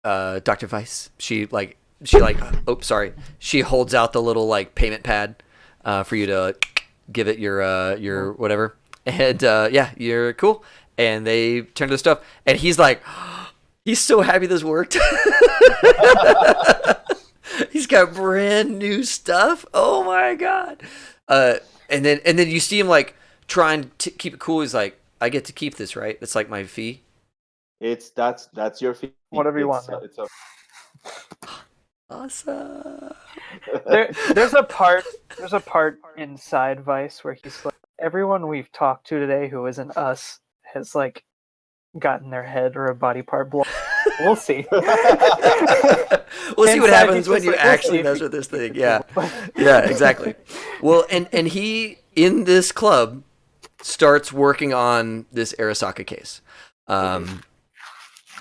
Dr. Weiss, she holds out the little like payment pad for you to give it your whatever, and yeah, you're cool. And they turn to the stuff, and he's like, he's so happy this worked. He's got brand new stuff. Oh my god! And then you see him like trying to keep it cool. He's like, I get to keep this, right? It's like my fee. That's your fee. Whatever you want. It's Awesome. There's a part inside Weiss where he's like, everyone we've talked to today who isn't us has like gotten their head or a body part blown. We'll see. We'll see what happens when you actually mess with this thing. Yeah, yeah, exactly. Well, and he in this club starts working on this Arasaka case.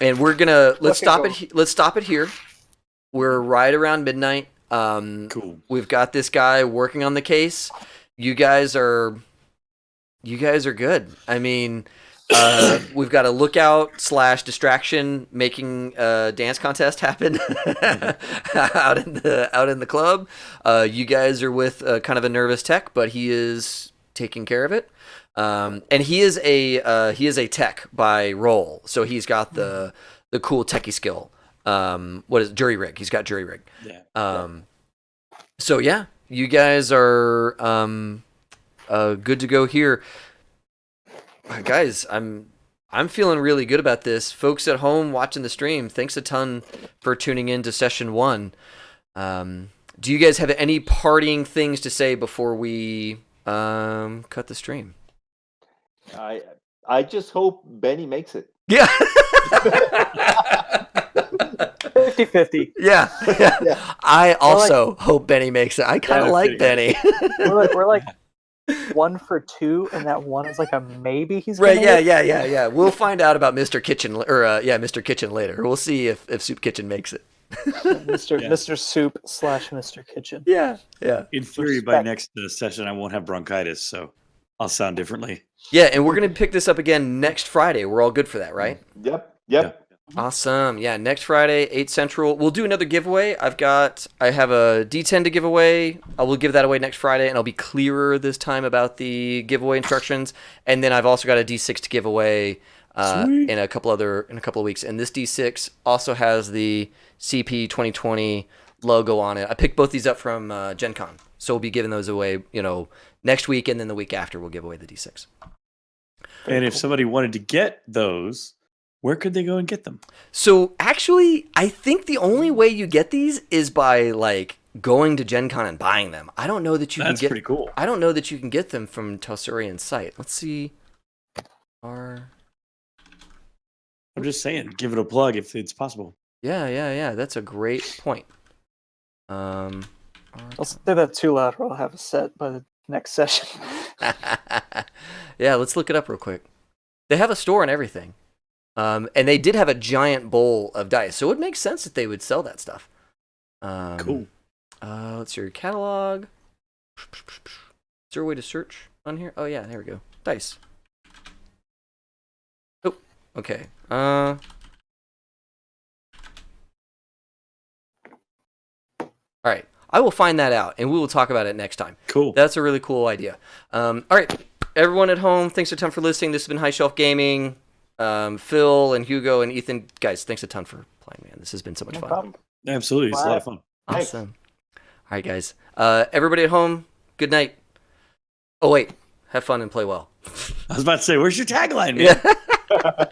And we're gonna let's Fucking stop it here. We're right around midnight. Cool. We've got this guy working on the case. You guys are good. I mean, we've got a lookout / distraction making a dance contest happen out in the club. You guys are with kind of a nervous tech, but he is taking care of it. And he is a tech by role, so he's got the cool techie skill. What is it? Jury rig? He's got jury rig. Yeah. So yeah, you guys are good to go here. Guys, I'm feeling really good about this. Folks at home watching the stream, thanks a ton for tuning in to session 1. Do you guys have any parting things to say before we cut the stream? I just hope Benny makes it. Yeah. 50-50. Yeah. I also hope Benny makes it. I kind of like Benny. We're like 1 for 2, and that one is like a maybe. He's Right? gonna Yeah. We'll find out about Mr. Kitchen Mr. Kitchen later. We'll see if Soup Kitchen makes it. Mr. Soup / Mr. Kitchen. Yeah. In theory, by next session, I won't have bronchitis, so I'll sound differently. Yeah, and we're gonna pick this up again next Friday. We're all good for that, right? Yep. Awesome. Yeah, next Friday, 8 Central. We'll do another giveaway. I have a D10 to give away. I will give that away next Friday, and I'll be clearer this time about the giveaway instructions. And then I've also got a D6 to give away in a couple of weeks. And this D6 also has the CP 2020 logo on it. I picked both these up from Gen Con. So we'll be giving those away, next week, and then the week after we'll give away the D6. And if somebody wanted to get those, where could they go and get them? So actually, I think the only way you get these is by going to Gen Con and buying them. I don't know that you That's can get. pretty cool. I don't know that you can get them from Telsurian's site. Let's see. I'm just saying, give it a plug if it's possible. Yeah. That's a great point. Don't say that too loud, or I'll have a set by the next session. Yeah, let's look it up real quick. They have a store and everything. And they did have a giant bowl of dice, so it makes sense that they would sell that stuff. Cool. Let's see your catalog. Is there a way to search on here? Oh yeah, there we go. Dice. Oh, okay. All right. I will find that out, and we will talk about it next time. Cool. That's a really cool idea. All right, everyone at home, thanks a ton for listening. This has been High Shelf Gaming. Phil and Hugo and Ethan, guys, thanks a ton for playing, man. This has been so much fun. Problem. Absolutely. It's a lot of fun. Awesome. All right, guys. Everybody at home, good night. Oh, wait. Have fun and play well. I was about to say, where's your tagline, man? Yeah.